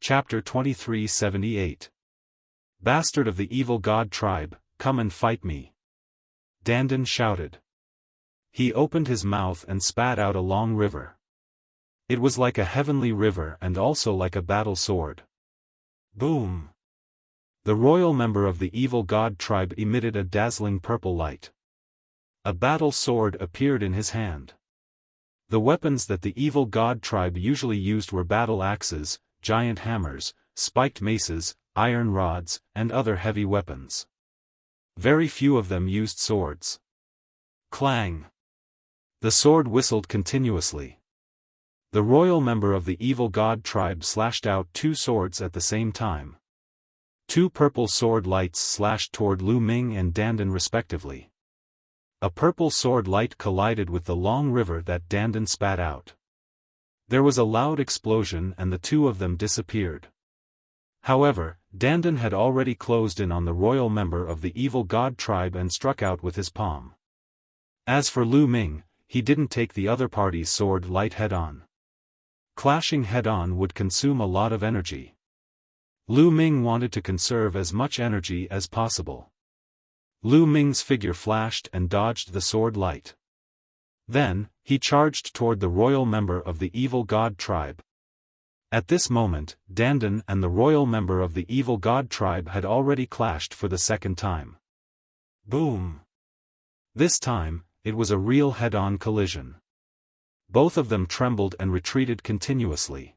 Chapter 2378. Bastard of the evil god tribe, come and fight me. Dandan shouted. He opened his mouth and spat out a long river. It was like a heavenly river and also like a battle sword. Boom! The royal member of the evil god tribe emitted a dazzling purple light. A battle sword appeared in his hand. The weapons that the evil god tribe usually used were battle axes, giant hammers, spiked maces, iron rods, and other heavy weapons. Very few of them used swords. Clang! The sword whistled continuously. The royal member of the evil god tribe slashed out two swords at the same time. Two purple sword lights slashed toward Lu Ming and Dandan respectively. A purple sword light collided with the long river that Dandan spat out. There was a loud explosion and the two of them disappeared. However, Dandan had already closed in on the royal member of the evil god tribe and struck out with his palm. As for Lu Ming, he didn't take the other party's sword light head-on. Clashing head-on would consume a lot of energy. Lu Ming wanted to conserve as much energy as possible. Lu Ming's figure flashed and dodged the sword light. Then, he charged toward the royal member of the evil god tribe. At this moment, Dandan and the royal member of the evil god tribe had already clashed for the second time. Boom! This time, it was a real head-on collision. Both of them trembled and retreated continuously.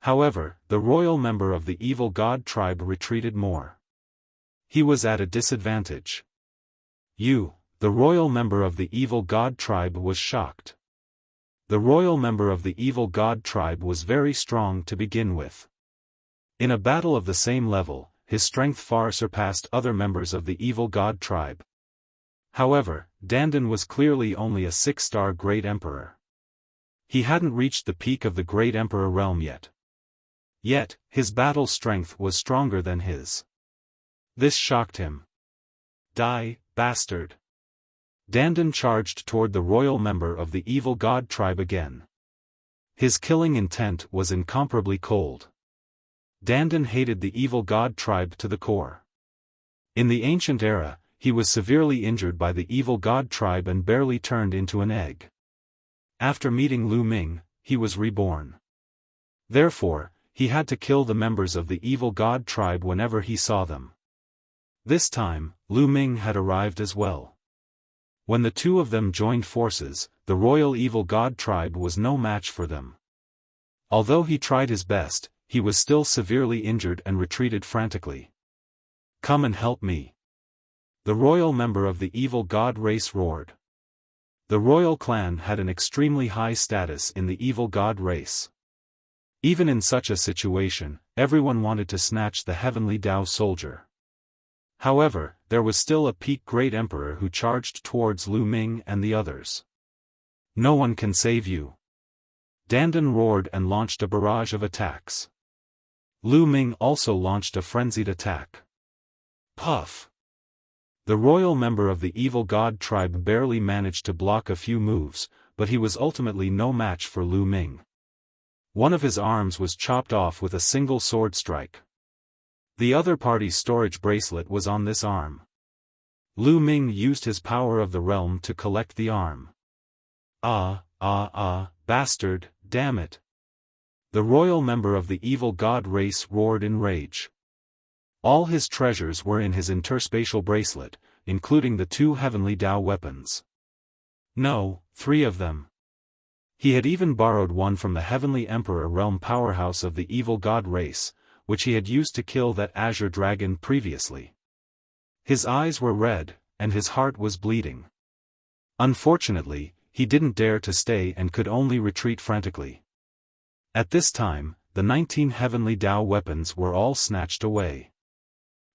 However, the royal member of the evil god tribe retreated more. He was at a disadvantage. The royal member of the evil god tribe was shocked. The royal member of the evil god tribe was very strong to begin with. In a battle of the same level, his strength far surpassed other members of the evil god tribe. However, Dandan was clearly only a 6-star Great Emperor. He hadn't reached the peak of the Great Emperor realm yet. Yet, his battle strength was stronger than his. This shocked him. Die, bastard! Dandan charged toward the royal member of the evil god tribe again. His killing intent was incomparably cold. Dandan hated the evil god tribe to the core. In the ancient era, he was severely injured by the evil god tribe and barely turned into an egg. After meeting Lu Ming, he was reborn. Therefore, he had to kill the members of the evil god tribe whenever he saw them. This time, Lu Ming had arrived as well. When the two of them joined forces, the royal evil god tribe was no match for them. Although he tried his best, he was still severely injured and retreated frantically. Come and help me! The royal member of the evil god race roared. The royal clan had an extremely high status in the evil god race. Even in such a situation, everyone wanted to snatch the heavenly Tao soldier. However, there was still a peak Great Emperor who charged towards Lu Ming and the others. No one can save you. Dandan roared and launched a barrage of attacks. Lu Ming also launched a frenzied attack. Puff! The royal member of the evil god tribe barely managed to block a few moves, but he was ultimately no match for Lu Ming. One of his arms was chopped off with a single sword strike. The other party's storage bracelet was on this arm. Lu Ming used his power of the realm to collect the arm. Bastard, damn it! The royal member of the evil god race roared in rage. All his treasures were in his interspatial bracelet, including the 2 heavenly Tao weapons. No, 3 of them. He had even borrowed one from the heavenly emperor realm powerhouse of the evil god race, which he had used to kill that azure dragon previously. His eyes were red, and his heart was bleeding. Unfortunately, he didn't dare to stay and could only retreat frantically. At this time, the 19 heavenly Tao weapons were all snatched away.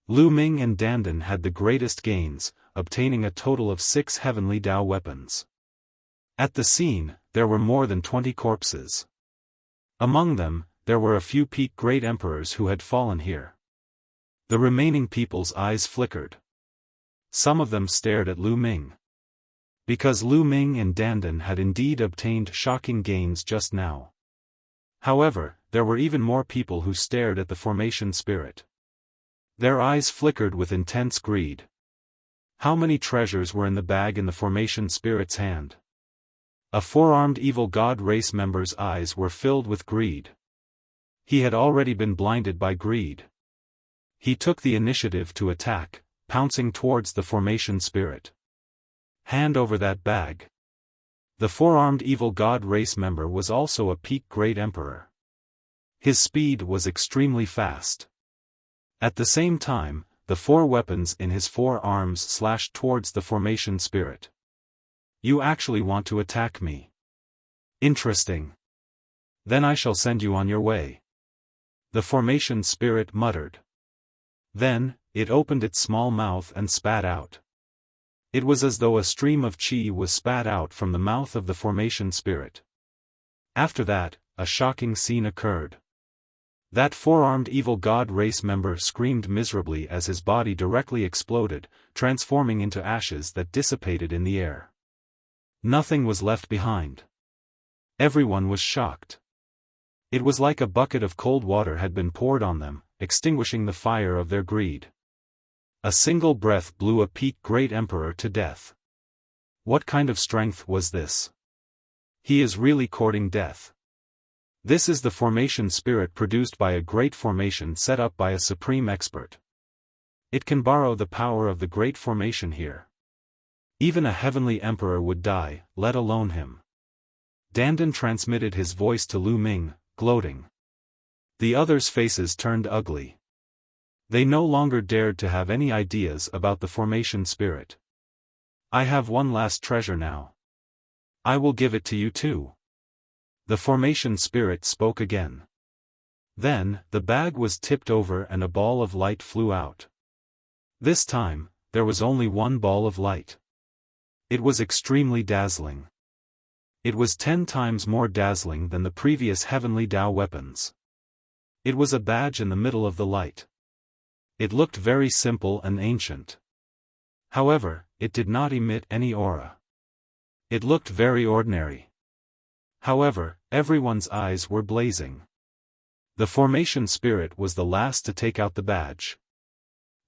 Lu Ming and Dandan had the greatest gains, obtaining a total of 6 heavenly Tao weapons. At the scene, there were more than 20 corpses. Among them, there were a few peak Great Emperors who had fallen here. The remaining people's eyes flickered. Some of them stared at Lu Ming. Because Lu Ming and Dandan had indeed obtained shocking gains just now. However, there were even more people who stared at the formation spirit. Their eyes flickered with intense greed. How many treasures were in the bag in the formation spirit's hand? A four-armed evil god race member's eyes were filled with greed. He had already been blinded by greed. He took the initiative to attack, pouncing towards the formation spirit. Hand over that bag. The four-armed evil god race member was also a peak great emperor. His speed was extremely fast. At the same time, the four weapons in his four arms slashed towards the formation spirit. You actually want to attack me? Interesting. Then I shall send you on your way. The formation spirit muttered. Then, it opened its small mouth and spat out. It was as though a stream of chi was spat out from the mouth of the formation spirit. After that, a shocking scene occurred. That four-armed evil god race member screamed miserably as his body directly exploded, transforming into ashes that dissipated in the air. Nothing was left behind. Everyone was shocked. It was like a bucket of cold water had been poured on them, extinguishing the fire of their greed. A single breath blew a peak great emperor to death. What kind of strength was this? He is really courting death. This is the formation spirit produced by a great formation set up by a supreme expert. It can borrow the power of the great formation here. Even a heavenly emperor would die, let alone him. Dandan transmitted his voice to Lu Ming, gloating. The others' faces turned ugly. They no longer dared to have any ideas about the formation spirit. I have one last treasure now. I will give it to you too. The formation spirit spoke again. Then, the bag was tipped over and a ball of light flew out. This time, there was only one ball of light. It was extremely dazzling. It was 10 times more dazzling than the previous heavenly Tao weapons. It was a badge in the middle of the light. It looked very simple and ancient. However, it did not emit any aura. It looked very ordinary. However, everyone's eyes were blazing. The formation spirit was the last to take out the badge.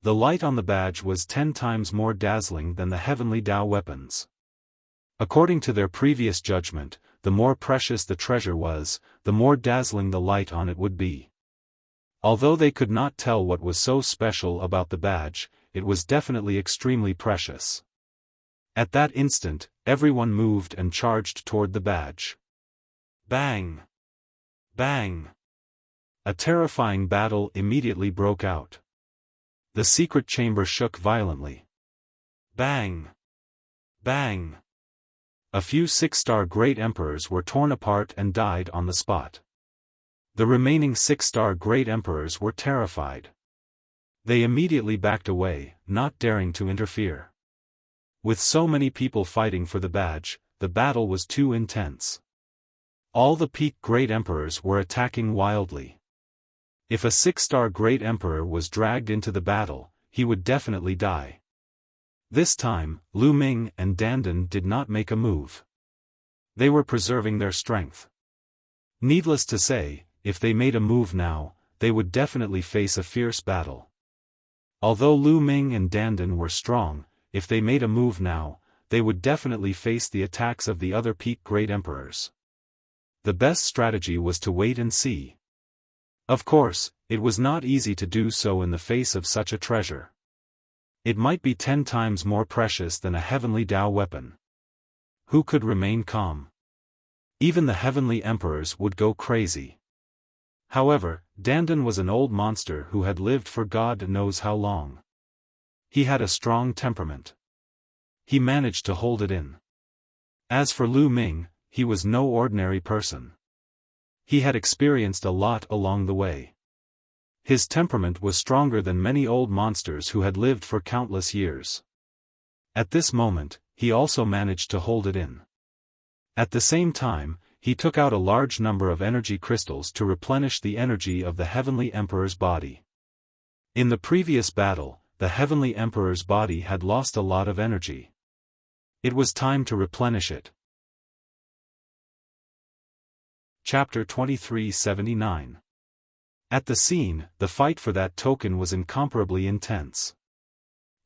The light on the badge was 10 times more dazzling than the heavenly Tao weapons. According to their previous judgment, the more precious the treasure was, the more dazzling the light on it would be. Although they could not tell what was so special about the badge, it was definitely extremely precious. At that instant, everyone moved and charged toward the badge. Bang! Bang! A terrifying battle immediately broke out. The secret chamber shook violently. Bang! Bang! A few 6-star great emperors were torn apart and died on the spot. The remaining 6-star great emperors were terrified. They immediately backed away, not daring to interfere. With so many people fighting for the badge, the battle was too intense. All the peak great emperors were attacking wildly. If a 6-star great emperor was dragged into the battle, he would definitely die. This time, Lu Ming and Dandan did not make a move. They were preserving their strength. Needless to say, if they made a move now, they would definitely face a fierce battle. Although Lu Ming and Dandan were strong, if they made a move now, they would definitely face the attacks of the other peak great emperors. The best strategy was to wait and see. Of course, it was not easy to do so in the face of such a treasure. It might be 10 times more precious than a heavenly Tao weapon. Who could remain calm? Even the heavenly emperors would go crazy. However, Dandan was an old monster who had lived for God knows how long. He had a strong temperament. He managed to hold it in. As for Lu Ming, he was no ordinary person. He had experienced a lot along the way. His temperament was stronger than many old monsters who had lived for countless years. At this moment, he also managed to hold it in. At the same time, he took out a large number of energy crystals to replenish the energy of the Heavenly Emperor's body. In the previous battle, the Heavenly Emperor's body had lost a lot of energy. It was time to replenish it. Chapter 2379. At the scene, the fight for that token was incomparably intense.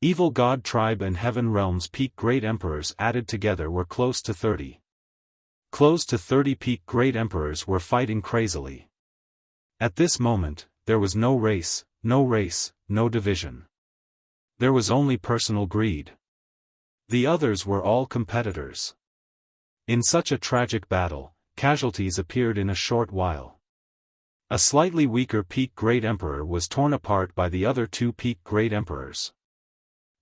Evil God Tribe and Heaven Realm's peak Great Emperors added together were close to 30. Close to 30 peak Great Emperors were fighting crazily. At this moment, there was no race, no division. There was only personal greed. The others were all competitors. In such a tragic battle, casualties appeared in a short while. A slightly weaker peak Great Emperor was torn apart by the other two peak Great Emperors.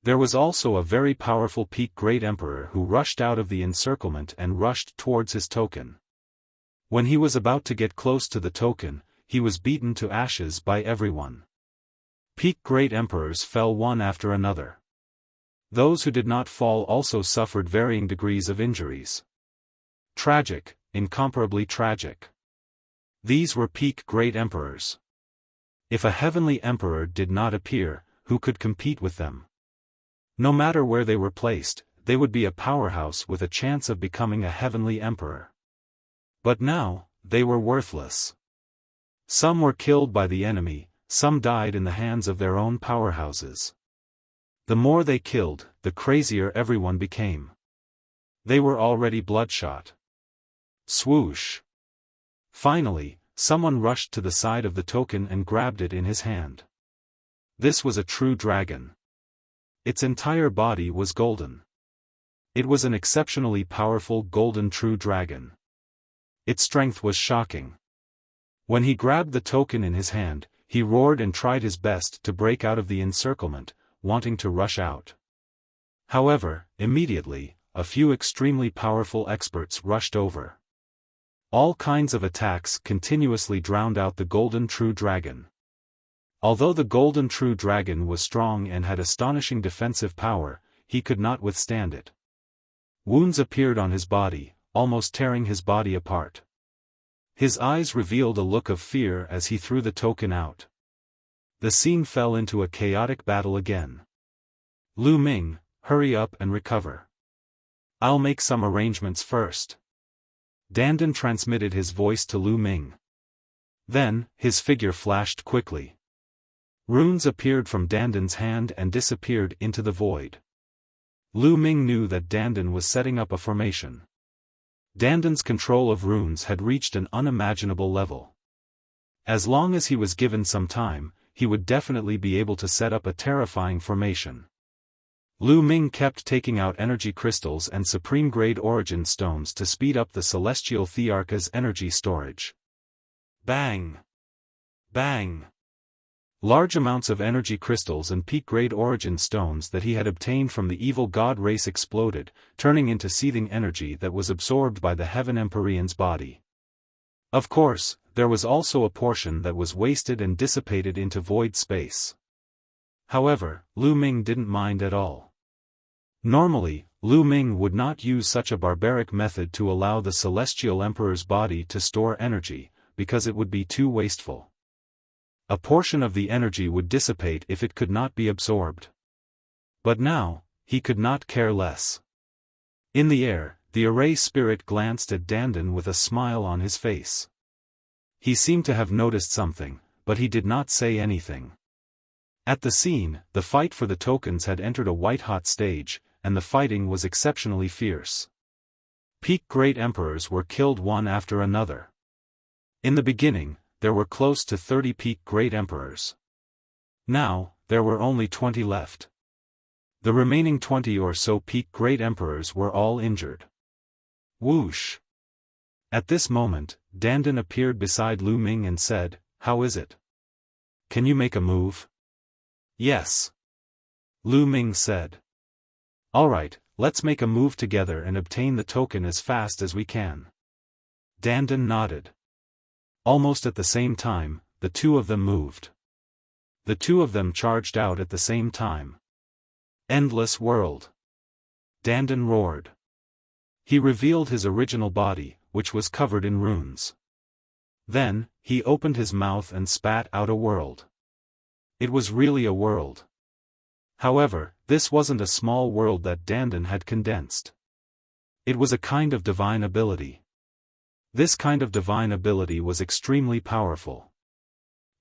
There was also a very powerful peak Great Emperor who rushed out of the encirclement and rushed towards his token. When he was about to get close to the token, he was beaten to ashes by everyone. Peak Great Emperors fell one after another. Those who did not fall also suffered varying degrees of injuries. Tragic, incomparably tragic. These were peak Great Emperors. If a heavenly emperor did not appear, who could compete with them? No matter where they were placed, they would be a powerhouse with a chance of becoming a heavenly emperor. But now, they were worthless. Some were killed by the enemy, some died in the hands of their own powerhouses. The more they killed, the crazier everyone became. They were already bloodshot. Swoosh! Finally, someone rushed to the side of the token and grabbed it in his hand. This was a true dragon. Its entire body was golden. It was an exceptionally powerful golden true dragon. Its strength was shocking. When he grabbed the token in his hand, he roared and tried his best to break out of the encirclement, wanting to rush out. However, immediately, a few extremely powerful experts rushed over. All kinds of attacks continuously drowned out the golden true dragon. Although the golden true dragon was strong and had astonishing defensive power, he could not withstand it. Wounds appeared on his body, almost tearing his body apart. His eyes revealed a look of fear as he threw the token out. The scene fell into a chaotic battle again. Lu Ming, hurry up and recover. I'll make some arrangements first. Dandan transmitted his voice to Lu Ming. Then, his figure flashed quickly. Runes appeared from Dandan's hand and disappeared into the void. Lu Ming knew that Dandan was setting up a formation. Dandan's control of runes had reached an unimaginable level. As long as he was given some time, he would definitely be able to set up a terrifying formation. Lu Ming kept taking out energy crystals and supreme-grade origin stones to speed up the celestial Thearcha's energy storage. Bang! Bang! Large amounts of energy crystals and peak-grade origin stones that he had obtained from the evil god race exploded, turning into seething energy that was absorbed by the Heaven Empyrean's body. Of course, there was also a portion that was wasted and dissipated into void space. However, Lu Ming didn't mind at all. Normally, Lu Ming would not use such a barbaric method to allow the Celestial Emperor's body to store energy, because it would be too wasteful. A portion of the energy would dissipate if it could not be absorbed. But now, he could not care less. In the air, the array spirit glanced at Dandan with a smile on his face. He seemed to have noticed something, but he did not say anything. At the scene, the fight for the tokens had entered a white-hot stage, and the fighting was exceptionally fierce. Peak Great Emperors were killed one after another. In the beginning, there were close to 30 peak Great Emperors. Now, there were only 20 left. The remaining 20 or so peak Great Emperors were all injured. Whoosh! At this moment, Dandan appeared beside Lu Ming and said, "How is it? Can you make a move?" "Yes." Lu Ming said. "Alright, let's make a move together and obtain the token as fast as we can." Dandan nodded. Almost at the same time, the two of them moved. The two of them charged out at the same time. Endless world! Dandan roared. He revealed his original body, which was covered in runes. Then, he opened his mouth and spat out a world. It was really a world. However, this wasn't a small world that Dandan had condensed. It was a kind of divine ability. This kind of divine ability was extremely powerful.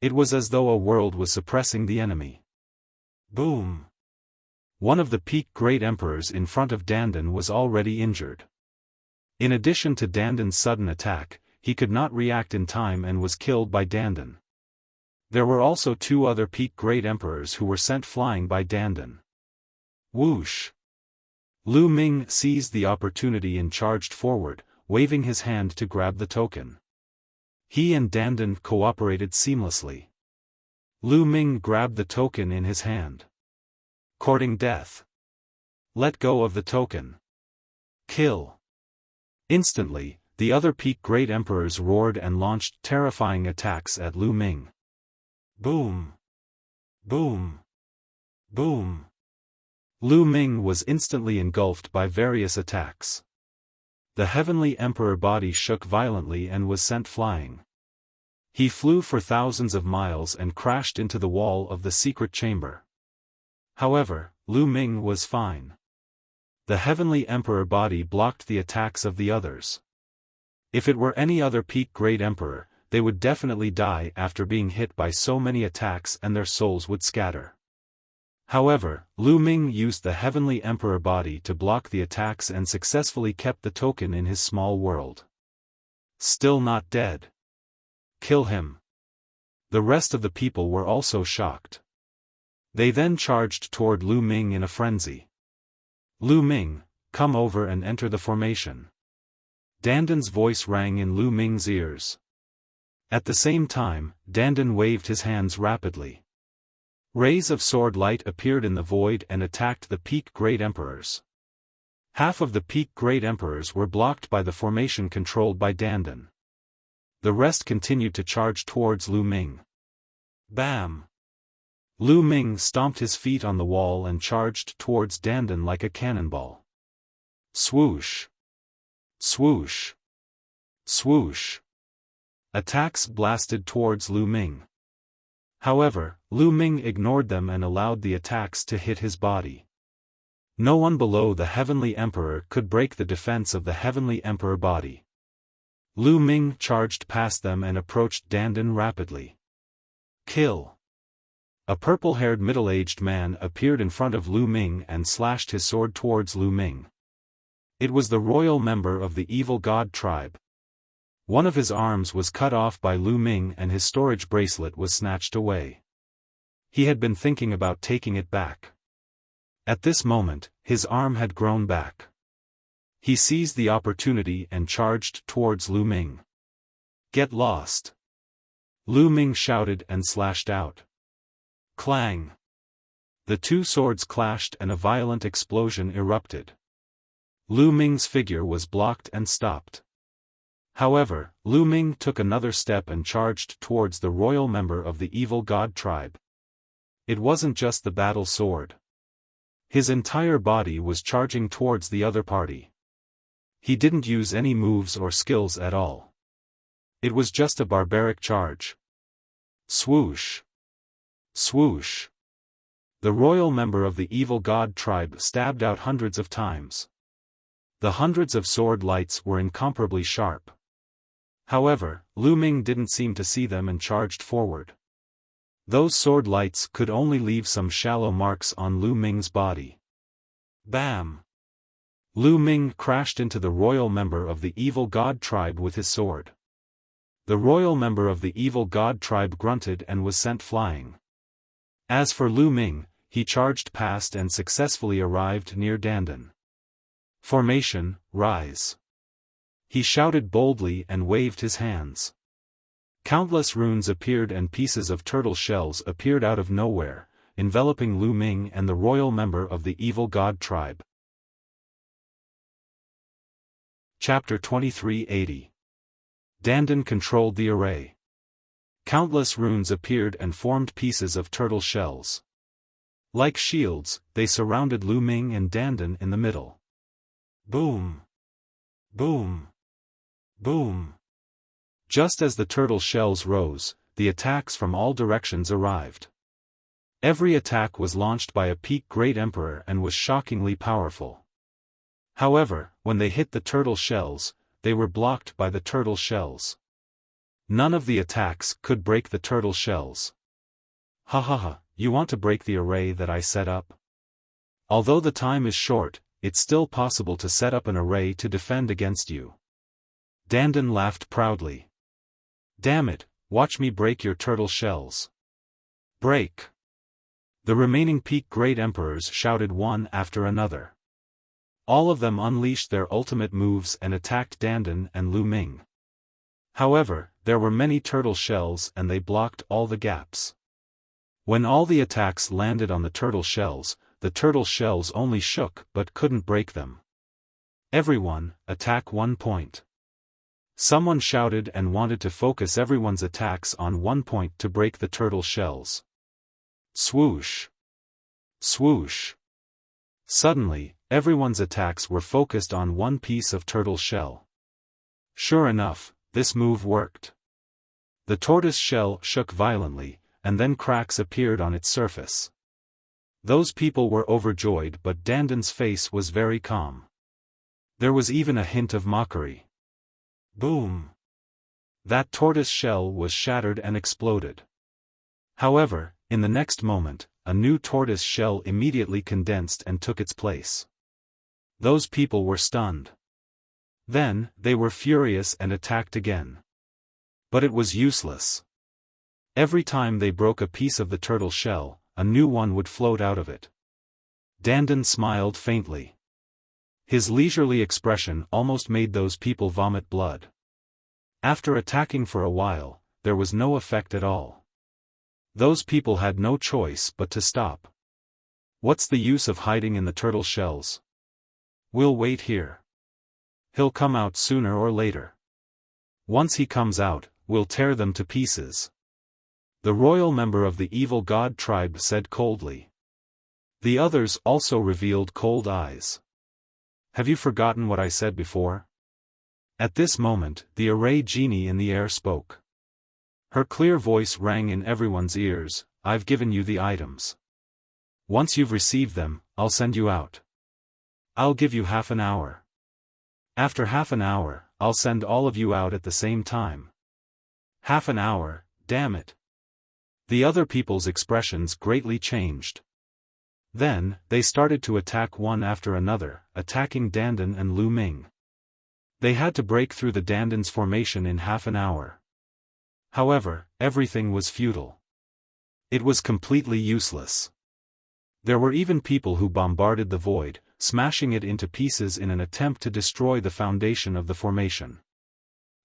It was as though a world was suppressing the enemy. Boom! One of the peak great emperors in front of Dandan was already injured. In addition to Dandan's sudden attack, he could not react in time and was killed by Dandan. There were also two other peak great emperors who were sent flying by Dandan. Whoosh! Lu Ming seized the opportunity and charged forward, waving his hand to grab the token. He and Dandan cooperated seamlessly. Lu Ming grabbed the token in his hand. Courting death. Let go of the token. Kill. Instantly, the other peak great emperors roared and launched terrifying attacks at Lu Ming. Boom! Boom! Boom! Lu Ming was instantly engulfed by various attacks. The heavenly emperor body shook violently and was sent flying. He flew for thousands of miles and crashed into the wall of the secret chamber. However, Lu Ming was fine. The heavenly emperor body blocked the attacks of the others. If it were any other peak great emperor, they would definitely die after being hit by so many attacks and their souls would scatter. However, Lu Ming used the heavenly emperor body to block the attacks and successfully kept the token in his small world. Still not dead. Kill him. The rest of the people were also shocked. They then charged toward Lu Ming in a frenzy. Lu Ming, come over and enter the formation. Dandan's voice rang in Lu Ming's ears. At the same time, Dandan waved his hands rapidly. Rays of sword light appeared in the void and attacked the peak great emperors. Half of the peak great emperors were blocked by the formation controlled by Dandan. The rest continued to charge towards Lu Ming. Bam! Lu Ming stomped his feet on the wall and charged towards Dandan like a cannonball. Swoosh! Swoosh! Swoosh! Attacks blasted towards Lu Ming. However, Lu Ming ignored them and allowed the attacks to hit his body. No one below the Heavenly Emperor could break the defense of the Heavenly Emperor body. Lu Ming charged past them and approached Dandan rapidly. Kill! A purple-haired middle-aged man appeared in front of Lu Ming and slashed his sword towards Lu Ming. It was the royal member of the evil god tribe. One of his arms was cut off by Lu Ming and his storage bracelet was snatched away. He had been thinking about taking it back. At this moment, his arm had grown back. He seized the opportunity and charged towards Lu Ming. Get lost! Lu Ming shouted and slashed out. Clang! The two swords clashed and a violent explosion erupted. Lu Ming's figure was blocked and stopped. However, Lu Ming took another step and charged towards the royal member of the evil god tribe. It wasn't just the battle sword. His entire body was charging towards the other party. He didn't use any moves or skills at all. It was just a barbaric charge. Swoosh! Swoosh! The royal member of the evil god tribe stabbed out hundreds of times. The hundreds of sword lights were incomparably sharp. However, Lu Ming didn't seem to see them and charged forward. Those sword lights could only leave some shallow marks on Lu Ming's body. Bam! Lu Ming crashed into the royal member of the evil god tribe with his sword. The royal member of the evil god tribe grunted and was sent flying. As for Lu Ming, he charged past and successfully arrived near Dandan. Formation, rise! He shouted boldly and waved his hands. Countless runes appeared and pieces of turtle shells appeared out of nowhere, enveloping Lu Ming and the royal member of the evil god tribe. Chapter 2380. Dandan controlled the array. Countless runes appeared and formed pieces of turtle shells. Like shields, they surrounded Lu Ming and Dandan in the middle. Boom! Boom! Boom! Just as the turtle shells rose, the attacks from all directions arrived. Every attack was launched by a peak great emperor and was shockingly powerful. However, when they hit the turtle shells, they were blocked by the turtle shells. None of the attacks could break the turtle shells. Ha ha ha, you want to break the array that I set up? Although the time is short, it's still possible to set up an array to defend against you. Dandan laughed proudly. Damn it, watch me break your turtle shells. Break! The remaining Peak Great Emperors shouted one after another. All of them unleashed their ultimate moves and attacked Dandan and Lu Ming. However, there were many turtle shells and they blocked all the gaps. When all the attacks landed on the turtle shells only shook but couldn't break them. Everyone, attack 1 point. Someone shouted and wanted to focus everyone's attacks on 1 point to break the turtle shells. Swoosh! Swoosh! Suddenly, everyone's attacks were focused on one piece of turtle shell. Sure enough, this move worked. The tortoise shell shook violently, and then cracks appeared on its surface. Those people were overjoyed, but Dandan's face was very calm. There was even a hint of mockery. Boom! That tortoise shell was shattered and exploded. However, in the next moment, a new tortoise shell immediately condensed and took its place. Those people were stunned. Then, they were furious and attacked again. But it was useless. Every time they broke a piece of the turtle shell, a new one would float out of it. Dandan smiled faintly. His leisurely expression almost made those people vomit blood. After attacking for a while, there was no effect at all. Those people had no choice but to stop. What's the use of hiding in the turtle shells? We'll wait here. He'll come out sooner or later. Once he comes out, we'll tear them to pieces. The royal member of the evil god tribe said coldly. The others also revealed cold eyes. Have you forgotten what I said before? At this moment, the array genie in the air spoke. Her clear voice rang in everyone's ears. I've given you the items. Once you've received them, I'll send you out. I'll give you half an hour. After half an hour, I'll send all of you out at the same time. Half an hour, damn it. The other people's expressions greatly changed. Then, they started to attack one after another, attacking Dandan and Lu Ming. They had to break through the Dandan's formation in half an hour. However, everything was futile. It was completely useless. There were even people who bombarded the void, smashing it into pieces in an attempt to destroy the foundation of the formation.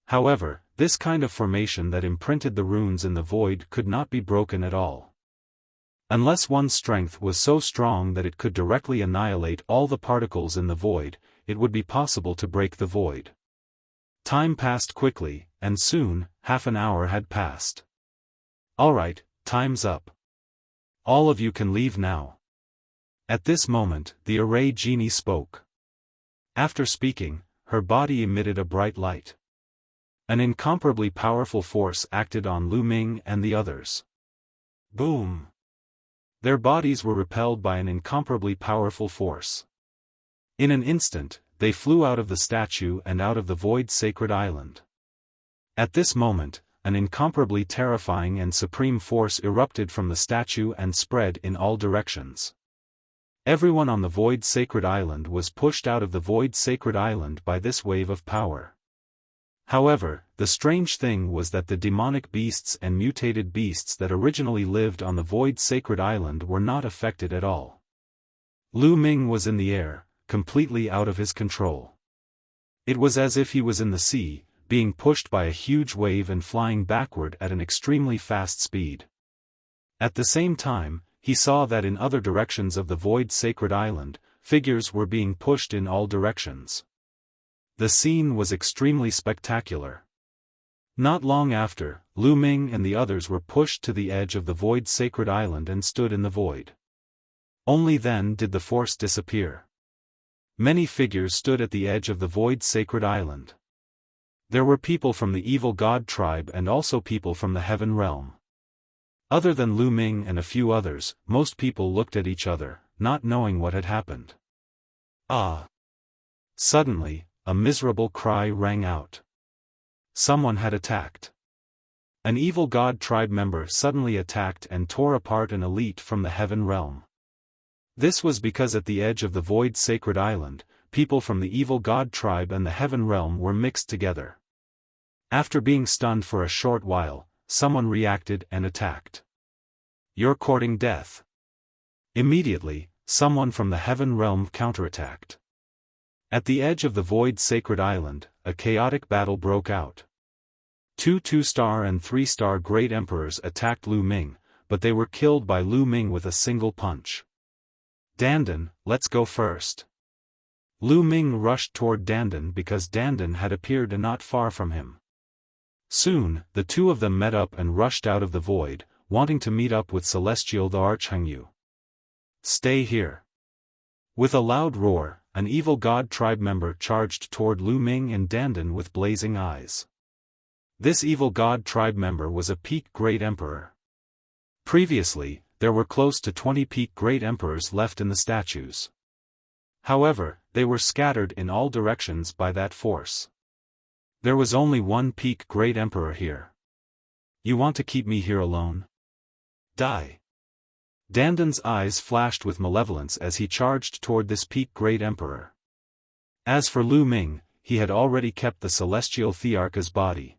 However, this kind of formation that imprinted the runes in the void could not be broken at all. Unless one's strength was so strong that it could directly annihilate all the particles in the void, it would be possible to break the void. Time passed quickly, and soon, half an hour had passed. Alright, time's up. All of you can leave now. At this moment, the array genie spoke. After speaking, her body emitted a bright light. An incomparably powerful force acted on Lu Ming and the others. Boom! Their bodies were repelled by an incomparably powerful force. In an instant, they flew out of the statue and out of the void sacred island. At this moment, an incomparably terrifying and supreme force erupted from the statue and spread in all directions. Everyone on the void sacred island was pushed out of the void sacred island by this wave of power. However, the strange thing was that the demonic beasts and mutated beasts that originally lived on the void sacred island were not affected at all. Lu Ming was in the air, completely out of his control. It was as if he was in the sea, being pushed by a huge wave and flying backward at an extremely fast speed. At the same time, he saw that in other directions of the void sacred island, figures were being pushed in all directions. The scene was extremely spectacular. Not long after, Lu Ming and the others were pushed to the edge of the void sacred island and stood in the void. Only then did the force disappear. Many figures stood at the edge of the void sacred island. There were people from the evil god tribe and also people from the heaven realm. Other than Lu Ming and a few others, most people looked at each other, not knowing what had happened. Ah! Suddenly, a miserable cry rang out. Someone had attacked. An evil god tribe member suddenly attacked and tore apart an elite from the heaven realm. This was because at the edge of the void sacred island, people from the evil god tribe and the heaven realm were mixed together. After being stunned for a short while, someone reacted and attacked. "You're courting death." Immediately, someone from the heaven realm counterattacked. At the edge of the void sacred island, a chaotic battle broke out. Two 2-star and 3-star great emperors attacked Lu Ming, but they were killed by Lu Ming with a single punch. "Dandan, let's go first." Lu Ming rushed toward Dandan because Dandan had appeared not far from him. Soon, the two of them met up and rushed out of the void, wanting to meet up with Celestial the Archangel. "Stay here." With a loud roar, an evil god tribe member charged toward Lu Ming and Dandan with blazing eyes. This evil god tribe member was a peak great emperor. Previously, there were close to 20 peak great emperors left in the statues. However, they were scattered in all directions by that force. There was only one peak great emperor here. "You want to keep me here alone? Die." Dandan's eyes flashed with malevolence as he charged toward this peak great emperor. As for Lu Ming, he had already kept the celestial Thearcha's body.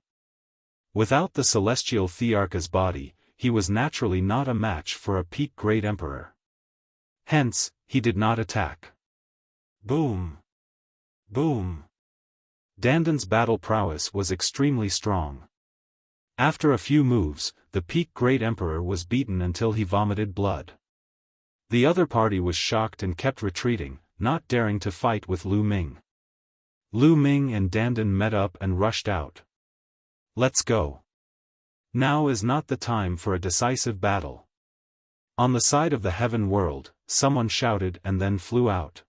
Without the celestial Thearcha's body, he was naturally not a match for a peak great emperor. Hence, he did not attack. Boom! Boom! Dandan's battle prowess was extremely strong. After a few moves, the peak great emperor was beaten until he vomited blood. The other party was shocked and kept retreating, not daring to fight with Lu Ming. Lu Ming and Dandan met up and rushed out. "Let's go. Now is not the time for a decisive battle." On the side of the heaven world, someone shouted and then flew out.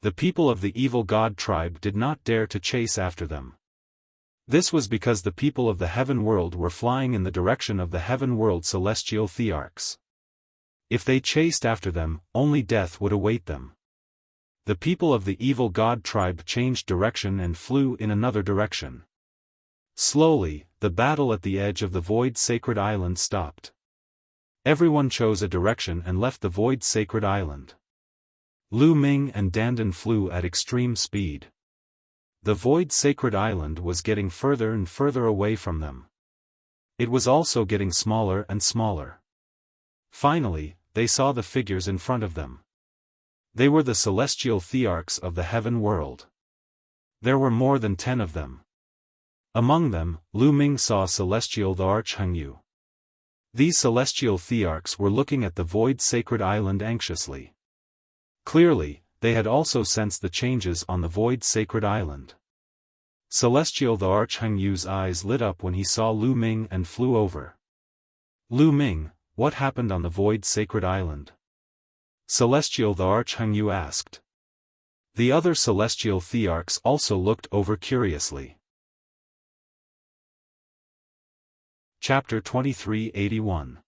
The people of the evil god tribe did not dare to chase after them. This was because the people of the heaven world were flying in the direction of the heaven world celestial Thearchs. If they chased after them, only death would await them. The people of the evil god tribe changed direction and flew in another direction. Slowly, the battle at the edge of the void sacred island stopped. Everyone chose a direction and left the void sacred island. Lu Ming and Dandan flew at extreme speed. The void sacred island was getting further and further away from them. It was also getting smaller and smaller. Finally, they saw the figures in front of them. They were the celestial Thearchs of the heaven world. There were more than 10 of them. Among them, Lu Ming saw Celestial the Archangel. These celestial Thearchs were looking at the void sacred island anxiously. Clearly, they had also sensed the changes on the void sacred island. Celestial the Archangel's eyes lit up when he saw Lu Ming and flew over. "Lu Ming, what happened on the void sacred island?" Celestial the Archangel asked. The other celestial Thearchs also looked over curiously. Chapter 2381.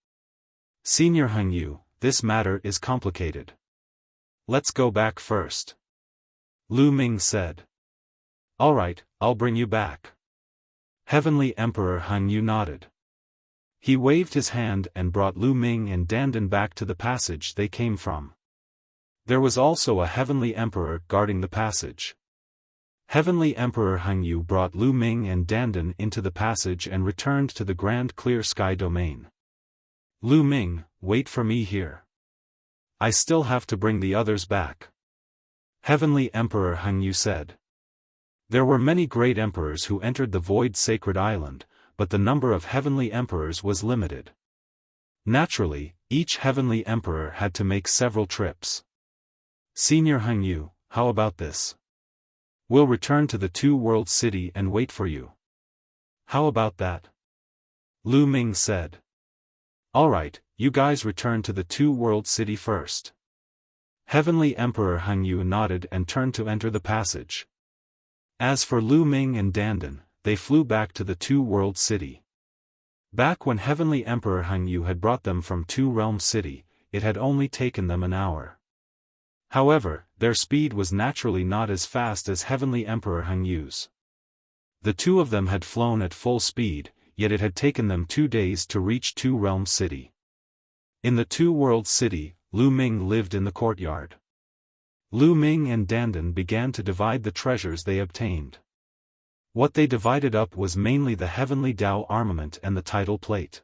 Senior Hangyu, this matter is complicated. Let's go back first. Lu Ming said. Alright, I'll bring you back. Heavenly Emperor Hangyu nodded. He waved his hand and brought Lu Ming and Dandan back to the passage they came from. There was also a Heavenly Emperor guarding the passage. Heavenly Emperor Hangyu brought Lu Ming and Dandan into the passage and returned to the Grand Clear Sky domain. Lu Ming, wait for me here. I still have to bring the others back. Heavenly Emperor Hangyu said. There were many great emperors who entered the Void Sacred Island, but the number of heavenly emperors was limited. Naturally, each heavenly emperor had to make several trips. Senior Hangyu, how about this? We'll return to the Two-World City and wait for you. How about that? Lu Ming said. Alright, you guys return to the Two-World City first. Heavenly Emperor Hangyu nodded and turned to enter the passage. As for Lu Ming and Dandan, they flew back to the Two-World City. Back when Heavenly Emperor Hangyu had brought them from Two-Realm City, it had only taken them an hour. However, their speed was naturally not as fast as Heavenly Emperor Heng Yu's. The two of them had flown at full speed, yet it had taken them 2 days to reach Two Realms City. In the Two Worlds City, Lu Ming lived in the courtyard. Lu Ming and Dandan began to divide the treasures they obtained. What they divided up was mainly the Heavenly Dao armament and the title plate.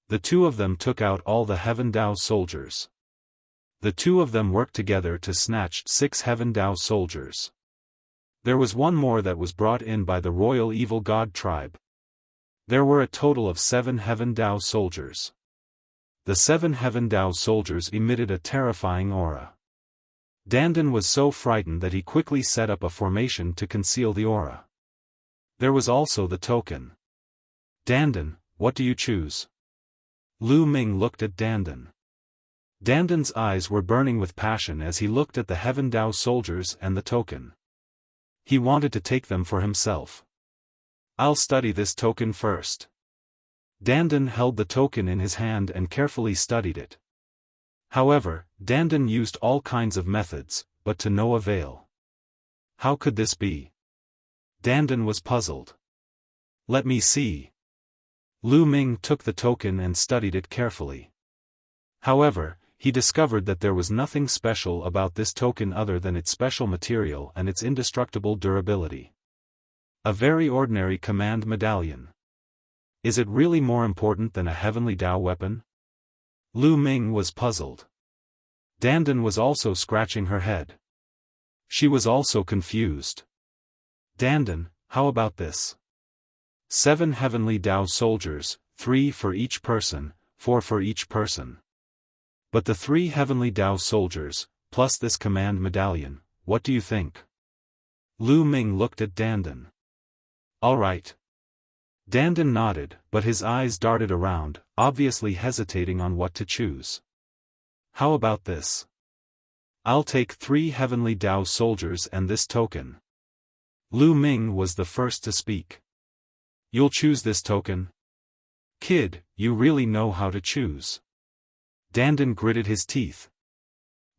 The two of them took out all the Heaven Dao soldiers. The two of them worked together to snatch 6 Heaven Dao soldiers. There was one more that was brought in by the Royal Evil God tribe. There were a total of 7 Heaven Dao soldiers. The 7 Heaven Dao soldiers emitted a terrifying aura. Dandan was so frightened that he quickly set up a formation to conceal the aura. There was also the token. Dandan, what do you choose? Lu Ming looked at Dandan. Dandan's eyes were burning with passion as he looked at the Heaven Dao soldiers and the token. He wanted to take them for himself. I'll study this token first. Dandan held the token in his hand and carefully studied it. However, Dandan used all kinds of methods, but to no avail. How could this be? Dandan was puzzled. Let me see. Lu Ming took the token and studied it carefully. However, he discovered that there was nothing special about this token other than its special material and its indestructible durability. A very ordinary command medallion. Is it really more important than a Heavenly Dao weapon? Lu Ming was puzzled. Dandan was also scratching her head. She was also confused. Dandan, how about this? 7 Heavenly Dao soldiers, 3 for each person, 4 for each person. But the 3 Heavenly Dao soldiers, plus this command medallion, what do you think? Lu Ming looked at Dandan. All right. Dandan nodded, but his eyes darted around, obviously hesitating on what to choose. How about this? I'll take 3 Heavenly Dao soldiers and this token. Lu Ming was the first to speak. You'll choose this token? Kid, you really know how to choose. Dandan gritted his teeth.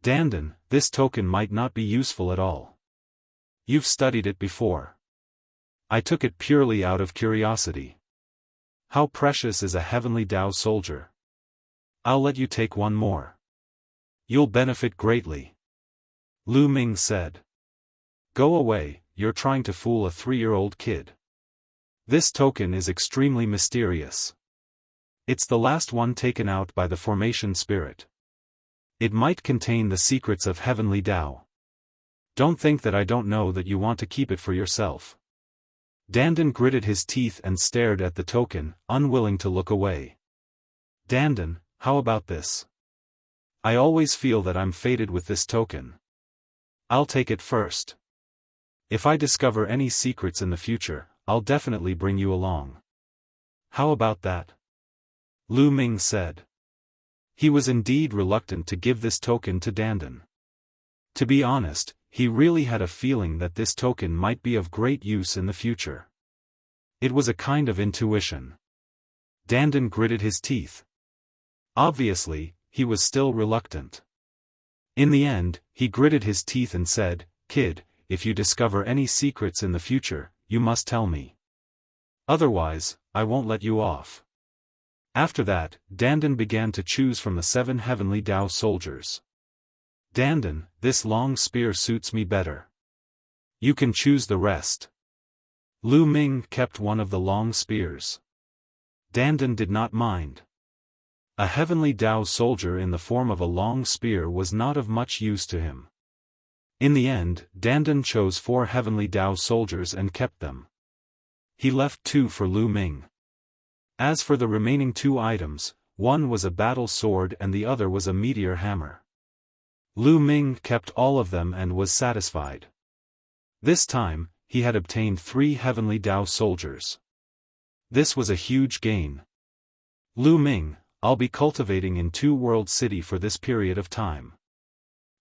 Dandan, this token might not be useful at all. You've studied it before. I took it purely out of curiosity. How precious is a Heavenly Dao soldier? I'll let you take one more. You'll benefit greatly. Lu Ming said. Go away, you're trying to fool a 3-year-old kid. This token is extremely mysterious. It's the last one taken out by the formation spirit. It might contain the secrets of Heavenly Dao. Don't think that I don't know that you want to keep it for yourself. Dandan gritted his teeth and stared at the token, unwilling to look away. Dandan, how about this? I always feel that I'm fated with this token. I'll take it first. If I discover any secrets in the future, I'll definitely bring you along. How about that? Lu Ming said. He was indeed reluctant to give this token to Dandan. To be honest, he really had a feeling that this token might be of great use in the future. It was a kind of intuition. Dandan gritted his teeth. Obviously, he was still reluctant. In the end, he gritted his teeth and said, Kid, if you discover any secrets in the future, you must tell me. Otherwise, I won't let you off. After that, Dandan began to choose from the 7 Heavenly Dao soldiers. Dandan, this long spear suits me better. You can choose the rest. Lu Ming kept one of the long spears. Dandan did not mind. A Heavenly Dao soldier in the form of a long spear was not of much use to him. In the end, Dandan chose 4 Heavenly Dao soldiers and kept them. He left 2 for Lu Ming. As for the remaining 2 items, one was a battle sword and the other was a meteor hammer. Lu Ming kept all of them and was satisfied. This time, he had obtained 3 Heavenly Dao soldiers. This was a huge gain. Lu Ming, I'll be cultivating in Two World City for this period of time.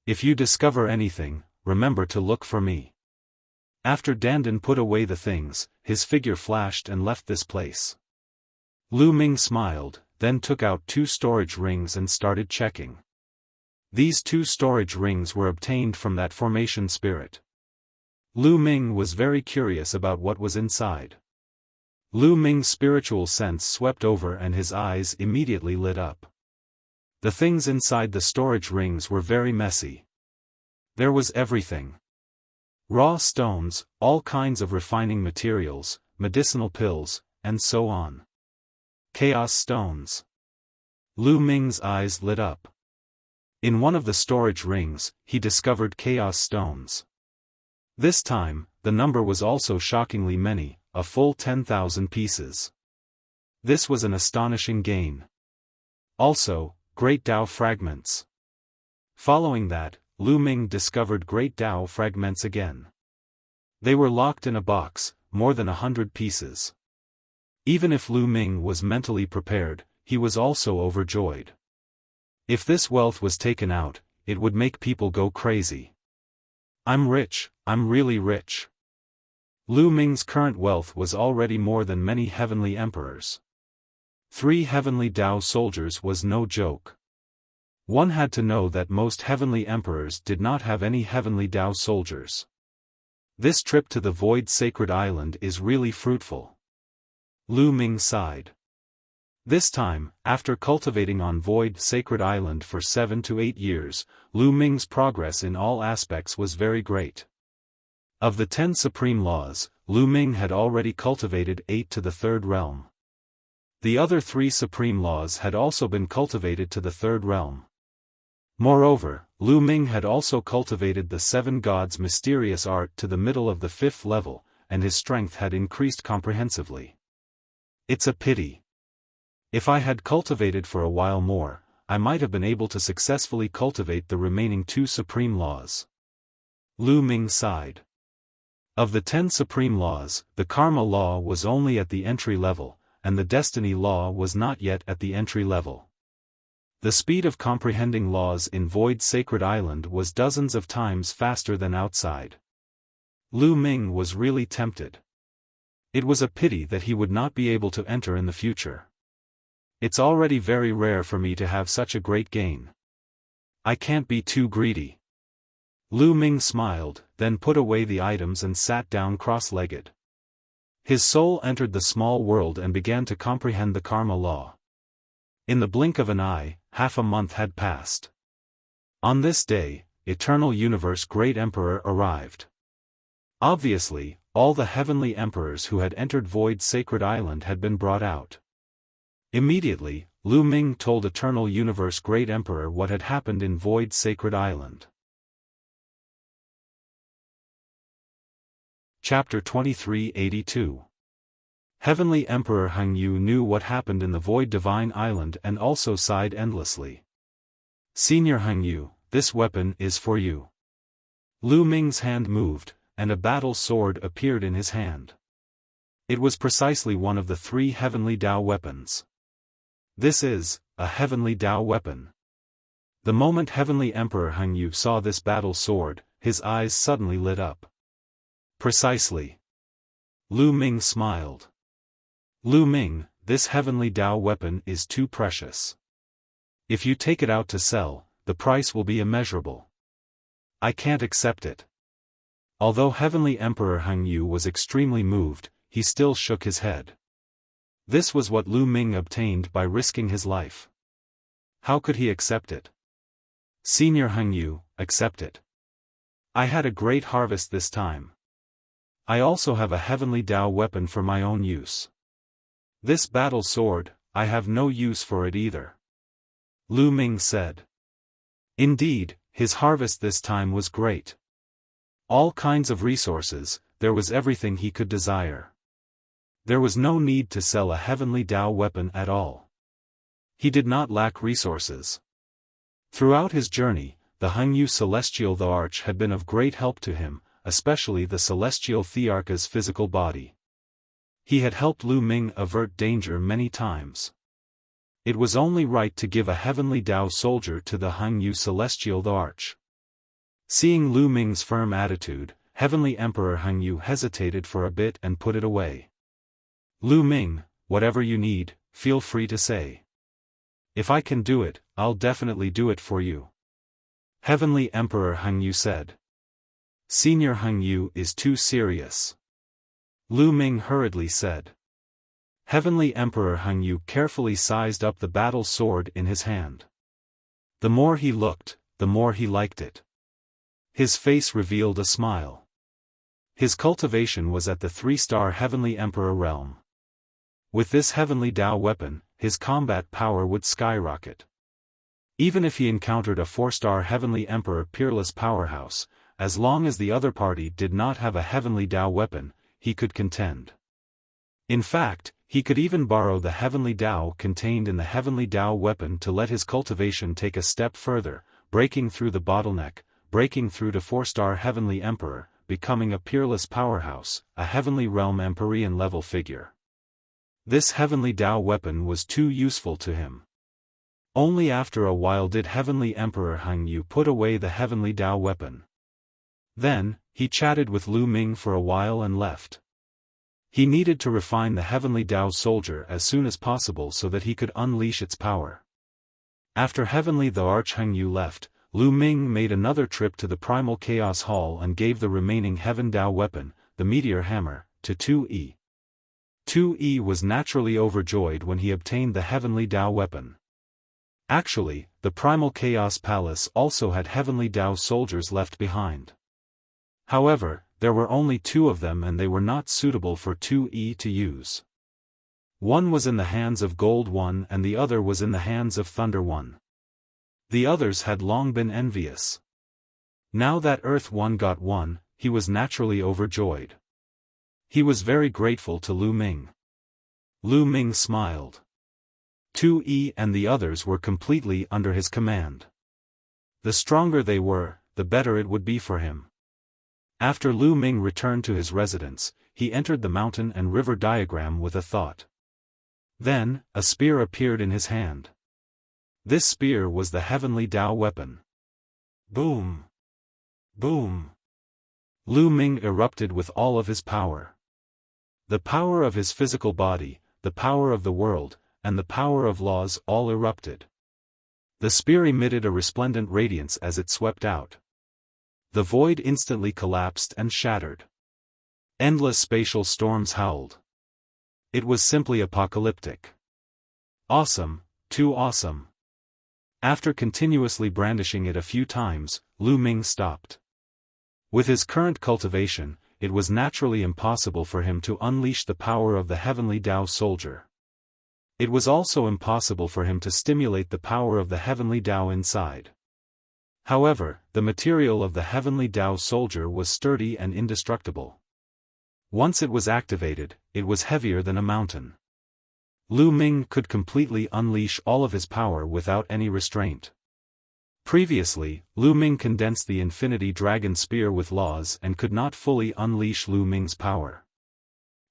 If you discover anything, remember to look for me. After Dandan put away the things, his figure flashed and left this place. Lu Ming smiled, then took out 2 storage rings and started checking. These 2 storage rings were obtained from that formation spirit. Lu Ming was very curious about what was inside. Lu Ming's spiritual sense swept over and his eyes immediately lit up. The things inside the storage rings were very messy. There was everything. Raw stones, all kinds of refining materials, medicinal pills, and so on. Chaos stones. Lu Ming's eyes lit up. In one of the storage rings, he discovered chaos stones. This time, the number was also shockingly many, a full 10,000 pieces. This was an astonishing gain. Also, great Tao fragments. Following that, Lu Ming discovered great Tao fragments again. They were locked in a box, more than 100 pieces. Even if Lu Ming was mentally prepared, he was also overjoyed. If this wealth was taken out, it would make people go crazy. I'm rich, I'm really rich. Lu Ming's current wealth was already more than many heavenly emperors. 3 heavenly Tao soldiers was no joke. One had to know that most heavenly emperors did not have any heavenly Tao soldiers. This trip to the Void Sacred Island is really fruitful. Lu Ming sighed. This time, after cultivating on Void Sacred Island for 7 to 8 years, Lu Ming's progress in all aspects was very great. Of the 10 supreme laws, Lu Ming had already cultivated 8 to the 3rd realm. The other 3 supreme laws had also been cultivated to the 3rd realm. Moreover, Lu Ming had also cultivated the 7 gods' mysterious art to the middle of the 5th level, and his strength had increased comprehensively. It's a pity. If I had cultivated for a while more, I might have been able to successfully cultivate the remaining 2 supreme laws. Lu Ming sighed. Of the 10 supreme laws, the karma law was only at the entry level, and the destiny law was not yet at the entry level. The speed of comprehending laws in Void Sacred Island was dozens of times faster than outside. Lu Ming was really tempted. It was a pity that he would not be able to enter in the future. It's already very rare for me to have such a great gain. I can't be too greedy. Lu Ming smiled, then put away the items and sat down cross-legged. His soul entered the small world and began to comprehend the karma law. In the blink of an eye, half a month had passed. On this day, Eternal Universe Great Emperor arrived. Obviously, all the heavenly emperors who had entered Void Sacred Island had been brought out. Immediately, Lu Ming told Eternal Universe Great Emperor what had happened in Void Sacred Island. Chapter 2382. Heavenly Emperor Hengyu knew what happened in the Void Divine Island and also sighed endlessly. Senior Hengyu, this weapon is for you. Lu Ming's hand moved, and a battle sword appeared in his hand. It was precisely one of the 3 heavenly Tao weapons. This is a heavenly Tao weapon. The moment Heavenly Emperor Hengyu saw this battle sword, his eyes suddenly lit up. Precisely. Lu Ming smiled. Lu Ming, this heavenly Tao weapon is too precious. If you take it out to sell, the price will be immeasurable. I can't accept it. Although Heavenly Emperor Hengyu was extremely moved, he still shook his head. This was what Lu Ming obtained by risking his life. How could he accept it? Senior Hengyu, accept it. I had a great harvest this time. I also have a heavenly Tao weapon for my own use. This battle sword, I have no use for it either. Lu Ming said. Indeed, his harvest this time was great. All kinds of resources, there was everything he could desire. There was no need to sell a heavenly Tao weapon at all. He did not lack resources. Throughout his journey, the Hengyu Celestial the Arch had been of great help to him, especially the Celestial Thearcha's physical body. He had helped Lu Ming avert danger many times. It was only right to give a heavenly Tao soldier to the Hengyu Celestial the Arch. Seeing Lu Ming's firm attitude, Heavenly Emperor Hengyu hesitated for a bit and put it away. Lu Ming, whatever you need, feel free to say. If I can do it, I'll definitely do it for you. Heavenly Emperor Heng Yu said. Senior Heng Yu is too serious. Lu Ming hurriedly said. Heavenly Emperor Heng Yu carefully sized up the battle sword in his hand. The more he looked, the more he liked it. His face revealed a smile. His cultivation was at the 3-star Heavenly Emperor realm. With this Heavenly Dao weapon, his combat power would skyrocket. Even if he encountered a 4-star Heavenly Emperor peerless powerhouse, as long as the other party did not have a Heavenly Dao weapon, he could contend. In fact, he could even borrow the Heavenly Dao contained in the Heavenly Dao weapon to let his cultivation take a step further, breaking through the bottleneck, breaking through to 4-star Heavenly Emperor, becoming a peerless powerhouse, a Heavenly Realm Empyrean level figure. This Heavenly Dao weapon was too useful to him. Only after a while did Heavenly Emperor Heng Yu put away the Heavenly Dao weapon. Then, he chatted with Lu Ming for a while and left. He needed to refine the Heavenly Dao soldier as soon as possible so that he could unleash its power. After Heavenly the Arch Heng Yu left, Lu Ming made another trip to the Primal Chaos Hall and gave the remaining Heaven Dao weapon, the Meteor Hammer, to 2E. 2E was naturally overjoyed when he obtained the Heavenly Dao weapon. Actually, the Primal Chaos Palace also had Heavenly Dao soldiers left behind. However, there were only 2 of them and they were not suitable for 2E to use. One was in the hands of Gold One and the other was in the hands of Thunder One. The others had long been envious. Now that Earth One got one, he was naturally overjoyed. He was very grateful to Lu Ming. Lu Ming smiled. 2E and the others were completely under his command. The stronger they were, the better it would be for him. After Lu Ming returned to his residence, he entered the mountain and river diagram with a thought. Then, a spear appeared in his hand. This spear was the Heavenly Dao weapon. Boom! Boom! Lu Ming erupted with all of his power. The power of his physical body, the power of the world, and the power of laws all erupted. The spear emitted a resplendent radiance as it swept out. The void instantly collapsed and shattered. Endless spatial storms howled. It was simply apocalyptic. Awesome, too awesome. After continuously brandishing it a few times, Lu Ming stopped. With his current cultivation, it was naturally impossible for him to unleash the power of the Heavenly Dao soldier. It was also impossible for him to stimulate the power of the Heavenly Dao inside. However, the material of the Heavenly Dao soldier was sturdy and indestructible. Once it was activated, it was heavier than a mountain. Lu Ming could completely unleash all of his power without any restraint. Previously, Lu Ming condensed the Infinity Dragon Spear with laws and could not fully unleash Lu Ming's power.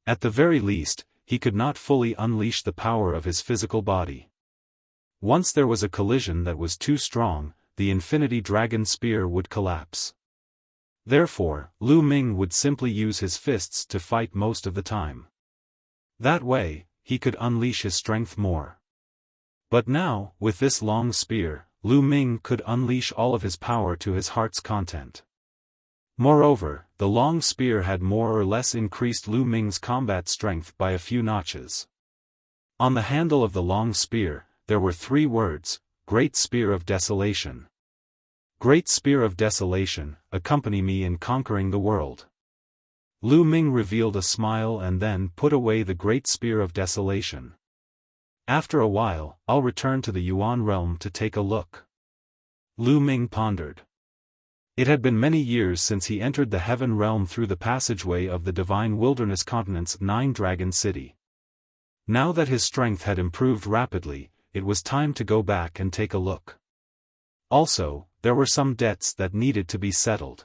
At the very least, he could not fully unleash the power of his physical body. Once there was a collision that was too strong, the Infinity Dragon Spear would collapse. Therefore, Lu Ming would simply use his fists to fight most of the time. That way, he could unleash his strength more. But now, with this long spear, Lu Ming could unleash all of his power to his heart's content. Moreover, the long spear had more or less increased Lu Ming's combat strength by a few notches. On the handle of the long spear, there were 3 words, Great Spear of Desolation. Great Spear of Desolation, accompany me in conquering the world. Lu Ming revealed a smile and then put away the Great Spear of Desolation. After a while, I'll return to the Yuan realm to take a look. Lu Ming pondered. It had been many years since he entered the Heaven realm through the passageway of the Divine Wilderness Continent's 9-Dragon City. Now that his strength had improved rapidly, it was time to go back and take a look. Also, there were some debts that needed to be settled.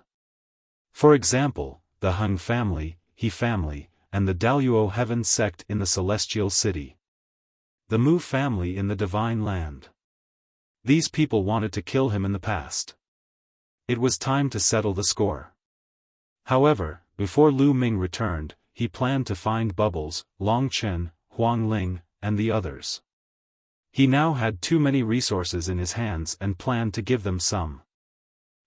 For example, the Hung family, He family, and the Daluo Heaven sect in the Celestial City. The Mu family in the Divine Land. These people wanted to kill him in the past. It was time to settle the score. However, before Lu Ming returned, he planned to find Bubbles, Long Chen, Huang Ling, and the others. He now had too many resources in his hands and planned to give them some.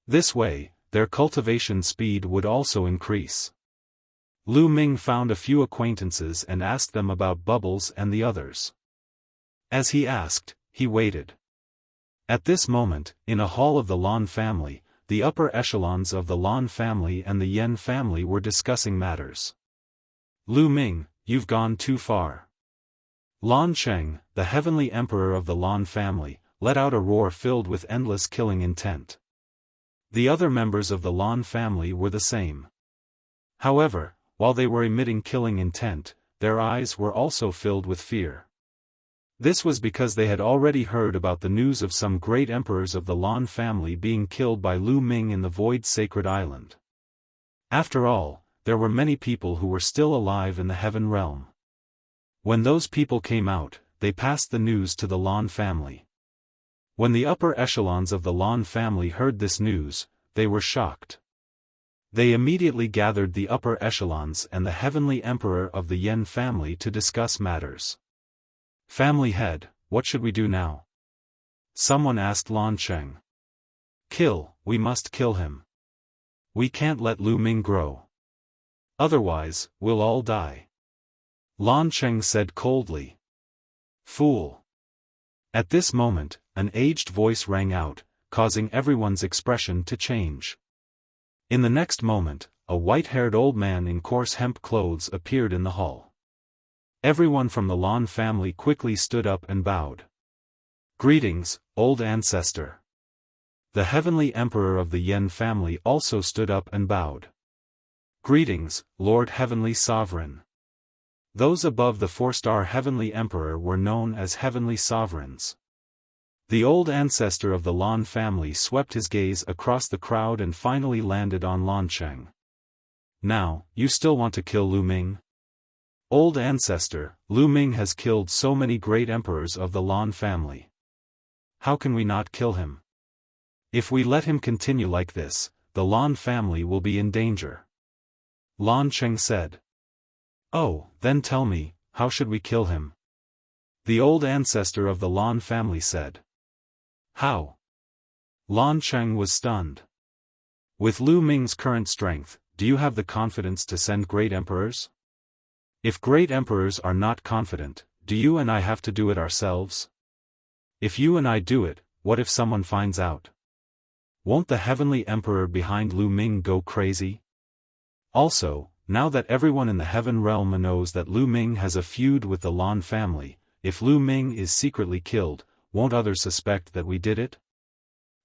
This way, their cultivation speed would also increase. Lu Ming found a few acquaintances and asked them about Bubbles and the others. As he asked, he waited. At this moment, in a hall of the Lan family, the upper echelons of the Lan family and the Yen family were discussing matters. Lu Ming, you've gone too far. Lan Cheng, the heavenly emperor of the Lan family, let out a roar filled with endless killing intent. The other members of the Lan family were the same. However, while they were emitting killing intent, their eyes were also filled with fear. This was because they had already heard about the news of some great emperors of the Lan family being killed by Lu Ming in the Void Sacred Island. After all, there were many people who were still alive in the Heaven Realm. When those people came out, they passed the news to the Lan family. When the upper echelons of the Lan family heard this news, they were shocked. They immediately gathered the upper echelons and the heavenly emperor of the Yen family to discuss matters. Family head, what should we do now? Someone asked Lan Cheng. Kill, we must kill him. We can't let Lu Ming grow. Otherwise, we'll all die. Lan Cheng said coldly. Fool. At this moment, an aged voice rang out, causing everyone's expression to change. In the next moment, a white-haired old man in coarse hemp clothes appeared in the hall. Everyone from the Lan family quickly stood up and bowed. Greetings, old ancestor. The heavenly emperor of the Yen family also stood up and bowed. Greetings, Lord Heavenly Sovereign. Those above the 4-star heavenly emperor were known as heavenly sovereigns. The old ancestor of the Lan family swept his gaze across the crowd and finally landed on Lan Cheng. Now, you still want to kill Lu Ming? Old ancestor, Lu Ming has killed so many great emperors of the Lan family. How can we not kill him? If we let him continue like this, the Lan family will be in danger. Lan Cheng said. Oh, then tell me, how should we kill him? The old ancestor of the Lan family said. How? Lan Cheng was stunned. With Lu Ming's current strength, do you have the confidence to send great emperors? If great emperors are not confident, do you and I have to do it ourselves? If you and I do it, what if someone finds out? Won't the heavenly emperor behind Lu Ming go crazy? Also, now that everyone in the heaven realm knows that Lu Ming has a feud with the Lan family, if Lu Ming is secretly killed, won't others suspect that we did it?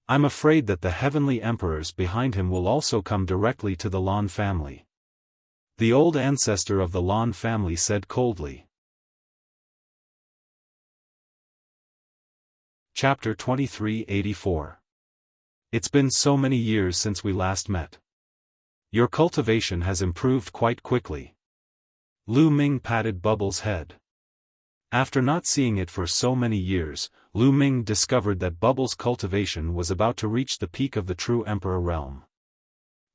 I'm afraid that the heavenly emperors behind him will also come directly to the Lan family. The old ancestor of the Lan family said coldly. Chapter 2384. It's been so many years since we last met. Your cultivation has improved quite quickly. Lu Ming patted Bubbles' head. After not seeing it for so many years, Lu Ming discovered that Bubbles' cultivation was about to reach the peak of the true Emperor realm.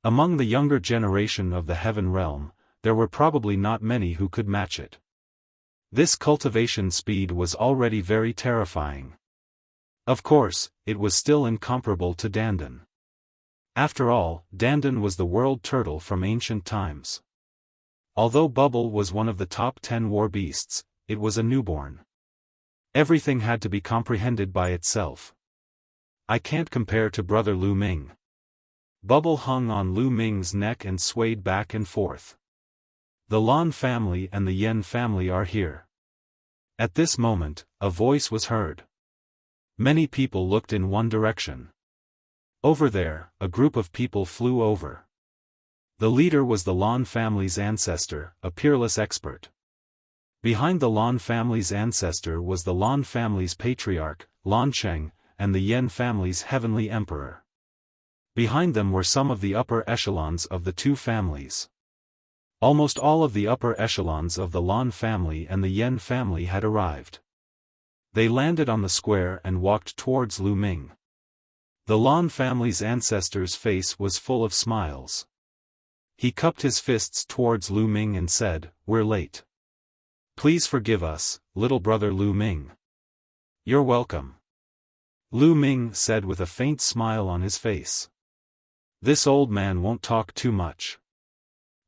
Among the younger generation of the Heaven realm, there were probably not many who could match it. This cultivation speed was already very terrifying. Of course, it was still incomparable to Dandan. After all, Dandan was the world turtle from ancient times. Although Bubble was one of the top 10 war beasts, it was a newborn. Everything had to be comprehended by itself. I can't compare to brother Lu Ming. Bubble hung on Lu Ming's neck and swayed back and forth. The Lan family and the Yen family are here. At this moment, a voice was heard. Many people looked in one direction. Over there, a group of people flew over. The leader was the Lan family's ancestor, a peerless expert. Behind the Lan family's ancestor was the Lan family's patriarch, Lan Cheng, and the Yen family's heavenly emperor. Behind them were some of the upper echelons of the two families. Almost all of the upper echelons of the Lan family and the Yen family had arrived. They landed on the square and walked towards Lu Ming. The Lan family's ancestor's face was full of smiles. He cupped his fists towards Lu Ming and said, "We're late. Please forgive us, little brother Lu Ming." "You're welcome," Lu Ming said with a faint smile on his face. This old man won't talk too much.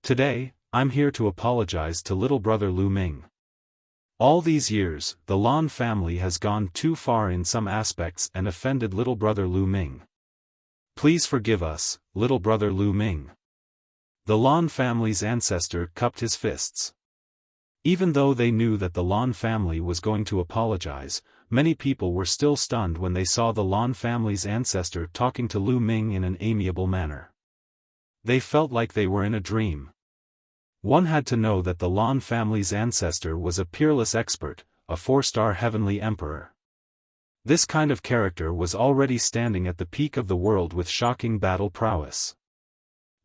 Today, I'm here to apologize to little brother Lu Ming. All these years, the Lan family has gone too far in some aspects and offended little brother Lu Ming. Please forgive us, little brother Lu Ming. The Lan family's ancestor cupped his fists. Even though they knew that the Lan family was going to apologize, many people were still stunned when they saw the Lan family's ancestor talking to Lu Ming in an amiable manner. They felt like they were in a dream. One had to know that the Lan family's ancestor was a peerless expert, a 4-star heavenly emperor. This kind of character was already standing at the peak of the world with shocking battle prowess.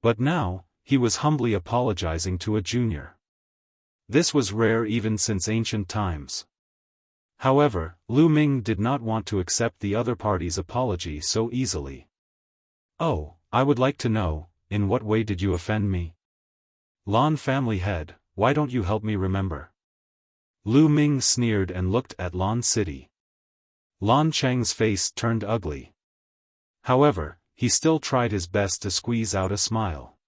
But now, he was humbly apologizing to a junior. This was rare even since ancient times. However, Lu Ming did not want to accept the other party's apology so easily. "Oh, I would like to know, in what way did you offend me? Lan family head, why don't you help me remember?" Lu Ming sneered and looked at Lan City. Lan Cheng's face turned ugly. However, he still tried his best to squeeze out a smile.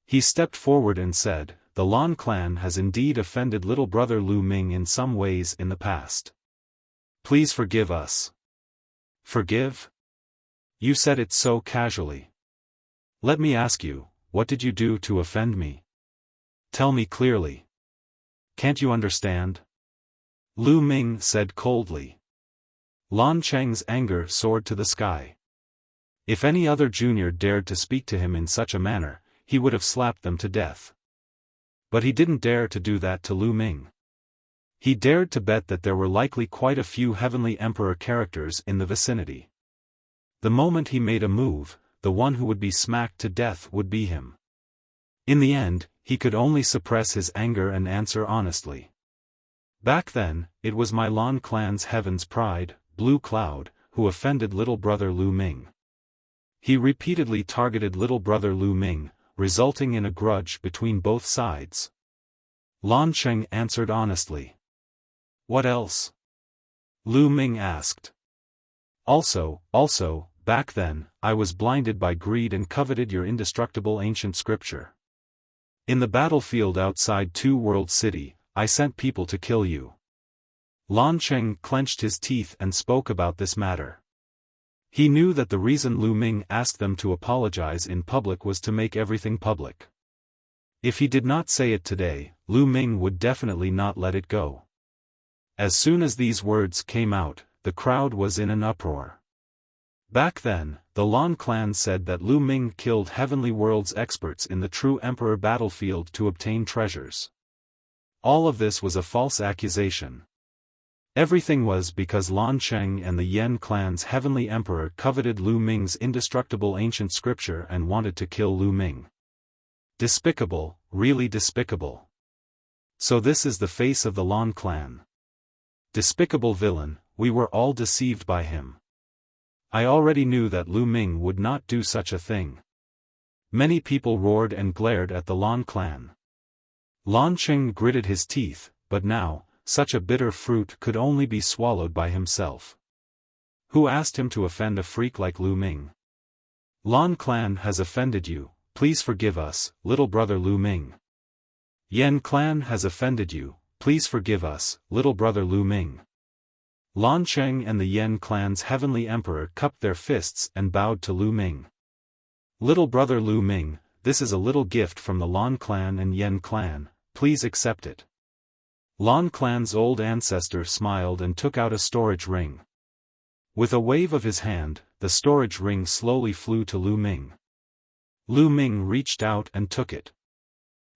He stepped forward and said, "The Lan clan has indeed offended little brother Lu Ming in some ways in the past. Please forgive us." "Forgive?" You said it so casually. Let me ask you, what did you do to offend me? Tell me clearly. Can't you understand? Lu Ming said coldly. Lan Cheng's anger soared to the sky. If any other junior dared to speak to him in such a manner, he would have slapped them to death. But he didn't dare to do that to Lu Ming. He dared to bet that there were likely quite a few heavenly emperor characters in the vicinity. The moment he made a move, the one who would be smacked to death would be him. In the end, he could only suppress his anger and answer honestly. Back then, it was my Lan clan's heaven's pride, Blue Cloud, who offended little brother Lu Ming. He repeatedly targeted little brother Lu Ming, resulting in a grudge between both sides. Lan Cheng answered honestly. What else? Lu Ming asked. Also, back then, I was blinded by greed and coveted your indestructible ancient scripture. In the battlefield outside Two World City, I sent people to kill you. Lan Cheng clenched his teeth and spoke about this matter. He knew that the reason Lu Ming asked them to apologize in public was to make everything public. If he did not say it today, Lu Ming would definitely not let it go. As soon as these words came out, the crowd was in an uproar. Back then, the Lan clan said that Lu Ming killed Heavenly World's experts in the True Emperor battlefield to obtain treasures. All of this was a false accusation. Everything was because Lan Cheng and the Yen clan's Heavenly Emperor coveted Lu Ming's indestructible ancient scripture and wanted to kill Lu Ming. Despicable, really despicable. So this is the face of the Lan clan. Despicable villain, we were all deceived by him. I already knew that Lu Ming would not do such a thing. Many people roared and glared at the Lan clan. Lan Cheng gritted his teeth, but now, such a bitter fruit could only be swallowed by himself. Who asked him to offend a freak like Lu Ming? Lan clan has offended you, please forgive us, little brother Lu Ming. Yen clan has offended you, please forgive us, little brother Lu Ming. Lan Cheng and the Yen clan's heavenly emperor cupped their fists and bowed to Lu Ming. Little brother Lu Ming, this is a little gift from the Lan clan and Yen clan, please accept it. Lan clan's old ancestor smiled and took out a storage ring. With a wave of his hand, the storage ring slowly flew to Lu Ming. Lu Ming reached out and took it.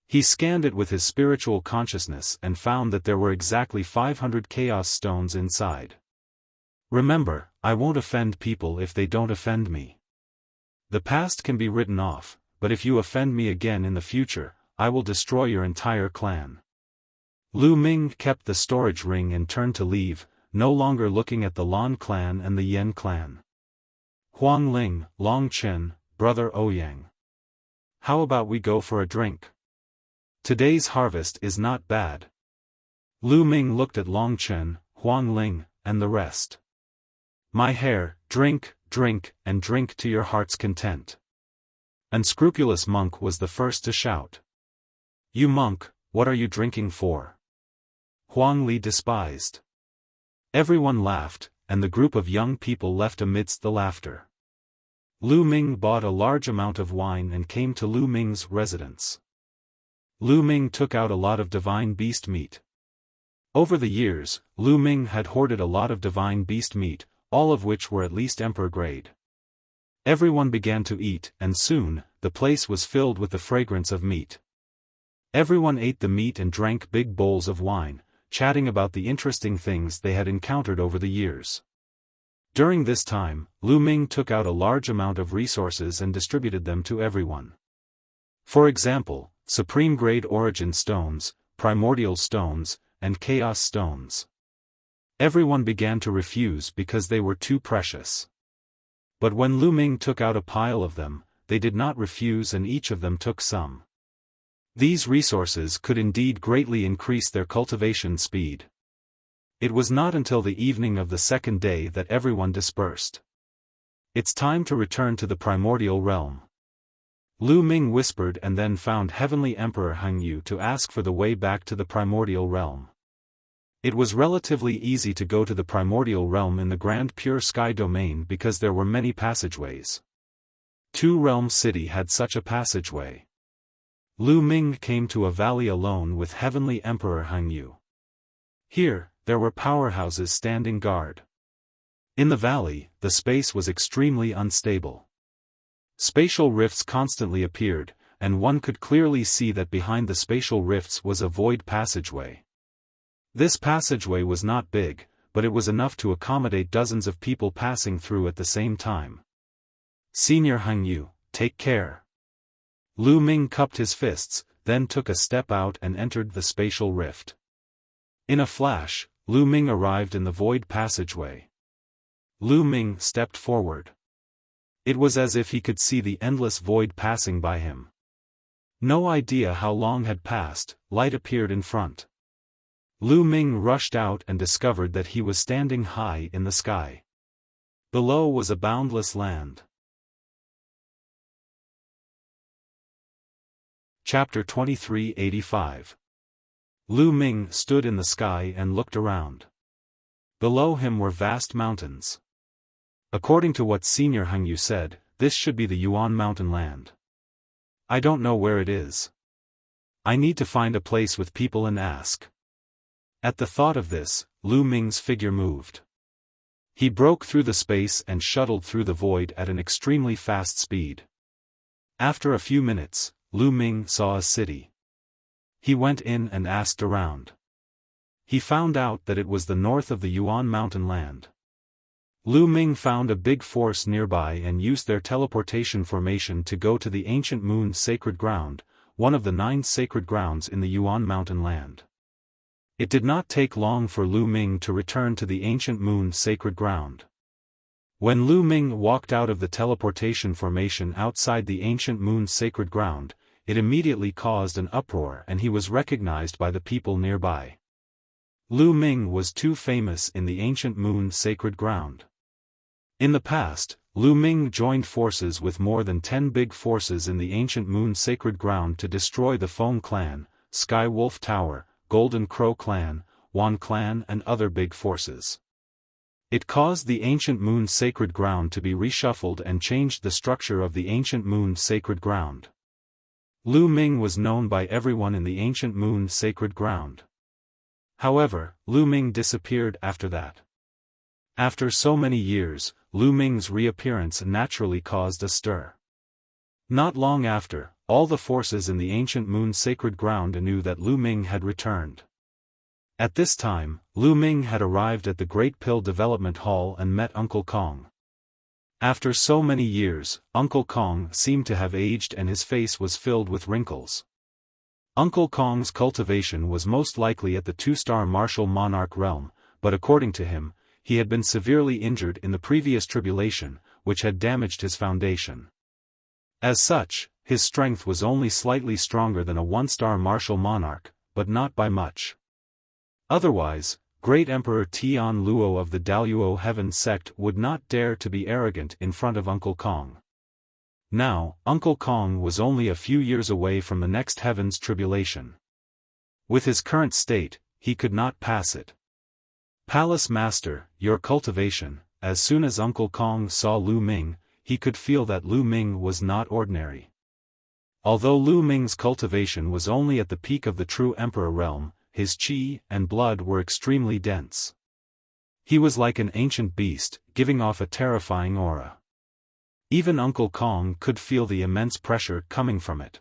He scanned it with his spiritual consciousness and found that there were exactly 500 chaos stones inside. Remember, I won't offend people if they don't offend me. The past can be written off, but if you offend me again in the future, I will destroy your entire clan. Lu Ming kept the storage ring and turned to leave, no longer looking at the Lan clan and the Yen clan. Huang Ling, Long Chen, brother Ouyang. How about we go for a drink? Today's harvest is not bad. Lu Ming looked at Long Chen, Huang Ling, and the rest. My hair, drink, and drink to your heart's content. Unscrupulous monk was the first to shout. "You monk, what are you drinking for?" Huang Li despised. Everyone laughed, and the group of young people left amidst the laughter. Lu Ming bought a large amount of wine and came to Lu Ming's residence. Lu Ming took out a lot of divine beast meat. Over the years, Lu Ming had hoarded a lot of divine beast meat, all of which were at least emperor grade. Everyone began to eat, and soon, the place was filled with the fragrance of meat. Everyone ate the meat and drank big bowls of wine, chatting about the interesting things they had encountered over the years. During this time, Lu Ming took out a large amount of resources and distributed them to everyone. For example, supreme-grade origin stones, primordial stones, and chaos stones. Everyone began to refuse because they were too precious. But when Lu Ming took out a pile of them, they did not refuse and each of them took some. These resources could indeed greatly increase their cultivation speed. It was not until the evening of the second day that everyone dispersed. "It's time to return to the primordial realm," Lu Ming whispered, and then found Heavenly Emperor Hang Yu to ask for the way back to the primordial realm. It was relatively easy to go to the primordial realm in the Grand Pure Sky domain because there were many passageways. Two Realm City had such a passageway. Lu Ming came to a valley alone with Heavenly Emperor Hang Yu. Here, there were powerhouses standing guard. In the valley, the space was extremely unstable. Spatial rifts constantly appeared, and one could clearly see that behind the spatial rifts was a void passageway. This passageway was not big, but it was enough to accommodate dozens of people passing through at the same time. "Senior Hang Yu, take care." Lu Ming cupped his fists, then took a step out and entered the spatial rift. In a flash, Lu Ming arrived in the void passageway. Lu Ming stepped forward. It was as if he could see the endless void passing by him. No idea how long had passed, light appeared in front. Lu Ming rushed out and discovered that he was standing high in the sky. Below was a boundless land. Chapter 2385. Lu Ming stood in the sky and looked around. Below him were vast mountains. According to what Senior Hang Yu said, this should be the Yuan Mountain Land. I don't know where it is. I need to find a place with people and ask. At the thought of this, Lu Ming's figure moved. He broke through the space and shuttled through the void at an extremely fast speed. After a few minutes, Lu Ming saw a city. He went in and asked around. He found out that it was the north of the Yuan Mountain Land. Lu Ming found a big force nearby and used their teleportation formation to go to the Ancient Moon's Sacred Ground, one of the 9 sacred grounds in the Yuan Mountain Land. It did not take long for Lu Ming to return to the Ancient Moon's Sacred Ground. When Lu Ming walked out of the teleportation formation outside the Ancient Moon's Sacred Ground, it immediately caused an uproar and he was recognized by the people nearby. Lu Ming was too famous in the Ancient Moon's Sacred Ground. In the past, Lu Ming joined forces with more than 10 big forces in the Ancient Moon's Sacred Ground to destroy the Feng Clan, Sky Wolf Tower, Golden Crow Clan, Wan Clan and other big forces. It caused the Ancient Moon's Sacred Ground to be reshuffled and changed the structure of the Ancient Moon's Sacred Ground. Lu Ming was known by everyone in the Ancient Moon's Sacred Ground. However, Lu Ming disappeared after that. After so many years, Lu Ming's reappearance naturally caused a stir. Not long after, all the forces in the Ancient Moon's Sacred Ground knew that Lu Ming had returned. At this time, Lu Ming had arrived at the Great Pill Development Hall and met Uncle Kong. After so many years, Uncle Kong seemed to have aged and his face was filled with wrinkles. Uncle Kong's cultivation was most likely at the 2-star Martial Monarch realm, but according to him, he had been severely injured in the previous tribulation, which had damaged his foundation. As such, his strength was only slightly stronger than a 1-star Martial Monarch, but not by much. Otherwise, Great Emperor Tian Luo of the Daluo Heaven sect would not dare to be arrogant in front of Uncle Kong. Now, Uncle Kong was only a few years away from the next heaven's tribulation. With his current state, he could not pass it. Palace Master, your cultivation. As soon as Uncle Kong saw Lu Ming, he could feel that Lu Ming was not ordinary. Although Lu Ming's cultivation was only at the peak of the true emperor realm, his qi and blood were extremely dense. He was like an ancient beast, giving off a terrifying aura. Even Uncle Kong could feel the immense pressure coming from it.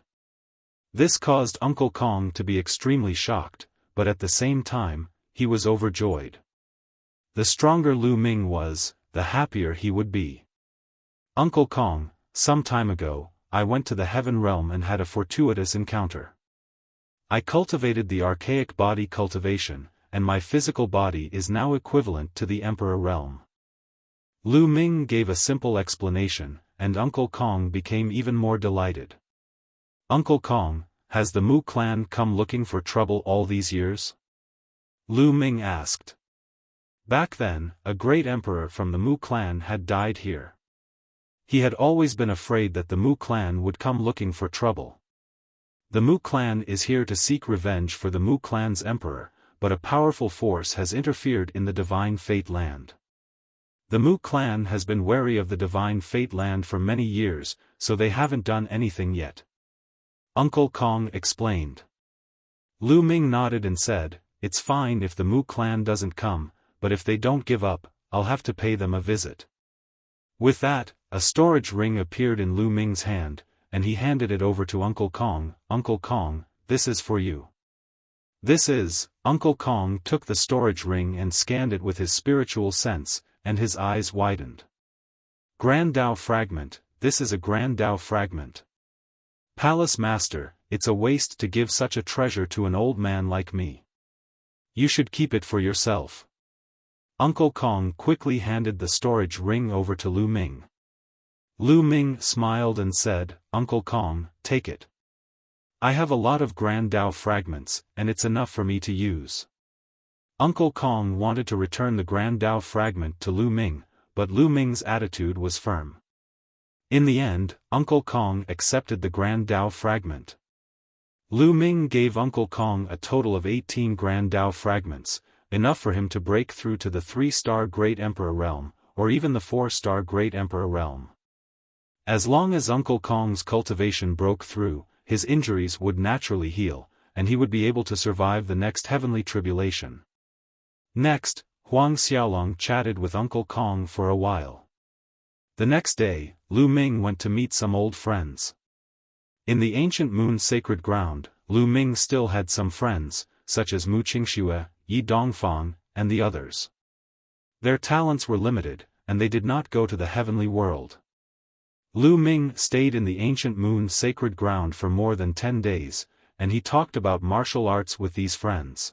This caused Uncle Kong to be extremely shocked, but at the same time, he was overjoyed. The stronger Lu Ming was, the happier he would be. Uncle Kong, some time ago, I went to the heaven realm and had a fortuitous encounter. I cultivated the archaic body cultivation, and my physical body is now equivalent to the emperor realm. Lu Ming gave a simple explanation, and Uncle Kong became even more delighted. Uncle Kong, has the Mu clan come looking for trouble all these years? Lu Ming asked. Back then, a great emperor from the Mu clan had died here. He had always been afraid that the Mu clan would come looking for trouble. The Mu clan is here to seek revenge for the Mu clan's emperor, but a powerful force has interfered in the Divine Fate Land. The Mu clan has been wary of the Divine Fate Land for many years, so they haven't done anything yet. Uncle Kong explained. Lu Ming nodded and said, it's fine if the Mu clan doesn't come, but if they don't give up, I'll have to pay them a visit. With that, a storage ring appeared in Lu Ming's hand, and he handed it over to Uncle Kong. Uncle Kong, this is for you. Uncle Kong took the storage ring and scanned it with his spiritual sense, and his eyes widened. Grand Tao Fragment, this is a Grand Tao Fragment. Palace Master, it's a waste to give such a treasure to an old man like me. You should keep it for yourself. Uncle Kong quickly handed the storage ring over to Lu Ming. Lu Ming smiled and said, Uncle Kong, take it. I have a lot of Grand Tao fragments, and it's enough for me to use. Uncle Kong wanted to return the Grand Tao fragment to Lu Ming, but Lu Ming's attitude was firm. In the end, Uncle Kong accepted the Grand Tao fragment. Lu Ming gave Uncle Kong a total of 18 Grand Tao fragments, enough for him to break through to the 3-star Great Emperor realm, or even the 4-star Great Emperor realm. As long as Uncle Kong's cultivation broke through, his injuries would naturally heal, and he would be able to survive the next heavenly tribulation. Next, Huang Xiaolong chatted with Uncle Kong for a while. The next day, Lu Ming went to meet some old friends. In the ancient moon sacred ground, Lu Ming still had some friends, such as Mu Qingxue, Yi Dongfang, and the others. Their talents were limited, and they did not go to the heavenly world. Lu Ming stayed in the ancient moon sacred ground for more than 10 days, and he talked about martial arts with these friends.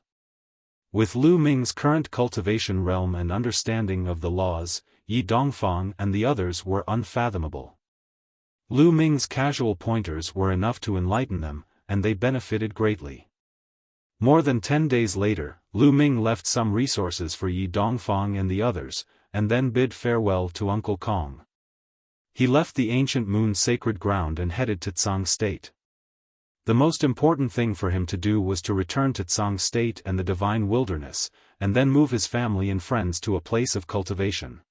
With Lu Ming's current cultivation realm and understanding of the laws, Yi Dongfang and the others were unfathomable. Lu Ming's casual pointers were enough to enlighten them, and they benefited greatly. More than 10 days later, Lu Ming left some resources for Yi Dongfang and the others, and then bid farewell to Uncle Kong. He left the ancient moon sacred ground and headed to Tsang State. The most important thing for him to do was to return to Tsang State and the divine wilderness, and then move his family and friends to a place of cultivation.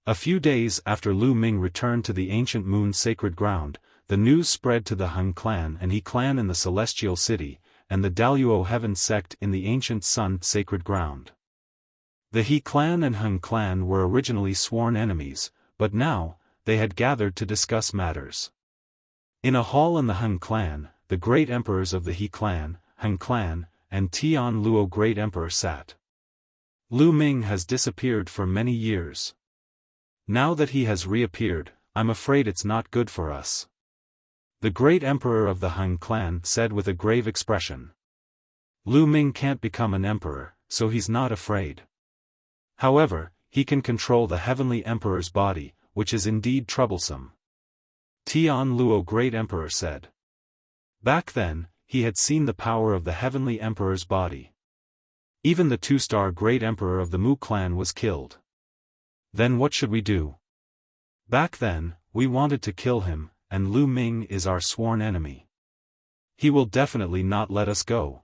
A few days after Lu Ming returned to the ancient moon sacred ground, the news spread to the Han clan and He clan in the celestial city, and the Daluo heaven sect in the ancient sun sacred ground. The He clan and Han clan were originally sworn enemies, but now, they had gathered to discuss matters. In a hall in the Han clan, the great emperors of the He clan, Han clan, and Tian Luo great emperor sat. Lu Ming has disappeared for many years. Now that he has reappeared, I'm afraid it's not good for us. The great emperor of the Han clan said with a grave expression. Lu Ming can't become an emperor, so he's not afraid. However, he can control the heavenly emperor's body, which is indeed troublesome. Tian Luo great emperor said. Back then, he had seen the power of the heavenly emperor's body. Even the 2-star great emperor of the Mu clan was killed. Then what should we do? Back then, we wanted to kill him, and Lu Ming is our sworn enemy. He will definitely not let us go.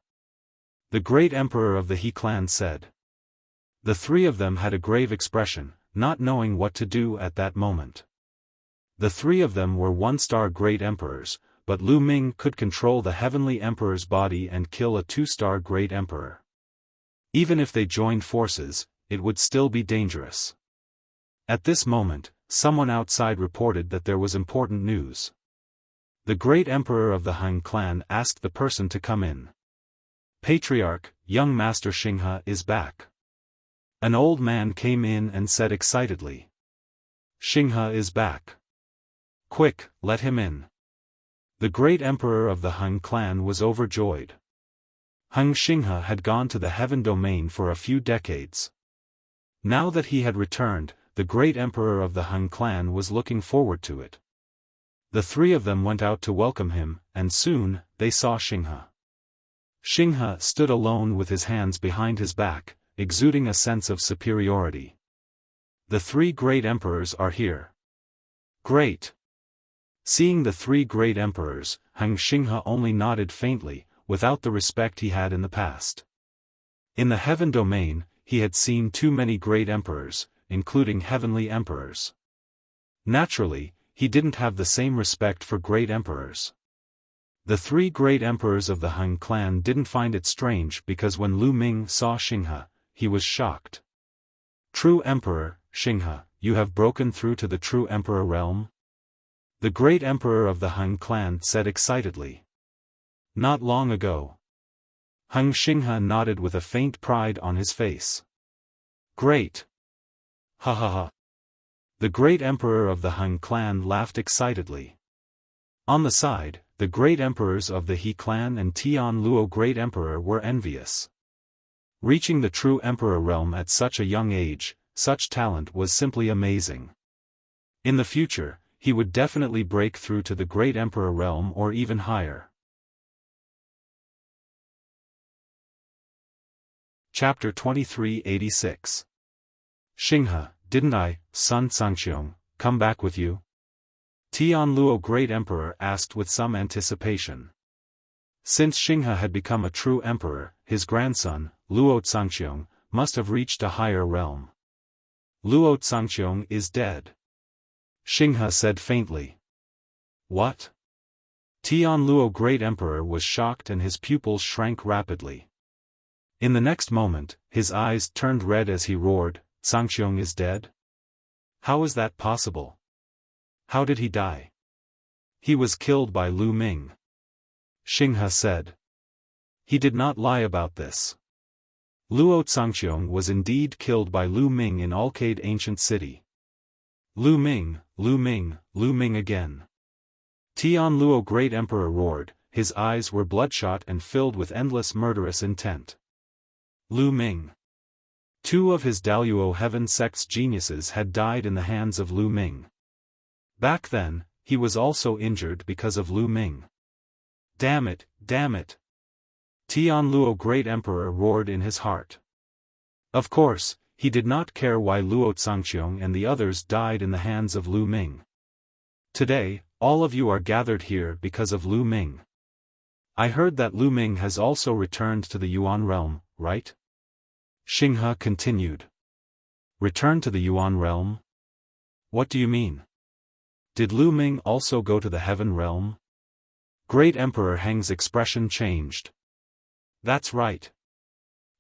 The great emperor of the He clan said. The three of them had a grave expression, not knowing what to do at that moment. The three of them were one-star great emperors, but Lu Ming could control the heavenly emperor's body and kill a two-star great emperor. Even if they joined forces, it would still be dangerous. At this moment, someone outside reported that there was important news. The great emperor of the Han clan asked the person to come in. Patriarch, young Master Xinghe is back. An old man came in and said excitedly. Xinghe is back. Quick, let him in. The great emperor of the Han clan was overjoyed. Han Xinghe had gone to the heaven domain for a few decades. Now that he had returned, the great emperor of the Han clan was looking forward to it. The three of them went out to welcome him, and soon, they saw Xinghe. Xinghe stood alone with his hands behind his back, exuding a sense of superiority. The three great emperors are here. Great! Seeing the three great emperors, Han Xinghe only nodded faintly, without the respect he had in the past. In the heaven domain, he had seen too many great emperors, including heavenly emperors. Naturally, he didn't have the same respect for great emperors. The three great emperors of the Han clan didn't find it strange because when Lu Ming saw Xinghe, he was shocked. True Emperor, Xinghe, you have broken through to the true Emperor realm? The great emperor of the Han clan said excitedly. Not long ago. Han Xinghe nodded with a faint pride on his face. Great! Ha ha ha! The great emperor of the Han clan laughed excitedly. On the side, the great emperors of the He clan and Tian Luo great emperor were envious. Reaching the true emperor realm at such a young age, such talent was simply amazing. In the future, he would definitely break through to the great emperor realm or even higher. Chapter 2386. Xinghe, didn't I, son Sangxiong, come back with you? Tian Luo great emperor asked with some anticipation. Since Xinghe had become a true emperor, his grandson, Luo Sangxiong, must have reached a higher realm. Luo Sangxiong is dead. Xinghe said faintly. What? Tian Luo great emperor was shocked and his pupils shrank rapidly. In the next moment, his eyes turned red as he roared, Sangxiong is dead? How is that possible? How did he die? He was killed by Lu Ming. Xinghe said. He did not lie about this. Luo Sangxiong was indeed killed by Lu Ming in Alcade ancient city. Lu Ming, Lu Ming, Lu Ming again. Tian Luo great emperor roared, his eyes were bloodshot and filled with endless murderous intent. Lu Ming. Two of his Daluo heaven sect's geniuses had died in the hands of Lu Ming. Back then, he was also injured because of Lu Ming. Damn it, damn it! Tian Luo great emperor roared in his heart. Of course, he did not care why Luo Sangxiong and the others died in the hands of Lu Ming. Today, all of you are gathered here because of Lu Ming. I heard that Lu Ming has also returned to the Yuan realm, right? Xinghe continued. Return to the Yuan realm? What do you mean? Did Lu Ming also go to the heaven realm? Great Emperor Heng's expression changed. That's right.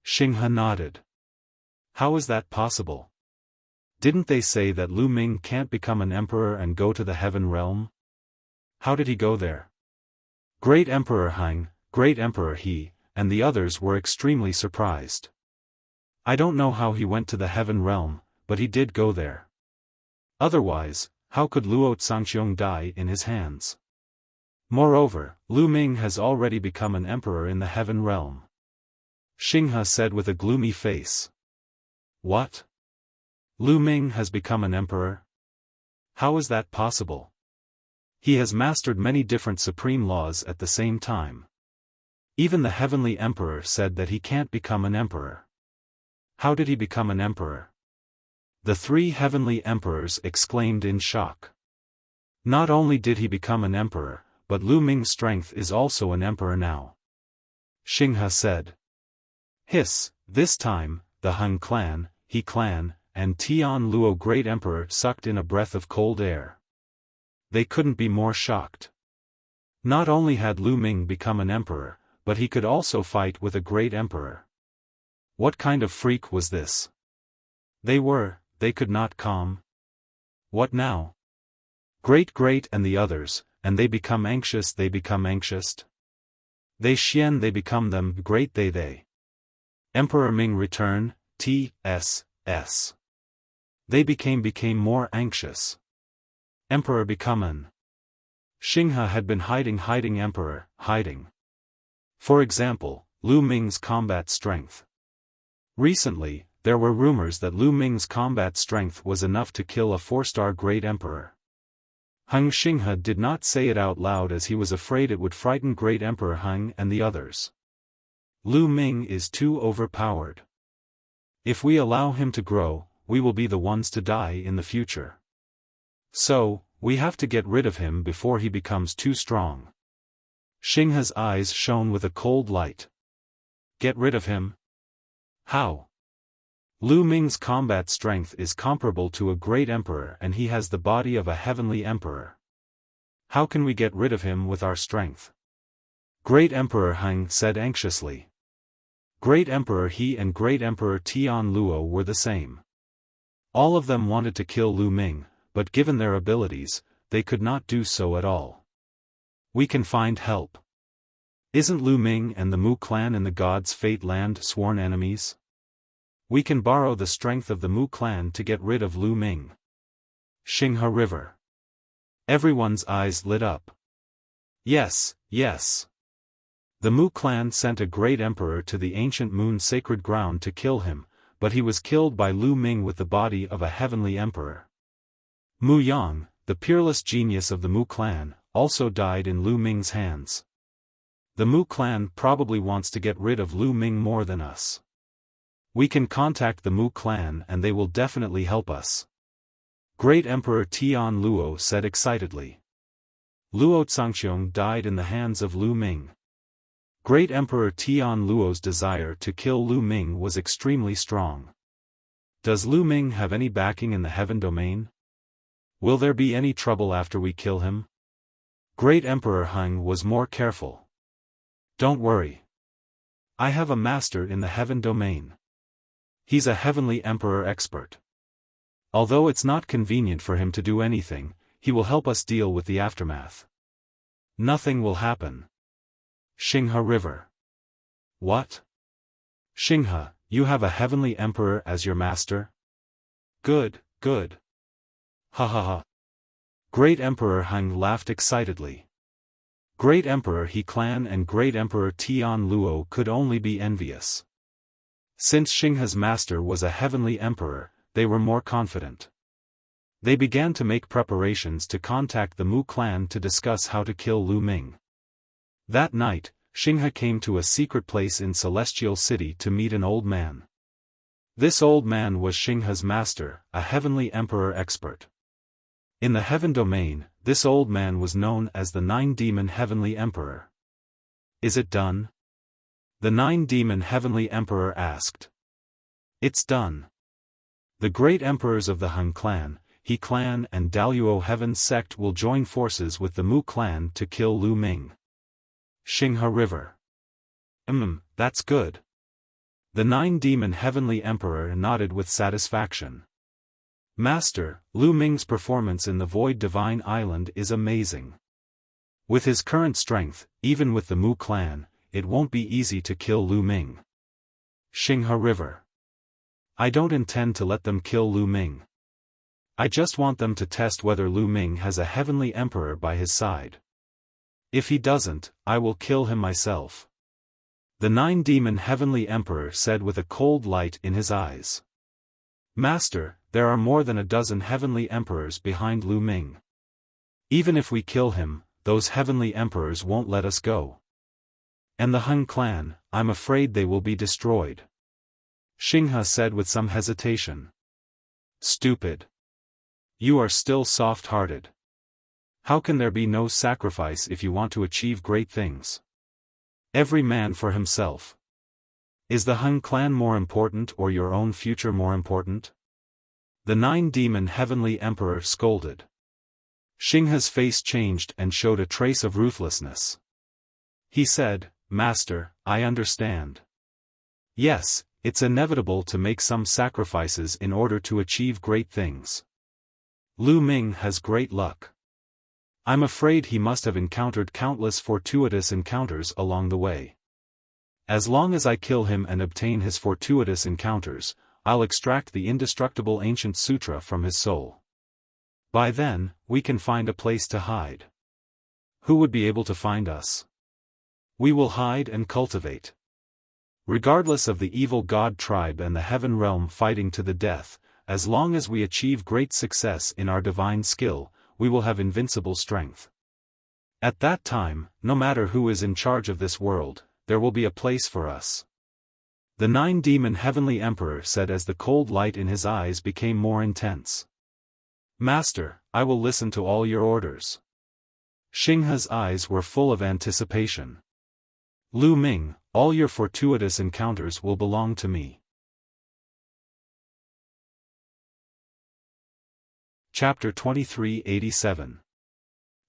Xinghe nodded. How is that possible? Didn't they say that Lu Ming can't become an emperor and go to the heaven realm? How did he go there? Great Emperor Heng, Great Emperor He, and the others were extremely surprised. I don't know how he went to the heaven realm, but he did go there. Otherwise, how could Luo Sangxiong die in his hands? Moreover, Lu Ming has already become an emperor in the heaven realm. Xinghe said with a gloomy face. What? Lu Ming has become an emperor? How is that possible? He has mastered many different supreme laws at the same time. Even the heavenly emperor said that he can't become an emperor. How did he become an emperor? The three heavenly emperors exclaimed in shock. Not only did he become an emperor, but Lu Ming's strength is also an emperor now. Xinghe said. Hiss, this time, the Han clan, He clan, and Tian Luo Great Emperor sucked in a breath of cold air. They couldn't be more shocked. Not only had Lu Ming become an emperor, but he could also fight with a great emperor. What kind of freak was this? They could not calm. What now? Great and the others, and they become anxious. They Xian they become them great they. Emperor Ming return, TSS. They became more anxious. Emperor become an. Xinghe had been hiding emperor, hiding. For example, Lu Ming's combat strength. Recently, there were rumors that Lu Ming's combat strength was enough to kill a 4-star great emperor. Hung Xinghe did not say it out loud as he was afraid it would frighten great emperor Hung and the others. Lu Ming is too overpowered. If we allow him to grow, we will be the ones to die in the future. So, we have to get rid of him before he becomes too strong. Xinghe's eyes shone with a cold light. Get rid of him? How? Lu Ming's combat strength is comparable to a great emperor and he has the body of a heavenly emperor. How can we get rid of him with our strength? Great Emperor Hung said anxiously. Great Emperor He and Great Emperor Tian Luo were the same. All of them wanted to kill Lu Ming, but given their abilities, they could not do so at all. We can find help. Isn't Lu Ming and the Mu clan in the God's Fate land sworn enemies? We can borrow the strength of the Mu clan to get rid of Lu Ming. Xinghe River. Everyone's eyes lit up. Yes. The Mu clan sent a great emperor to the ancient moon sacred ground to kill him, but he was killed by Lu Ming with the body of a heavenly emperor. Mu Yang, the peerless genius of the Mu clan, also died in Lu Ming's hands. The Mu clan probably wants to get rid of Lu Ming more than us. We can contact the Mu clan and they will definitely help us. Great Emperor Tian Luo said excitedly. Luo Zhangqiong died in the hands of Lu Ming. Great Emperor Tian Luo's desire to kill Lu Ming was extremely strong. Does Lu Ming have any backing in the heaven domain? Will there be any trouble after we kill him? Great Emperor Hung was more careful. Don't worry. I have a master in the heaven domain. He's a heavenly emperor expert. Although it's not convenient for him to do anything, he will help us deal with the aftermath. Nothing will happen. Xinghe River. What? Xinghe, you have a heavenly emperor as your master? Good. Ha ha ha. Great Emperor Hung laughed excitedly. Great Emperor He clan and Great Emperor Tian Luo could only be envious. Since Xinghe's master was a heavenly emperor, they were more confident. They began to make preparations to contact the Mu clan to discuss how to kill Lu Ming. That night, Xinghe came to a secret place in Celestial City to meet an old man. This old man was Xinghe's master, a heavenly emperor expert. In the heaven domain, this old man was known as the Nine-Demon Heavenly Emperor. Is it done? The Nine-Demon Heavenly Emperor asked. It's done. The great emperors of the Han clan, He clan and Daluo Heaven sect will join forces with the Mu clan to kill Lu Ming. Xinghe River. That's good. The Nine-Demon Heavenly Emperor nodded with satisfaction. Master, Lu Ming's performance in the Void Divine Island is amazing. With his current strength, even with the Mu clan, it won't be easy to kill Lu Ming. Xinghe River. I don't intend to let them kill Lu Ming. I just want them to test whether Lu Ming has a heavenly emperor by his side. If he doesn't, I will kill him myself. The Nine-Demon Heavenly Emperor said with a cold light in his eyes. Master, there are more than a dozen heavenly emperors behind Lu Ming. Even if we kill him, those heavenly emperors won't let us go. And the Han clan, I'm afraid they will be destroyed. Xinghe said with some hesitation. Stupid. You are still soft-hearted. How can there be no sacrifice if you want to achieve great things? Every man for himself. Is the Han clan more important or your own future more important? The nine-demon heavenly emperor scolded. Xinghe's face changed and showed a trace of ruthlessness. He said, Master, I understand. Yes, it's inevitable to make some sacrifices in order to achieve great things. Lu Ming has great luck. I'm afraid he must have encountered countless fortuitous encounters along the way. As long as I kill him and obtain his fortuitous encounters, I'll extract the indestructible ancient sutra from his soul. By then, we can find a place to hide. Who would be able to find us? We will hide and cultivate. Regardless of the evil god tribe and the heaven realm fighting to the death, as long as we achieve great success in our divine skill, we will have invincible strength. At that time, no matter who is in charge of this world, there will be a place for us. The nine-demon heavenly emperor said as the cold light in his eyes became more intense. Master, I will listen to all your orders. Xinghe's eyes were full of anticipation. Lu Ming, all your fortuitous encounters will belong to me. Chapter 2387.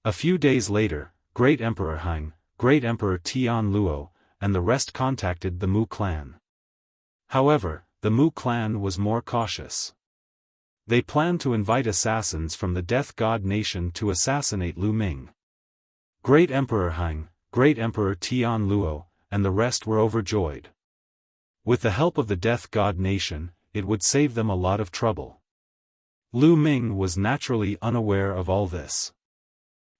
A few days later, Great Emperor Han, Great Emperor Tian Luo, and the rest contacted the Mu clan. However, the Mu clan was more cautious. They planned to invite assassins from the Death God nation to assassinate Lu Ming. Great Emperor Han, Great Emperor Tian Luo, and the rest were overjoyed. With the help of the Death God nation, it would save them a lot of trouble. Lu Ming was naturally unaware of all this.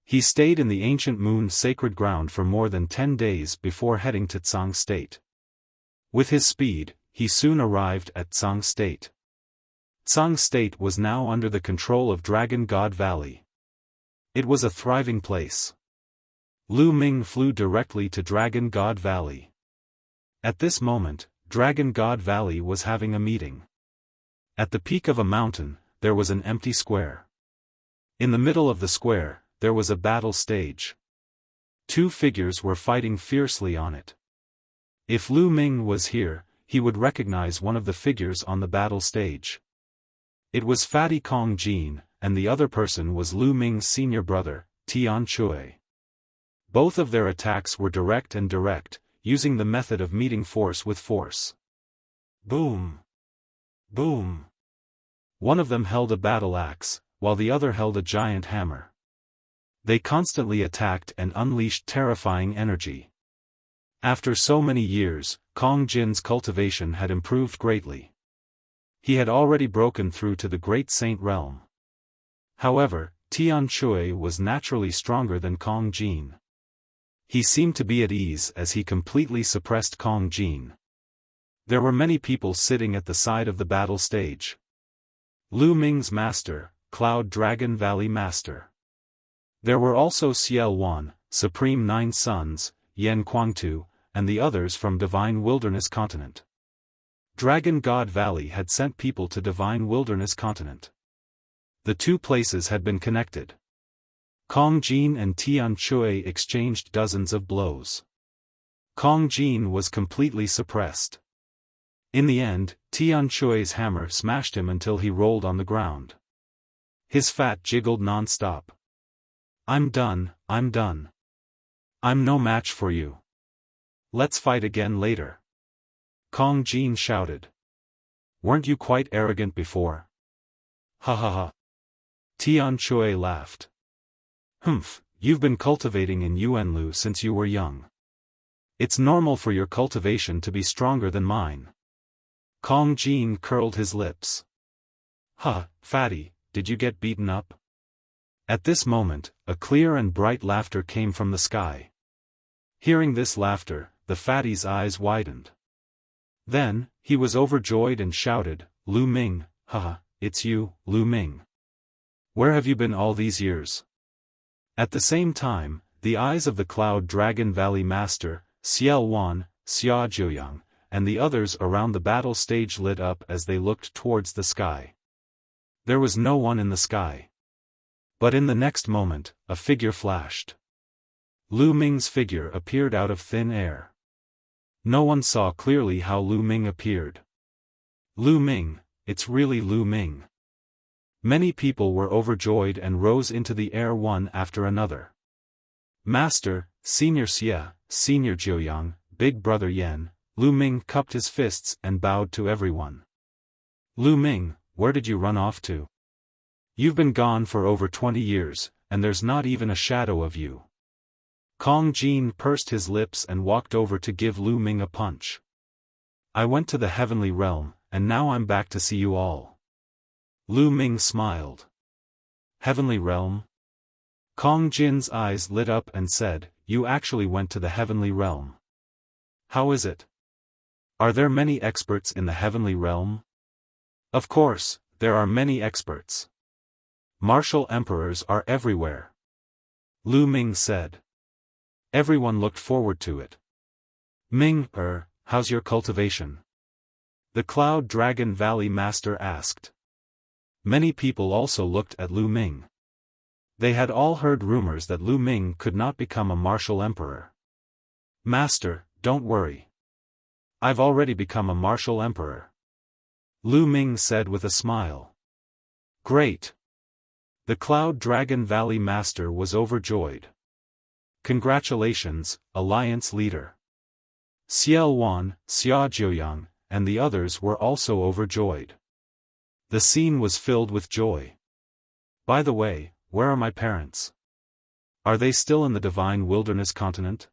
He stayed in the ancient moon's sacred ground for more than 10 days before heading to Tsang State. With his speed, he soon arrived at Tsang State. Tsang State was now under the control of Dragon God Valley. It was a thriving place. Lu Ming flew directly to Dragon God Valley. At this moment, Dragon God Valley was having a meeting. At the peak of a mountain, there was an empty square. In the middle of the square, there was a battle stage. Two figures were fighting fiercely on it. If Lu Ming was here, he would recognize one of the figures on the battle stage. It was Fatty Kong Jin, and the other person was Lu Ming's senior brother, Tian Chui. Both of their attacks were direct, using the method of meeting force with force. Boom! Boom! One of them held a battle axe, while the other held a giant hammer. They constantly attacked and unleashed terrifying energy. After so many years, Kong Jin's cultivation had improved greatly. He had already broken through to the Great Saint realm. However, Tian Chui was naturally stronger than Kong Jin. He seemed to be at ease as he completely suppressed Kong Jin. There were many people sitting at the side of the battle stage. Lu Ming's master, Cloud Dragon Valley Master. There were also Xiaofan, Supreme Nine Sons, Yan Kuangtu, and the others from Divine Wilderness Continent. Dragon God Valley had sent people to Divine Wilderness Continent. The two places had been connected. Kong Jin and Tian Chui exchanged dozens of blows. Kong Jin was completely suppressed. In the end, Tian Chui's hammer smashed him until he rolled on the ground. His fat jiggled non-stop. I'm done, I'm done. I'm no match for you. Let's fight again later. Kong Jin shouted. Weren't you quite arrogant before? Ha ha ha. Tian Chui laughed. Humph, you've been cultivating in Yuanlu since you were young. It's normal for your cultivation to be stronger than mine. Kong Jin curled his lips. Huh, fatty, did you get beaten up? At this moment, a clear and bright laughter came from the sky. Hearing this laughter, the fatty's eyes widened. Then, he was overjoyed and shouted, Lu Ming, haha, it's you, Lu Ming. Where have you been all these years? At the same time, the eyes of the Cloud Dragon Valley Master, Xiaofan, Xia Jiuyang, and the others around the battle stage lit up as they looked towards the sky. There was no one in the sky. But in the next moment, a figure flashed. Lu Ming's figure appeared out of thin air. No one saw clearly how Lu Ming appeared. Lu Ming, it's really Lu Ming. Many people were overjoyed and rose into the air one after another. Master, Senior Xie, Senior Jiuyang, Big Brother Yan, Lu Ming cupped his fists and bowed to everyone. Lu Ming, where did you run off to? You've been gone for over 20 years, and there's not even a shadow of you. Kong Jin pursed his lips and walked over to give Lu Ming a punch. I went to the heavenly realm, and now I'm back to see you all. Lu Ming smiled. Heavenly realm? Kong Jin's eyes lit up and said, you actually went to the heavenly realm. How is it? Are there many experts in the heavenly realm? Of course, there are many experts. Martial emperors are everywhere. Lu Ming said. Everyone looked forward to it. Ming, how's your cultivation? The Cloud Dragon Valley Master asked. Many people also looked at Lu Ming. They had all heard rumors that Lu Ming could not become a martial emperor. Master, don't worry. I've already become a martial emperor. Lu Ming said with a smile. Great. The Cloud Dragon Valley Master was overjoyed. Congratulations, Alliance Leader. Xiaofan, Xia Jiuyang, and the others were also overjoyed. The scene was filled with joy. By the way, where are my parents? Are they still in the Divine Wilderness continent?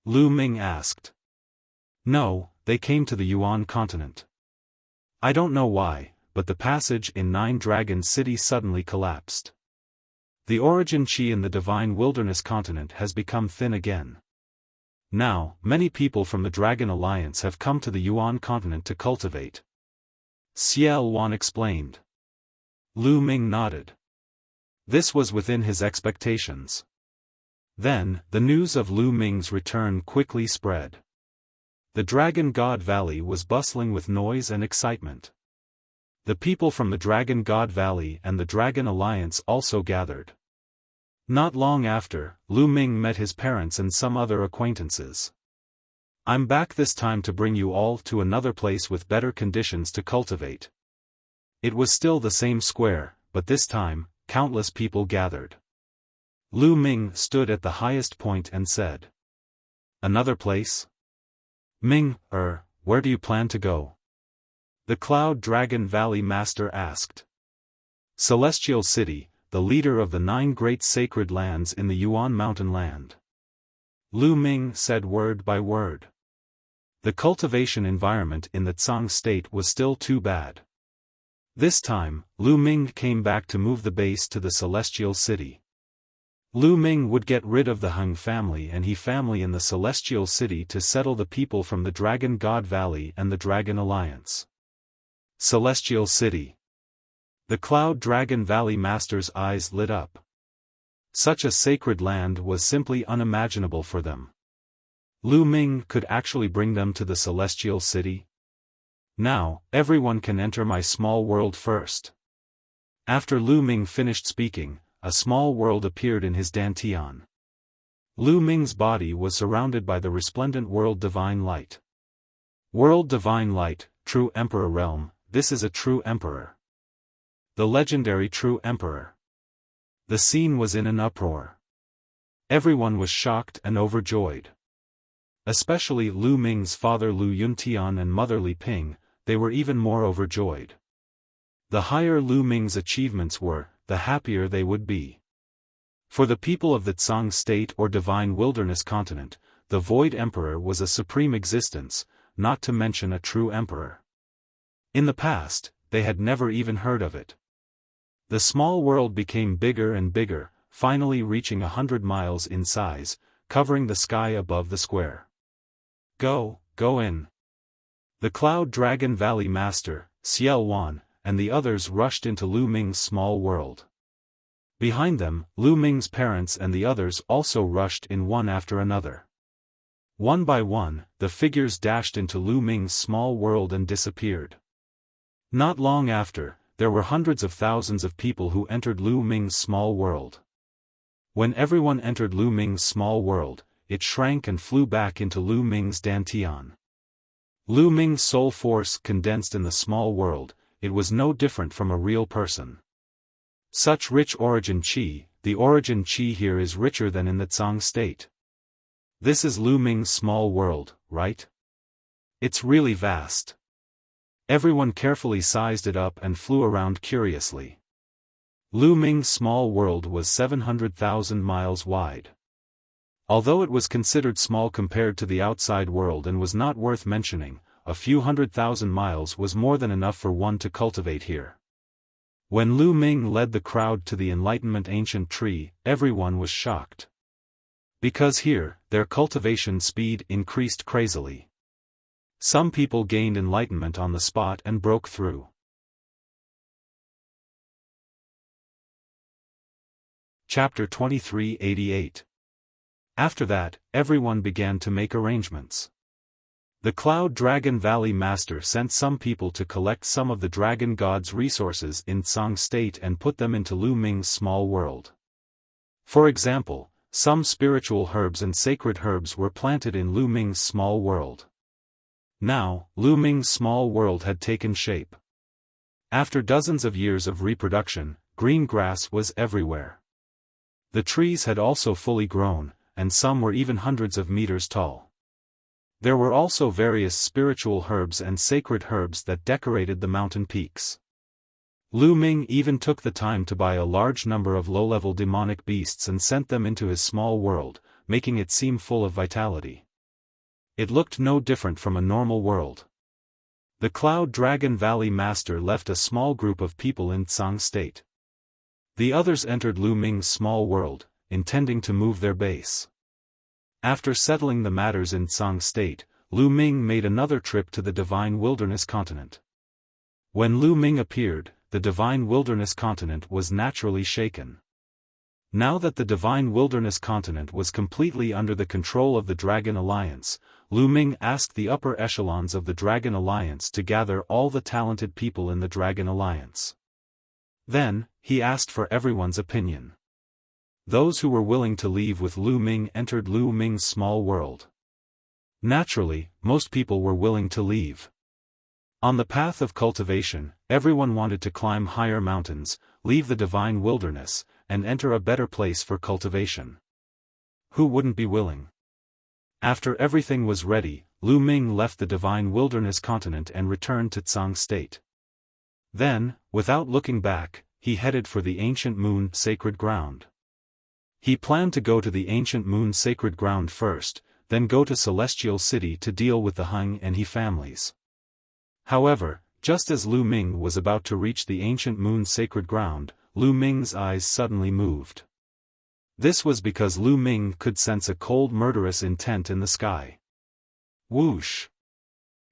Lu Ming asked. No, they came to the Yuan continent. I don't know why, but the passage in Nine Dragon City suddenly collapsed. The origin chi in the Divine Wilderness continent has become thin again. Now, many people from the Dragon Alliance have come to the Yuan continent to cultivate. Xiaofan explained. Lu Ming nodded. This was within his expectations. Then, the news of Lu Ming's return quickly spread. The Dragon God Valley was bustling with noise and excitement. The people from the Dragon God Valley and the Dragon Alliance also gathered. Not long after, Lu Ming met his parents and some other acquaintances. I'm back this time to bring you all to another place with better conditions to cultivate. It was still the same square, but this time, countless people gathered. Lu Ming stood at the highest point and said. Another place? Ming, where do you plan to go? The Cloud Dragon Valley Master asked. Celestial City, the leader of the 9 great sacred lands in the Yuan Mountain Land. Lu Ming said word by word. The cultivation environment in the Tsang state was still too bad. This time, Lu Ming came back to move the base to the Celestial City. Lu Ming would get rid of the Hung family and He family in the Celestial City to settle the people from the Dragon God Valley and the Dragon Alliance. Celestial City. The Cloud Dragon Valley Master's eyes lit up. Such a sacred land was simply unimaginable for them. Lu Ming could actually bring them to the Celestial City? Now, everyone can enter my small world first. After Lu Ming finished speaking, a small world appeared in his dantian. Lu Ming's body was surrounded by the resplendent World Divine Light. World Divine Light, True Emperor Realm, this is a true emperor. The legendary true emperor. The scene was in an uproar. Everyone was shocked and overjoyed. Especially Lu Ming's father Lu Yuntian and mother Li Ping, they were even more overjoyed. The higher Lu Ming's achievements were, the happier they would be. For the people of the Tsang state or Divine Wilderness continent, the Void Emperor was a supreme existence, not to mention a true emperor. In the past, they had never even heard of it. The small world became bigger and bigger, finally reaching 100 miles in size, covering the sky above the square. Go in. The Cloud Dragon Valley Master, Xiaofan, and the others rushed into Lu Ming's small world. Behind them, Lu Ming's parents and the others also rushed in one after another. One by one, the figures dashed into Lu Ming's small world and disappeared. Not long after, there were hundreds of thousands of people who entered Lu Ming's small world. When everyone entered Lu Ming's small world, it shrank and flew back into Lu Ming's Dantian. Lu Ming's soul force condensed in the small world, it was no different from a real person. Such rich origin qi, the origin qi here is richer than in the Tsang state. This is Lu Ming's small world, right? It's really vast. Everyone carefully sized it up and flew around curiously. Lu Ming's small world was 700,000 miles wide. Although it was considered small compared to the outside world and was not worth mentioning, a few 100,000 miles was more than enough for one to cultivate here. When Lu Ming led the crowd to the Enlightenment Ancient Tree, everyone was shocked. Because here, their cultivation speed increased crazily. Some people gained enlightenment on the spot and broke through. Chapter 2388. After that, everyone began to make arrangements. The Cloud Dragon Valley Master sent some people to collect some of the Dragon God's resources in Tsang State and put them into Lu Ming's small world. For example, some spiritual herbs and sacred herbs were planted in Lu Ming's small world. Now, Lu Ming's small world had taken shape. After dozens of years of reproduction, green grass was everywhere. The trees had also fully grown, and some were even hundreds of meters tall. There were also various spiritual herbs and sacred herbs that decorated the mountain peaks. Lu Ming even took the time to buy a large number of low-level demonic beasts and sent them into his small world, making it seem full of vitality. It looked no different from a normal world. The Cloud Dragon Valley Master left a small group of people in Tsang State. The others entered Lu Ming's small world, intending to move their base. After settling the matters in Tsang State, Lu Ming made another trip to the Divine Wilderness Continent. When Lu Ming appeared, the Divine Wilderness Continent was naturally shaken. Now that the Divine Wilderness Continent was completely under the control of the Dragon Alliance, Lu Ming asked the upper echelons of the Dragon Alliance to gather all the talented people in the Dragon Alliance. Then, he asked for everyone's opinion. Those who were willing to leave with Lu Ming entered Lu Ming's small world. Naturally, most people were willing to leave. On the path of cultivation, everyone wanted to climb higher mountains, leave the divine wilderness, and enter a better place for cultivation. Who wouldn't be willing? After everything was ready, Lu Ming left the divine wilderness continent and returned to Tsang State. Then, without looking back, he headed for the ancient moon sacred ground. He planned to go to the ancient moon sacred ground first, then go to Celestial City to deal with the Hung and He families. However, just as Lu Ming was about to reach the ancient moon sacred ground, Lu Ming's eyes suddenly moved. This was because Lu Ming could sense a cold murderous intent in the sky. Whoosh!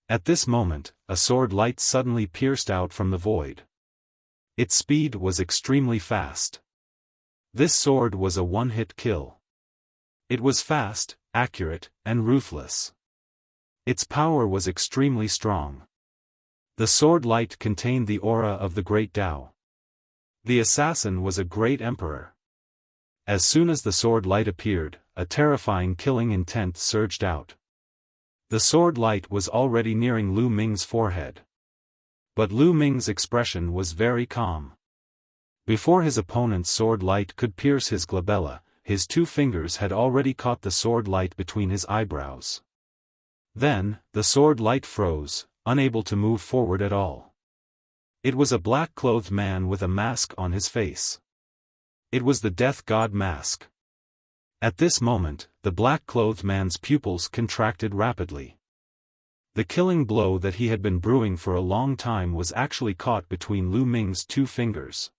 At this moment, a sword light suddenly pierced out from the void. Its speed was extremely fast. This sword was a one-hit kill. It was fast, accurate, and ruthless. Its power was extremely strong. The sword light contained the aura of the great Tao. The assassin was a great emperor. As soon as the sword light appeared, a terrifying killing intent surged out. The sword light was already nearing Lu Ming's forehead. But Lu Ming's expression was very calm. Before his opponent's sword light could pierce his glabella, his two fingers had already caught the sword light between his eyebrows. Then, the sword light froze, unable to move forward at all. It was a black-clothed man with a mask on his face. It was the Death God mask. At this moment, the black-clothed man's pupils contracted rapidly. The killing blow that he had been brewing for a long time was actually caught between Lu Ming's two fingers.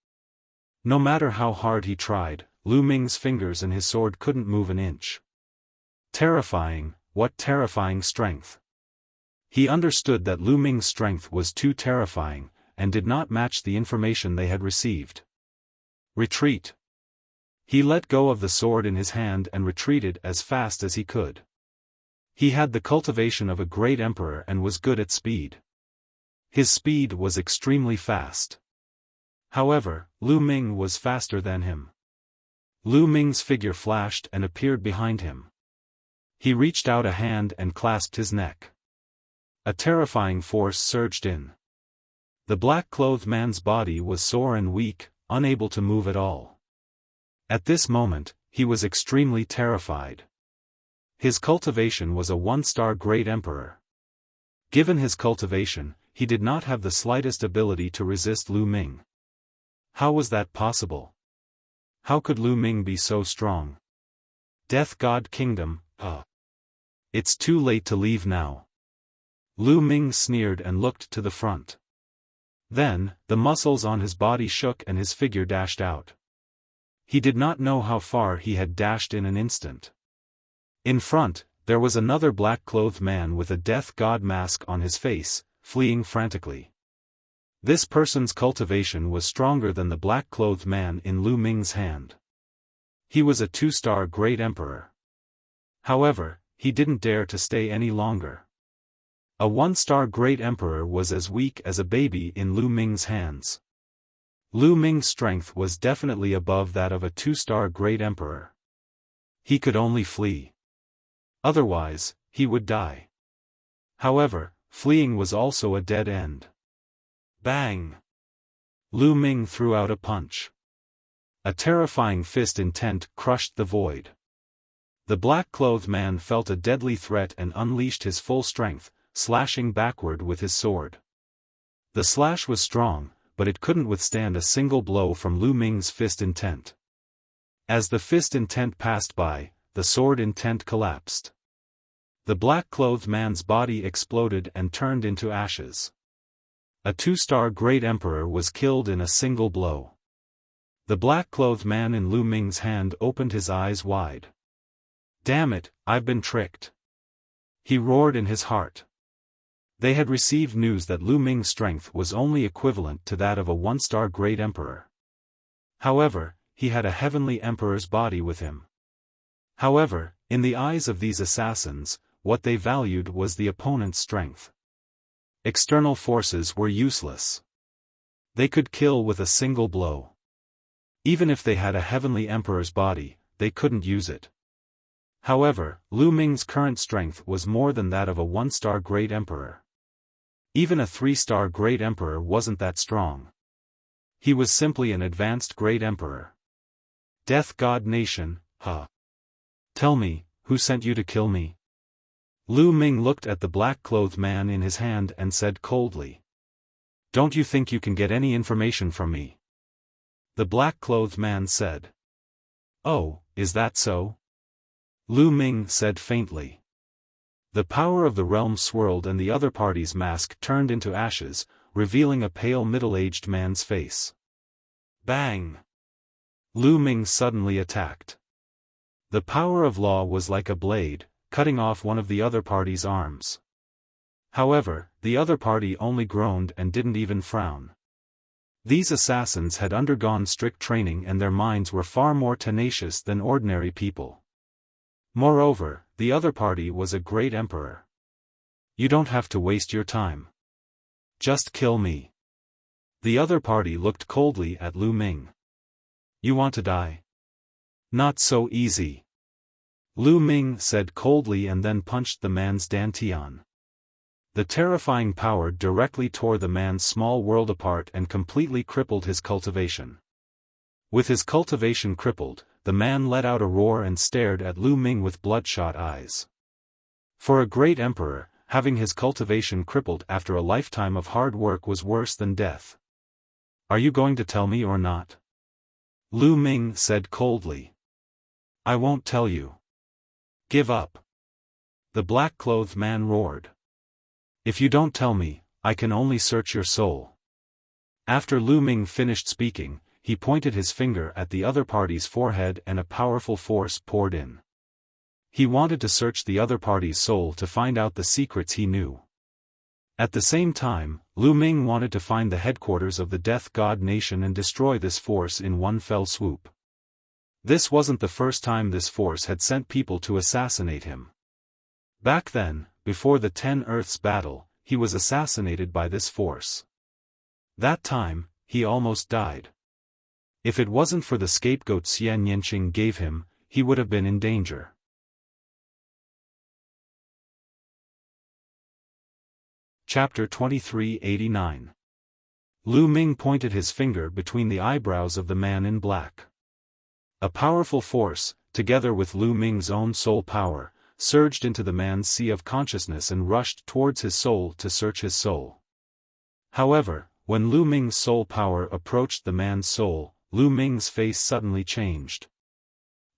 No matter how hard he tried, Lu Ming's fingers and his sword couldn't move an inch. Terrifying, what terrifying strength! He understood that Lu Ming's strength was too terrifying, and did not match the information they had received. Retreat! He let go of the sword in his hand and retreated as fast as he could. He had the cultivation of a great emperor and was good at speed. His speed was extremely fast. However, Lu Ming was faster than him. Lu Ming's figure flashed and appeared behind him. He reached out a hand and clasped his neck. A terrifying force surged in. The black-clothed man's body was sore and weak, unable to move at all. At this moment, he was extremely terrified. His cultivation was a one-star great emperor. Given his cultivation, he did not have the slightest ability to resist Lu Ming. How was that possible? How could Lu Ming be so strong? Death God Kingdom, It's too late to leave now. Lu Ming sneered and looked to the front. Then, the muscles on his body shook and his figure dashed out. He did not know how far he had dashed in an instant. In front, there was another black-clothed man with a death god mask on his face, fleeing frantically. This person's cultivation was stronger than the black-clothed man in Lu Ming's hand. He was a 2-star great emperor. However, he didn't dare to stay any longer. A 1-star great emperor was as weak as a baby in Lu Ming's hands. Lu Ming's strength was definitely above that of a 2-star great emperor. He could only flee. Otherwise, he would die. However, fleeing was also a dead end. Bang! Lu Ming threw out a punch. A terrifying fist intent crushed the void. The black-clothed man felt a deadly threat and unleashed his full strength, slashing backward with his sword. The slash was strong, but it couldn't withstand a single blow from Lu Ming's fist intent. As the fist intent passed by, the sword intent collapsed. The black-clothed man's body exploded and turned into ashes. A 2-star great emperor was killed in a single blow. The black-clothed man in Lu Ming's hand opened his eyes wide. Damn it, I've been tricked. He roared in his heart. They had received news that Lu Ming's strength was only equivalent to that of a 1-star great emperor. However, he had a heavenly emperor's body with him. However, in the eyes of these assassins, what they valued was the opponent's strength. External forces were useless. They could kill with a single blow. Even if they had a heavenly emperor's body, they couldn't use it. However, Lu Ming's current strength was more than that of a 1-star great emperor. Even a 3-star great emperor wasn't that strong. He was simply an advanced great emperor. Death God Nation, Tell me, who sent you to kill me? Lu Ming looked at the black-clothed man in his hand and said coldly. Don't you think you can get any information from me? The black-clothed man said. Oh, is that so? Lu Ming said faintly. The power of the realm swirled and the other party's mask turned into ashes, revealing a pale middle-aged man's face. Bang! Lu Ming suddenly attacked. The power of law was like a blade, cutting off one of the other party's arms. However, the other party only groaned and didn't even frown. These assassins had undergone strict training and their minds were far more tenacious than ordinary people. Moreover, the other party was a great emperor. You don't have to waste your time. Just kill me. The other party looked coldly at Lu Ming. You want to die? Not so easy. Lu Ming said coldly and then punched the man's dantian. The terrifying power directly tore the man's small world apart and completely crippled his cultivation. With his cultivation crippled, the man let out a roar and stared at Lu Ming with bloodshot eyes. For a great emperor, having his cultivation crippled after a lifetime of hard work was worse than death. Are you going to tell me or not? Lu Ming said coldly. I won't tell you. Give up. The black-clothed man roared. If you don't tell me, I can only search your soul. After Lu Ming finished speaking, he pointed his finger at the other party's forehead and a powerful force poured in. He wanted to search the other party's soul to find out the secrets he knew. At the same time, Lu Ming wanted to find the headquarters of the Death God Nation and destroy this force in one fell swoop. This wasn't the first time this force had sent people to assassinate him. Back then, before the 10 Earths battle, he was assassinated by this force. That time, he almost died. If it wasn't for the scapegoat Xie Nianqing gave him, he would have been in danger. Chapter 2389. Lu Ming pointed his finger between the eyebrows of the man in black. A powerful force, together with Lu Ming's own soul power, surged into the man's sea of consciousness and rushed towards his soul to search his soul. However, when Lu Ming's soul power approached the man's soul, Lu Ming's face suddenly changed.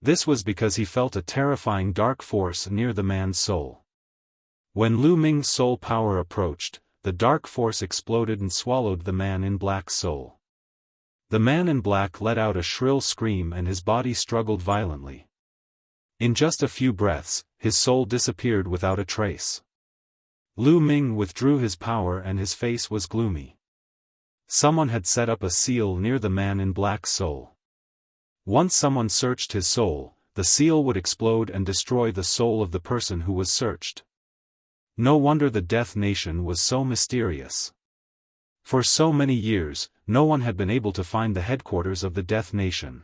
This was because he felt a terrifying dark force near the man's soul. When Lu Ming's soul power approached, the dark force exploded and swallowed the man in black's soul. The man in black let out a shrill scream and his body struggled violently. In just a few breaths, his soul disappeared without a trace. Lu Ming withdrew his power and his face was gloomy. Someone had set up a seal near the man in black's soul. Once someone searched his soul, the seal would explode and destroy the soul of the person who was searched. No wonder the Death Nation was so mysterious. For so many years, no one had been able to find the headquarters of the Death Nation.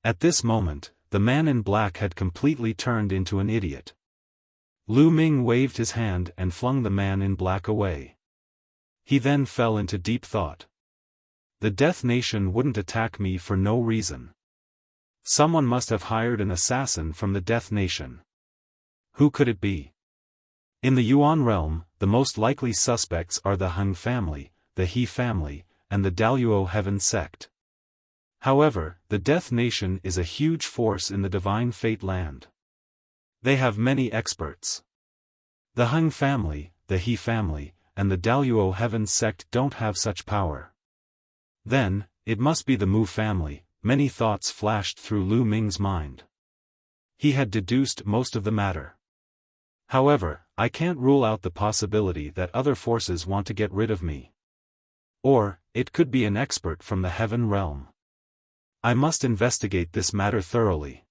At this moment, the man in black had completely turned into an idiot. Lu Ming waved his hand and flung the man in black away. He then fell into deep thought. The Death Nation wouldn't attack me for no reason. Someone must have hired an assassin from the Death Nation. Who could it be? In the Yuan realm, the most likely suspects are the Hung family, the He family, and the Daluo Heaven sect. However, the Death Nation is a huge force in the Divine Fate land. They have many experts. The Hung family, the He family, and the Daluo Heaven sect don't have such power. Then, it must be the Mu family. Many thoughts flashed through Lu Ming's mind. He had deduced most of the matter. However, I can't rule out the possibility that other forces want to get rid of me. Or, it could be an expert from the Heaven realm. I must investigate this matter thoroughly.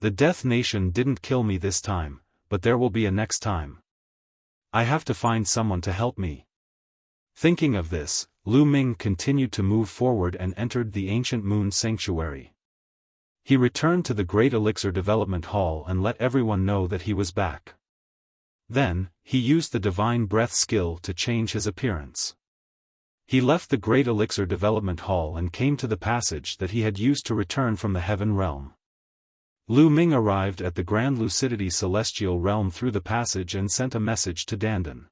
The Death Nation didn't kill me this time, but there will be a next time. I have to find someone to help me. Thinking of this, Lu Ming continued to move forward and entered the ancient moon sanctuary. He returned to the Great Elixir Development Hall and let everyone know that he was back. Then, he used the Divine Breath skill to change his appearance. He left the Great Elixir Development Hall and came to the passage that he had used to return from the Heaven realm. Lu Ming arrived at the Grand Lucidity Celestial Realm through the passage and sent a message to Dandan.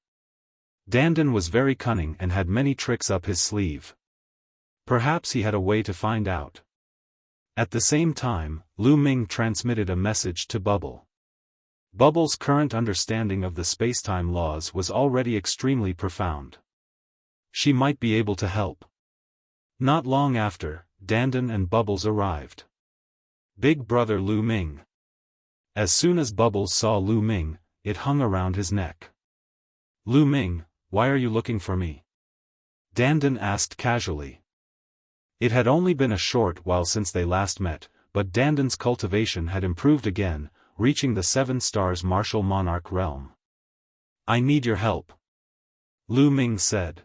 Dandan was very cunning and had many tricks up his sleeve. Perhaps he had a way to find out. At the same time, Lu Ming transmitted a message to Bubble. Bubble's current understanding of the spacetime laws was already extremely profound. She might be able to help. Not long after, Dandan and Bubbles arrived. Big brother Lu Ming. As soon as Bubbles saw Lu Ming, it hung around his neck. Lu Ming, why are you looking for me? Dandan asked casually. It had only been a short while since they last met, but Dandan's cultivation had improved again, reaching the 7 stars martial monarch realm. I need your help. Lu Ming said.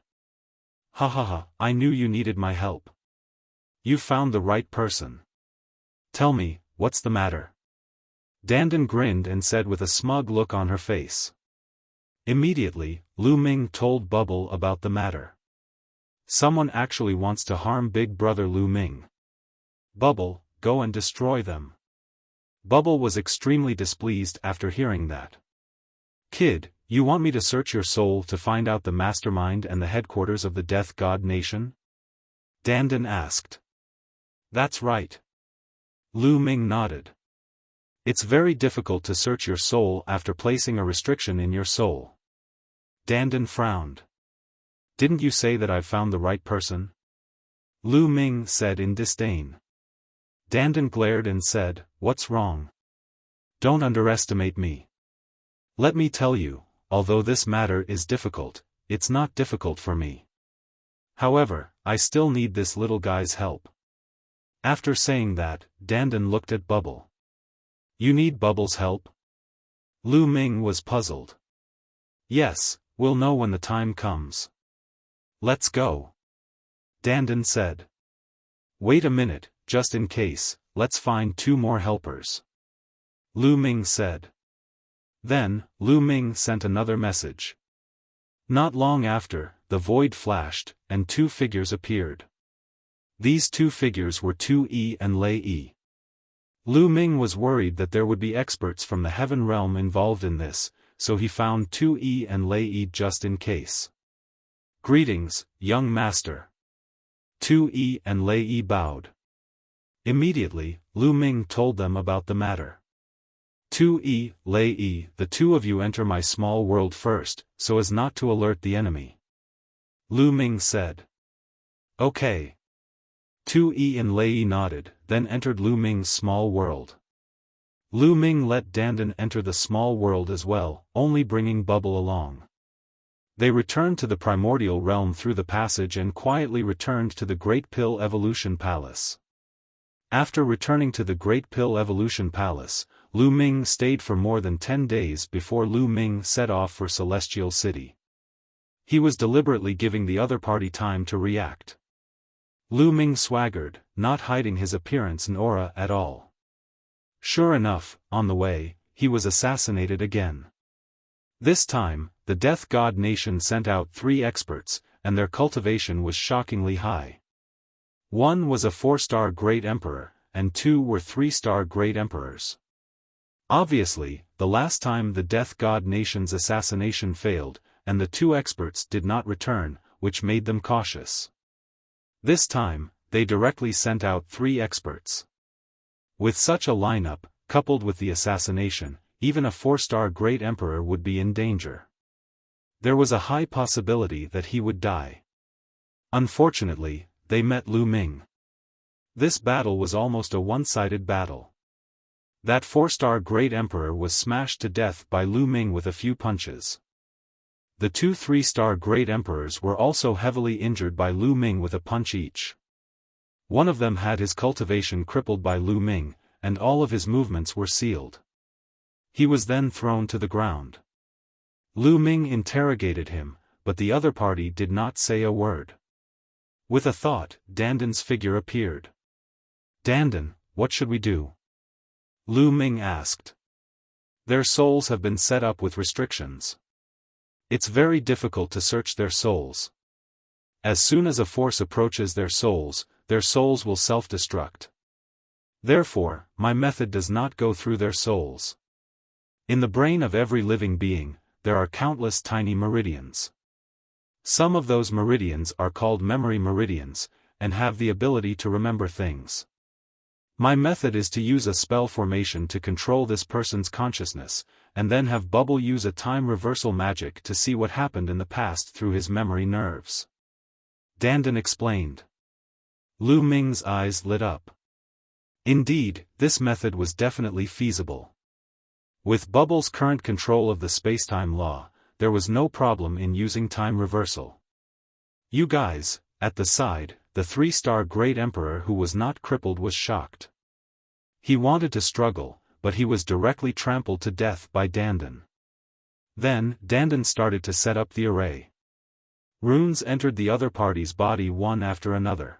Ha ha ha, I knew you needed my help. You found the right person. Tell me, what's the matter? Dandan grinned and said with a smug look on her face. Immediately, Lu Ming told Bubble about the matter. Someone actually wants to harm Big Brother Lu Ming. Bubble, go and destroy them. Bubble was extremely displeased after hearing that. Kid, you want me to search your soul to find out the mastermind and the headquarters of the Death God Nation? Dandan asked. That's right. Lu Ming nodded. It's very difficult to search your soul after placing a restriction in your soul. Dandan frowned. Didn't you say that I've found the right person? Lu Ming said in disdain. Dandan glared and said, what's wrong? Don't underestimate me. Let me tell you, although this matter is difficult, it's not difficult for me. However, I still need this little guy's help. After saying that, Dandan looked at Bubble. You need Bubble's help? Lu Ming was puzzled. Yes, we'll know when the time comes. Let's go. Dandan said. Wait a minute, just in case, let's find 2 more helpers. Lu Ming said. Then, Lu Ming sent another message. Not long after, the void flashed, and 2 figures appeared. These 2 figures were Tu Yi and Lei Yi. Lu Ming was worried that there would be experts from the heaven realm involved in this, so he found Tu Yi and Lei Yi just in case. Greetings, young master. Tu Yi and Lei Yi bowed. Immediately, Lu Ming told them about the matter. Tu Yi, Lei Yi, the 2 of you enter my small world first, so as not to alert the enemy. Lu Ming said. Okay. Tu Yi and Lei Yi nodded, then entered Lu Ming's small world. Lu Ming let Dandan enter the small world as well, only bringing Bubble along. They returned to the primordial realm through the passage and quietly returned to the Great Pill Evolution Palace. After returning to the Great Pill Evolution Palace, Lu Ming stayed for more than 10 days before Lu Ming set off for Celestial City. He was deliberately giving the other party time to react. Lu Ming swaggered, not hiding his appearance and aura at all. Sure enough, on the way, he was assassinated again. This time, the Death God Nation sent out 3 experts, and their cultivation was shockingly high. 1 was a 4-star Great Emperor, and 2 were 3-star Great Emperors. Obviously, the last time the Death God Nation's assassination failed, and the 2 experts did not return, which made them cautious. This time, they directly sent out 3 experts. With such a lineup, coupled with the assassination, even a 4-star Great Emperor would be in danger. There was a high possibility that he would die. Unfortunately, they met Lu Ming. This battle was almost a one-sided battle. That 4-star Great Emperor was smashed to death by Lu Ming with a few punches. The 2 3-star Great Emperors were also heavily injured by Lu Ming with a punch each. One of them had his cultivation crippled by Lu Ming, and all of his movements were sealed. He was then thrown to the ground. Lu Ming interrogated him, but the other party did not say a word. With a thought, Dandan's figure appeared. Dandan, what should we do? Lu Ming asked. Their souls have been set up with restrictions. It's very difficult to search their souls. As soon as a force approaches their souls will self-destruct. Therefore, my method does not go through their souls. In the brain of every living being, there are countless tiny meridians. Some of those meridians are called memory meridians, and have the ability to remember things. My method is to use a spell formation to control this person's consciousness, and then have Bubble use a time reversal magic to see what happened in the past through his memory nerves. Dandan explained. Lu Ming's eyes lit up. Indeed, this method was definitely feasible. With Bubble's current control of the spacetime law, there was no problem in using time reversal. You guys, at the side, the 3-star Great Emperor who was not crippled was shocked. He wanted to struggle, but he was directly trampled to death by Dandan. Then, Dandan started to set up the array. Runes entered the other party's body one after another.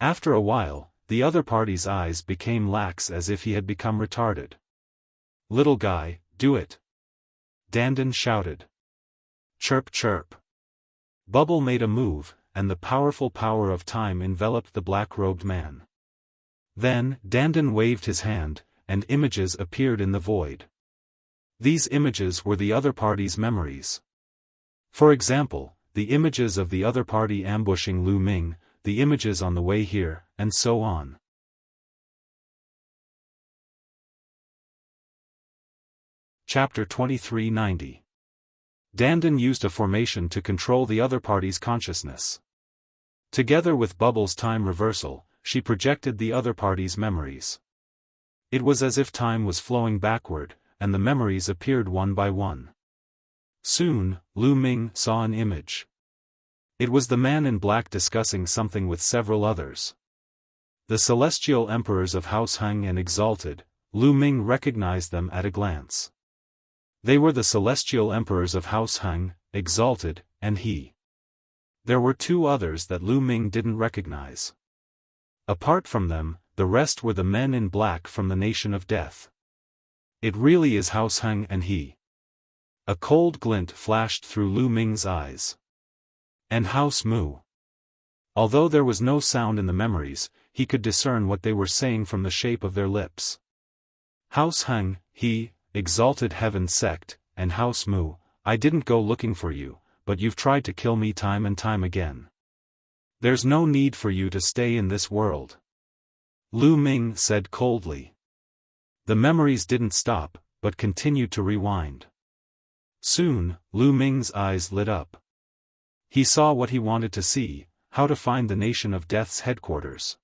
After a while, the other party's eyes became lax as if he had become retarded. Little guy, do it. Dandan shouted. Chirp chirp. Bubble made a move, and the powerful power of time enveloped the black-robed man. Then, Dandan waved his hand, and images appeared in the void. These images were the other party's memories. For example, the images of the other party ambushing Lu Ming, the images on the way here, and so on. Chapter 2390. Dandan used a formation to control the other party's consciousness. Together with Bubble's time reversal, she projected the other party's memories. It was as if time was flowing backward, and the memories appeared one by one. Soon, Lu Ming saw an image. It was the man in black discussing something with several others. The celestial emperors of House Hung and Exalted, Lu Ming recognized them at a glance. They were the celestial emperors of House Hung, Exalted, and he. There were two others that Lu Ming didn't recognize. Apart from them, the rest were the men in black from the Nation of Death. It really is House Hung and he. A cold glint flashed through Lu Ming's eyes. And House Mu. Although there was no sound in the memories, he could discern what they were saying from the shape of their lips. House Hung, he, exalted heaven sect, and House Mu, I didn't go looking for you, but you've tried to kill me time and time again. There's no need for you to stay in this world. Lu Ming said coldly. The memories didn't stop, but continued to rewind. Soon, Lu Ming's eyes lit up. He saw what he wanted to see, how to find the Nation of Death's headquarters.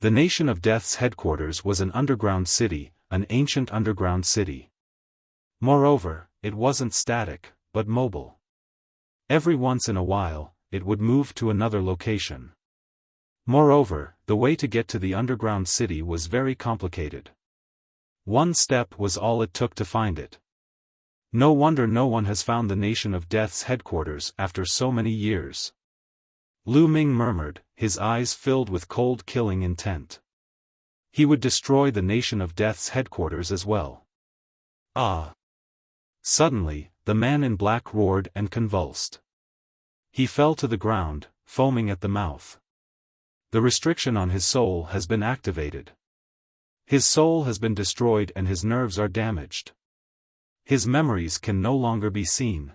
The Nation of Death's headquarters was an underground city, an ancient underground city. Moreover, it wasn't static, but mobile. Every once in a while, it would move to another location. Moreover, the way to get to the underground city was very complicated. One step was all it took to find it. No wonder no one has found the Nation of Death's headquarters after so many years. Lu Ming murmured, his eyes filled with cold killing intent. He would destroy the Nation of Death's headquarters as well. Ah! Suddenly, the man in black roared and convulsed. He fell to the ground, foaming at the mouth. The restriction on his soul has been activated. His soul has been destroyed and his nerves are damaged. His memories can no longer be seen.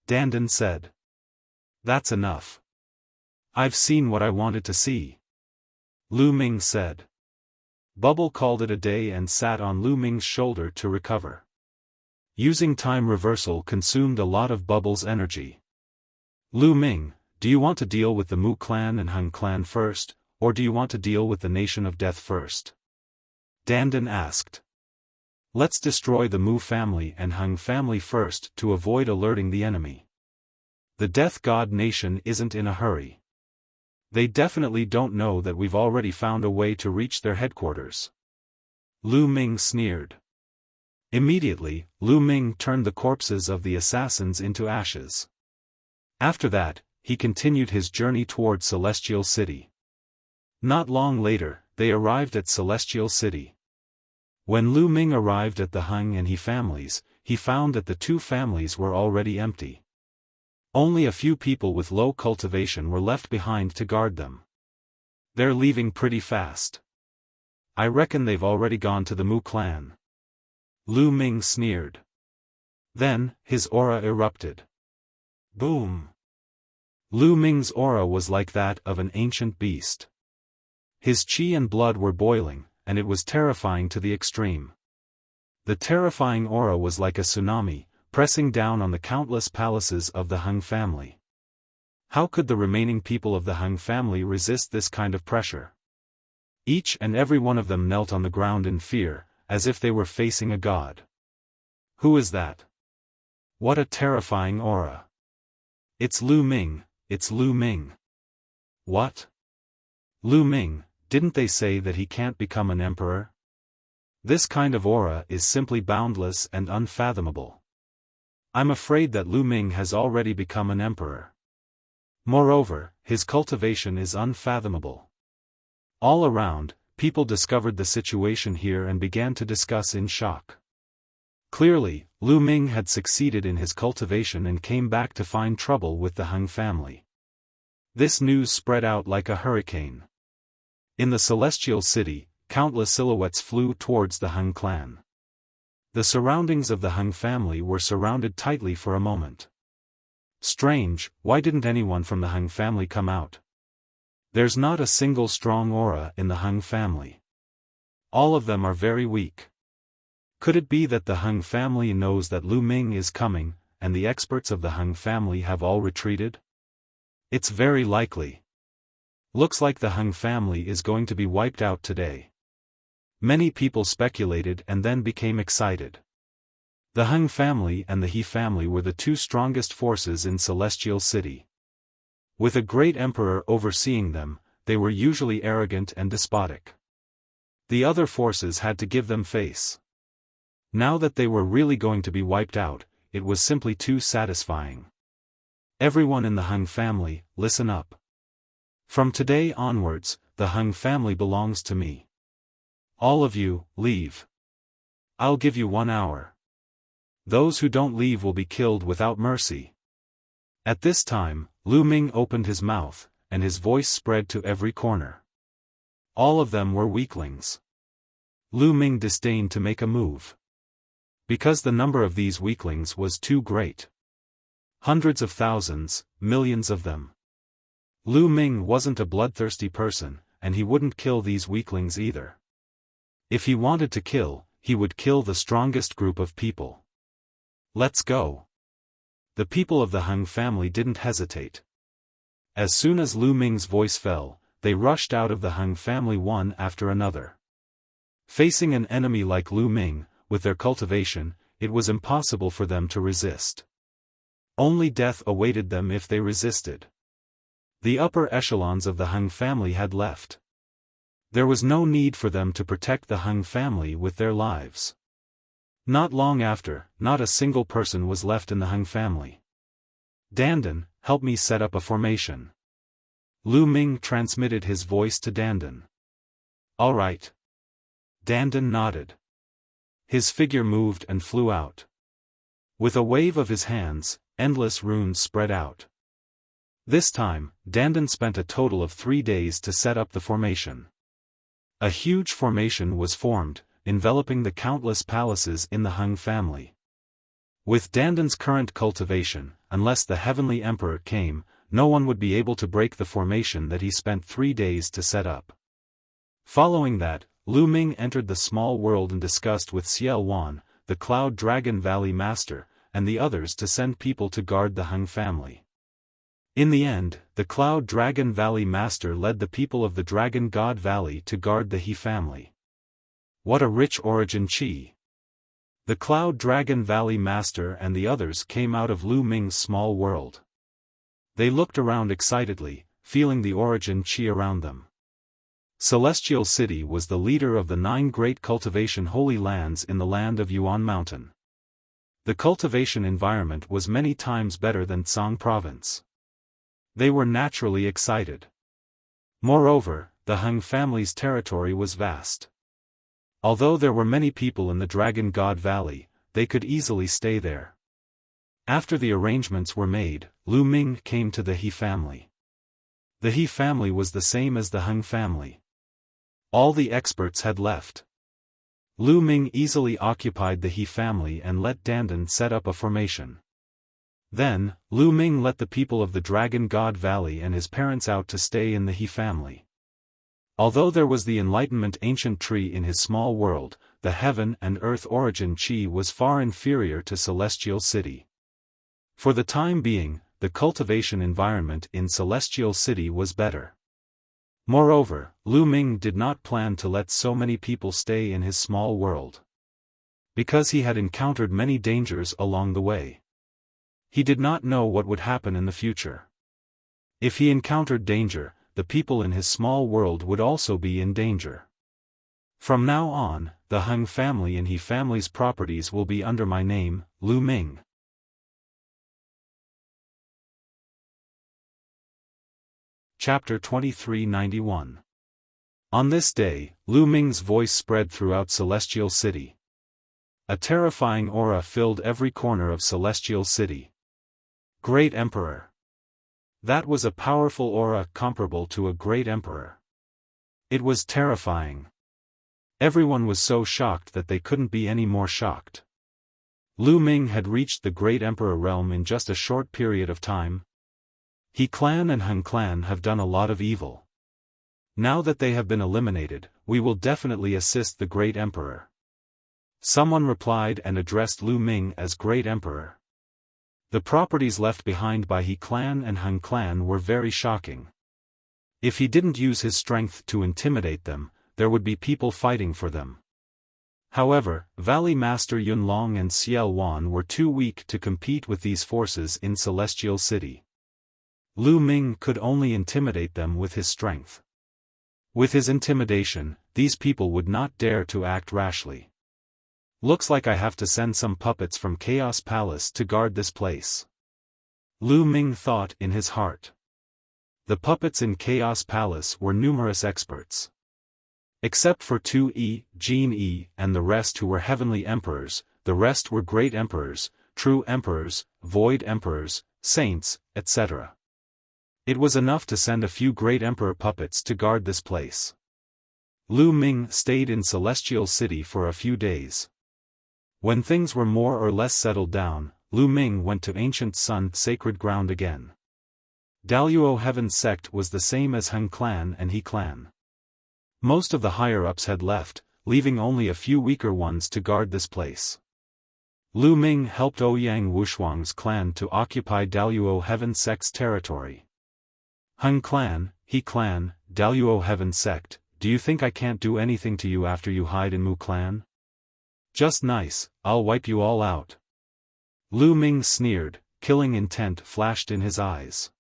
Dandan said. That's enough. I've seen what I wanted to see. Lu Ming said. Bubble called it a day and sat on Lu Ming's shoulder to recover. Using time reversal consumed a lot of Bubble's energy. Lu Ming, do you want to deal with the Mu clan and Hung clan first, or do you want to deal with the Nation of Death first? Dandan asked. Let's destroy the Mu family and Hung family first to avoid alerting the enemy. The Death God Nation isn't in a hurry. They definitely don't know that we've already found a way to reach their headquarters. Lu Ming sneered. Immediately, Lu Ming turned the corpses of the assassins into ashes. After that, he continued his journey toward Celestial City. Not long later, they arrived at Celestial City. When Lu Ming arrived at the Hung and He families, he found that the two families were already empty. Only a few people with low cultivation were left behind to guard them. They're leaving pretty fast. I reckon they've already gone to the Mu clan. Lu Ming sneered. Then, his aura erupted. Boom! Lu Ming's aura was like that of an ancient beast. His qi and blood were boiling, and it was terrifying to the extreme. The terrifying aura was like a tsunami, pressing down on the countless palaces of the Hung family. How could the remaining people of the Hung family resist this kind of pressure? Each and every one of them knelt on the ground in fear, as if they were facing a god. Who is that? What a terrifying aura! It's Lu Ming, it's Lu Ming. What? Lu Ming, didn't they say that he can't become an emperor? This kind of aura is simply boundless and unfathomable. I'm afraid that Lu Ming has already become an emperor. Moreover, his cultivation is unfathomable. All around, people discovered the situation here and began to discuss in shock. Clearly, Lu Ming had succeeded in his cultivation and came back to find trouble with the Hung family. This news spread out like a hurricane. In the Celestial City, countless silhouettes flew towards the Hung clan. The surroundings of the Hung family were surrounded tightly for a moment. Strange, why didn't anyone from the Hung family come out? There's not a single strong aura in the Hung family. All of them are very weak. Could it be that the Hung family knows that Lu Ming is coming, and the experts of the Hung family have all retreated? It's very likely. Looks like the Hung family is going to be wiped out today. Many people speculated and then became excited. The Hung family and the He family were the two strongest forces in Celestial City. With a great emperor overseeing them, they were usually arrogant and despotic. The other forces had to give them face. Now that they were really going to be wiped out, it was simply too satisfying. Everyone in the Hung family, listen up. From today onwards, the Hung family belongs to me. All of you, leave. I'll give you 1 hour. Those who don't leave will be killed without mercy. At this time, Lu Ming opened his mouth, and his voice spread to every corner. All of them were weaklings. Lu Ming disdained to make a move. Because the number of these weaklings was too great. Hundreds of thousands, millions of them. Lu Ming wasn't a bloodthirsty person, and he wouldn't kill these weaklings either. If he wanted to kill, he would kill the strongest group of people. Let's go. The people of the Hung family didn't hesitate. As soon as Lu Ming's voice fell, they rushed out of the Hung family one after another. Facing an enemy like Lu Ming, with their cultivation, it was impossible for them to resist. Only death awaited them if they resisted. The upper echelons of the Hung family had left. There was no need for them to protect the Hung family with their lives. Not long after, not a single person was left in the Hung family. Dandan, help me set up a formation. Lu Ming transmitted his voice to Dandan. All right. Dandan nodded. His figure moved and flew out. With a wave of his hands, endless runes spread out. This time, Dandan spent a total of 3 days to set up the formation. A huge formation was formed, enveloping the countless palaces in the Hung family. With Dandan's current cultivation, unless the Heavenly Emperor came, no one would be able to break the formation that he spent 3 days to set up. Following that, Lu Ming entered the small world and discussed with Xiaofan, the Cloud Dragon Valley Master, and the others to send people to guard the Hung family. In the end, the Cloud Dragon Valley Master led the people of the Dragon God Valley to guard the He family. What a rich origin chi! The Cloud Dragon Valley Master and the others came out of Lu Ming's small world. They looked around excitedly, feeling the origin chi around them. Celestial City was the leader of the 9 great cultivation holy lands in the land of Yuan Mountain. The cultivation environment was many times better than Tsang Province. They were naturally excited. Moreover, the Hung family's territory was vast. Although there were many people in the Dragon God Valley, they could easily stay there. After the arrangements were made, Lu Ming came to the He family. The He family was the same as the Hung family. All the experts had left. Lu Ming easily occupied the He family and let Dandan set up a formation. Then, Lu Ming let the people of the Dragon God Valley and his parents out to stay in the He family. Although there was the Enlightenment ancient tree in his small world, the heaven and earth origin chi was far inferior to Celestial City. For the time being, the cultivation environment in Celestial City was better. Moreover, Lu Ming did not plan to let so many people stay in his small world. Because he had encountered many dangers along the way. He did not know what would happen in the future. If he encountered danger, the people in his small world would also be in danger. From now on, the Hung family and He family's properties will be under my name, Lu Ming. Chapter 2391. On this day, Lu Ming's voice spread throughout Celestial City. A terrifying aura filled every corner of Celestial City. Great Emperor. That was a powerful aura comparable to a great emperor. It was terrifying. Everyone was so shocked that they couldn't be any more shocked. Lu Ming had reached the great emperor realm in just a short period of time. He clan and Hung clan have done a lot of evil. Now that they have been eliminated, we will definitely assist the great emperor. Someone replied and addressed Lu Ming as great emperor. The properties left behind by He clan and Hung clan were very shocking. If he didn't use his strength to intimidate them, there would be people fighting for them. However, Valley Master Yunlong and Xiaofan were too weak to compete with these forces in Celestial City. Lu Ming could only intimidate them with his strength. With his intimidation, these people would not dare to act rashly. Looks like I have to send some puppets from Chaos Palace to guard this place. Lu Ming thought in his heart. The puppets in Chaos Palace were numerous experts. Except for Jean Yi and the rest who were heavenly emperors, the rest were great emperors, true emperors, void emperors, saints, etc. It was enough to send a few great emperor puppets to guard this place. Lu Ming stayed in Celestial City for a few days. When things were more or less settled down, Lu Ming went to Ancient Sun Sacred Ground again. Daluo Heaven sect was the same as Heng clan and He clan. Most of the higher-ups had left, leaving only a few weaker ones to guard this place. Lu Ming helped Ouyang Wushuang's clan to occupy Daluo Heaven sect's territory. Heng clan, He clan, Daluo Heaven sect, do you think I can't do anything to you after you hide in Mu clan? Just nice, I'll wipe you all out. Lu Ming sneered, killing intent flashed in his eyes.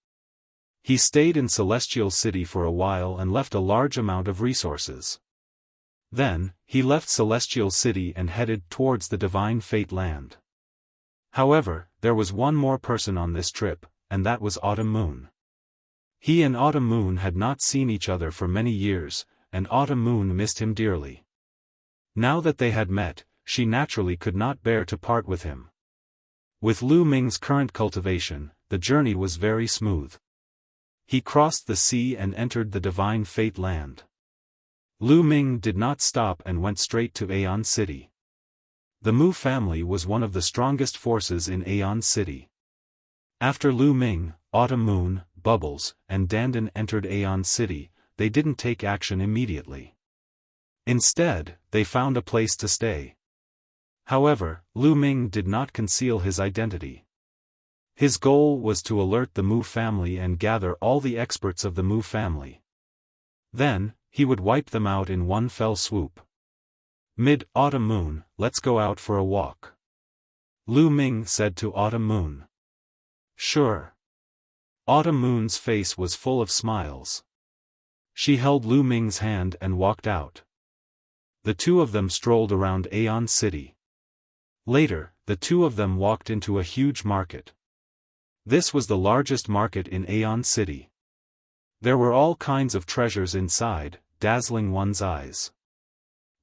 He stayed in Celestial City for a while and left a large amount of resources. Then, he left Celestial City and headed towards the Divine Fate Land. However, there was one more person on this trip, and that was Autumn Moon. He and Autumn Moon had not seen each other for many years, and Autumn Moon missed him dearly. Now that they had met, she naturally could not bear to part with him. With Lu Ming's current cultivation, the journey was very smooth. He crossed the sea and entered the Divine Fate Land. Lu Ming did not stop and went straight to Aeon City. The Mu family was one of the strongest forces in Aeon City. After Lu Ming, Autumn Moon, Bubbles, and Dandan entered Aeon City, they didn't take action immediately. Instead, they found a place to stay. However, Lu Ming did not conceal his identity. His goal was to alert the Mu family and gather all the experts of the Mu family. Then, he would wipe them out in one fell swoop. Mid-Autumn Moon, let's go out for a walk. Lu Ming said to Autumn Moon. Sure. Autumn Moon's face was full of smiles. She held Lu Ming's hand and walked out. The two of them strolled around Aeon City. Later, the two of them walked into a huge market. This was the largest market in Aeon City. There were all kinds of treasures inside, dazzling one's eyes.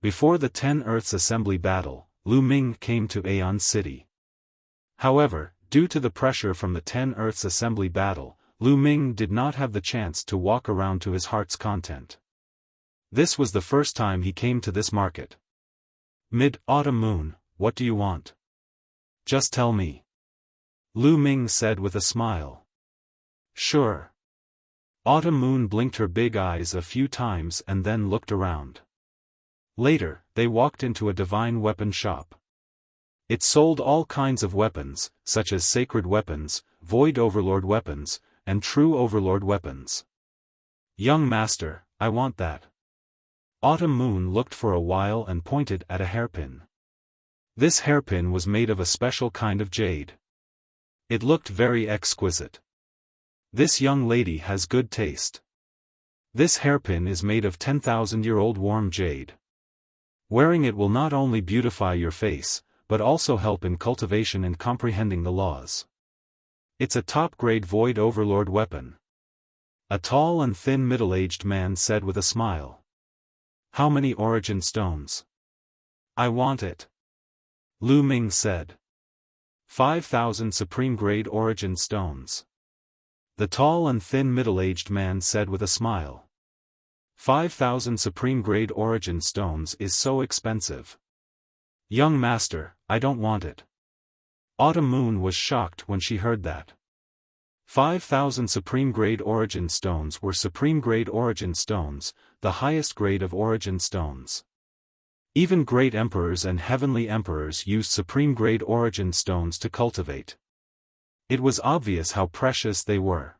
Before the 10 Earths Assembly battle, Lu Ming came to Aeon City. However, due to the pressure from the 10 Earths Assembly battle, Lu Ming did not have the chance to walk around to his heart's content. This was the first time he came to this market. Mid-Autumn Moon, what do you want? Just tell me. Lu Ming said with a smile. Sure. Autumn Moon blinked her big eyes a few times and then looked around. Later, they walked into a divine weapon shop. It sold all kinds of weapons, such as sacred weapons, void overlord weapons, and true overlord weapons. Young master, I want that. Autumn Moon looked for a while and pointed at a hairpin. This hairpin was made of a special kind of jade. It looked very exquisite. This young lady has good taste. This hairpin is made of 10,000-year-old warm jade. Wearing it will not only beautify your face, but also help in cultivation and comprehending the laws. It's a top-grade void overlord weapon. A tall and thin middle-aged man said with a smile. How many origin stones? I want it. Lu Ming said. 5,000 supreme-grade origin stones. The tall and thin middle-aged man said with a smile. 5,000 supreme-grade origin stones is so expensive. Young master, I don't want it. Autumn Moon was shocked when she heard that. 5,000 supreme-grade origin stones were supreme-grade origin stones, the highest grade of origin stones. Even great emperors and heavenly emperors used supreme-grade origin stones to cultivate. It was obvious how precious they were.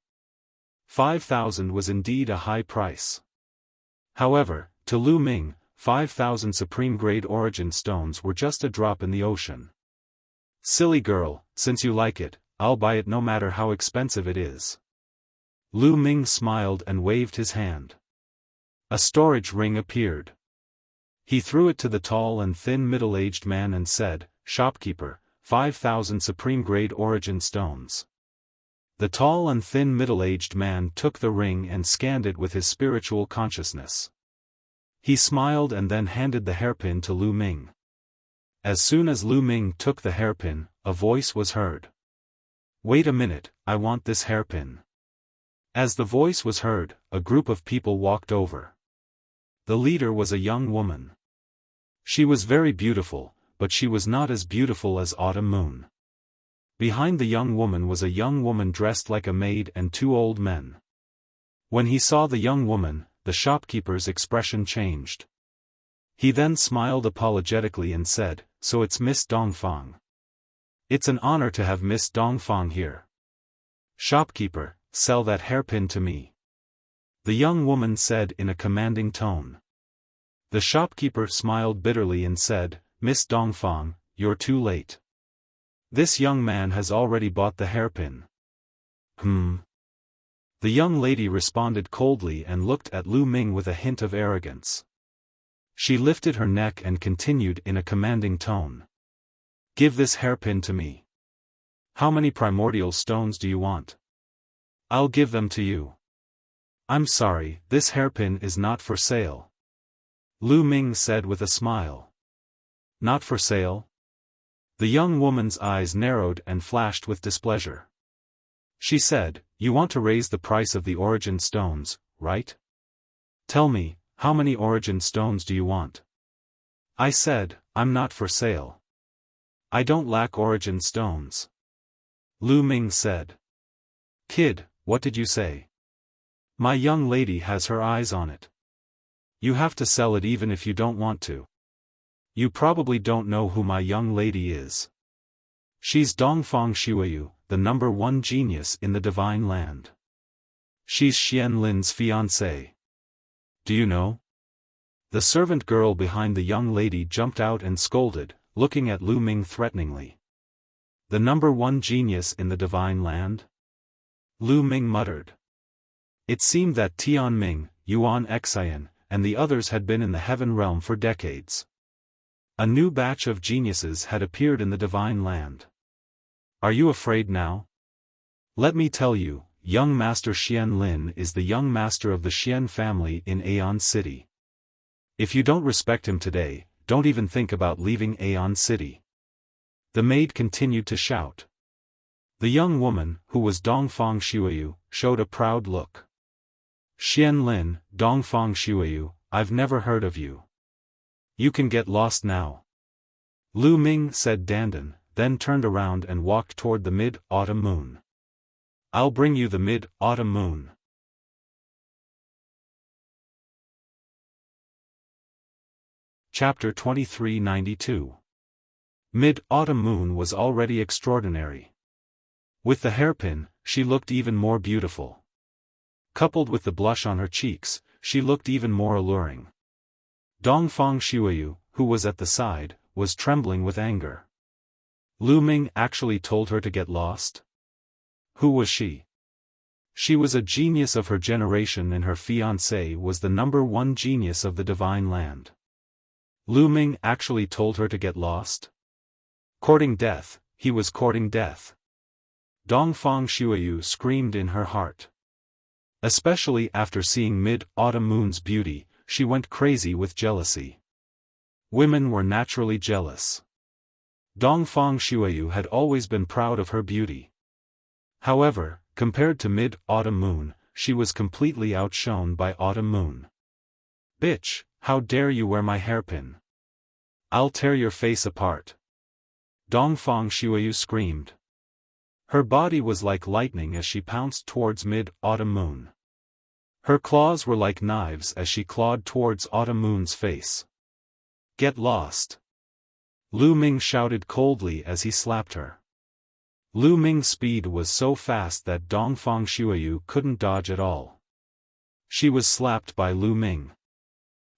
5,000 was indeed a high price. However, to Lu Ming, 5,000 supreme-grade origin stones were just a drop in the ocean. Silly girl, since you like it, I'll buy it no matter how expensive it is. Lu Ming smiled and waved his hand. A storage ring appeared. He threw it to the tall and thin middle-aged man and said, Shopkeeper, 5,000 supreme-grade origin stones. The tall and thin middle-aged man took the ring and scanned it with his spiritual consciousness. He smiled and then handed the hairpin to Lu Ming. As soon as Lu Ming took the hairpin, a voice was heard. "Wait a minute, I want this hairpin." As the voice was heard, a group of people walked over. The leader was a young woman. She was very beautiful, but she was not as beautiful as Autumn Moon. Behind the young woman was a young woman dressed like a maid and two old men. When he saw the young woman, the shopkeeper's expression changed. He then smiled apologetically and said, "So it's Miss Dongfang. It's an honor to have Miss Dongfang here. Shopkeeper, sell that hairpin to me," the young woman said in a commanding tone. The shopkeeper smiled bitterly and said, "Miss Dongfang, you're too late. This young man has already bought the hairpin." The young lady responded coldly and looked at Lu Ming with a hint of arrogance. She lifted her neck and continued in a commanding tone. "Give this hairpin to me. How many primordial stones do you want? I'll give them to you." "I'm sorry, this hairpin is not for sale," Lu Ming said with a smile. "Not for sale?" The young woman's eyes narrowed and flashed with displeasure. She said, "You want to raise the price of the origin stones, right? Tell me, how many origin stones do you want?" I said, "I'm not for sale. I don't lack origin stones," Lu Ming said. "Kid, what did you say? My young lady has her eyes on it. You have to sell it even if you don't want to. You probably don't know who my young lady is. She's Dongfang Shuiyu, the #1 genius in the Divine Land. She's Xian Lin's fiancée. Do you know?" The servant girl behind the young lady jumped out and scolded, looking at Lu Ming threateningly. "The #1 genius in the Divine Land?" Lu Ming muttered. It seemed that Tian Ming, Yuan Xian, and the others had been in the heaven realm for decades. A new batch of geniuses had appeared in the Divine Land. "Are you afraid now? Let me tell you, young Master Xian Lin is the young master of the Xian family in Aeon City. If you don't respect him today, don't even think about leaving Aeon City." The maid continued to shout. The young woman, who was Dongfang Shuiyu, showed a proud look. "Xian Lin, Dongfang Shuiyu, I've never heard of you. You can get lost now," Lu Ming said Dandan, then turned around and walked toward the mid-autumn moon. "I'll bring you the mid-autumn moon." Chapter 2392. Mid-autumn moon was already extraordinary. With the hairpin, she looked even more beautiful. Coupled with the blush on her cheeks, she looked even more alluring. Dongfang Shuiyu, who was at the side, was trembling with anger. Lu Ming actually told her to get lost? Who was she? She was a genius of her generation and her fiancé was the #1 genius of the Divine Land. Lu Ming actually told her to get lost? Courting death, he was courting death. Dongfang Shuiyu screamed in her heart. Especially after seeing mid-autumn moon's beauty, she went crazy with jealousy. Women were naturally jealous. Dongfang Shuiyu had always been proud of her beauty. However, compared to mid-autumn moon, she was completely outshone by autumn moon. "Bitch, how dare you wear my hairpin? I'll tear your face apart," Dongfang Shuiyu screamed. Her body was like lightning as she pounced towards mid-autumn moon. Her claws were like knives as she clawed towards autumn moon's face. "Get lost!" Lu Ming shouted coldly as he slapped her. Lu Ming's speed was so fast that Dongfang Shuiyu couldn't dodge at all. She was slapped by Lu Ming.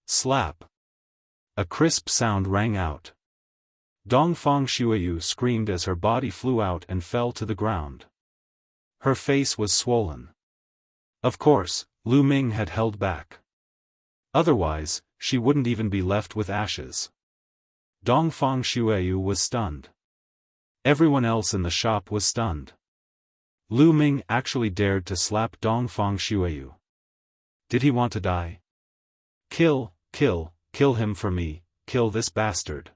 Slap! A crisp sound rang out. Dongfang Shuiyu screamed as her body flew out and fell to the ground. Her face was swollen. Of course, Lu Ming had held back. Otherwise, she wouldn't even be left with ashes. Dongfang Shuiyu was stunned. Everyone else in the shop was stunned. Lu Ming actually dared to slap Dongfang Xueyu. Did he want to die? Kill him for me, kill this bastard.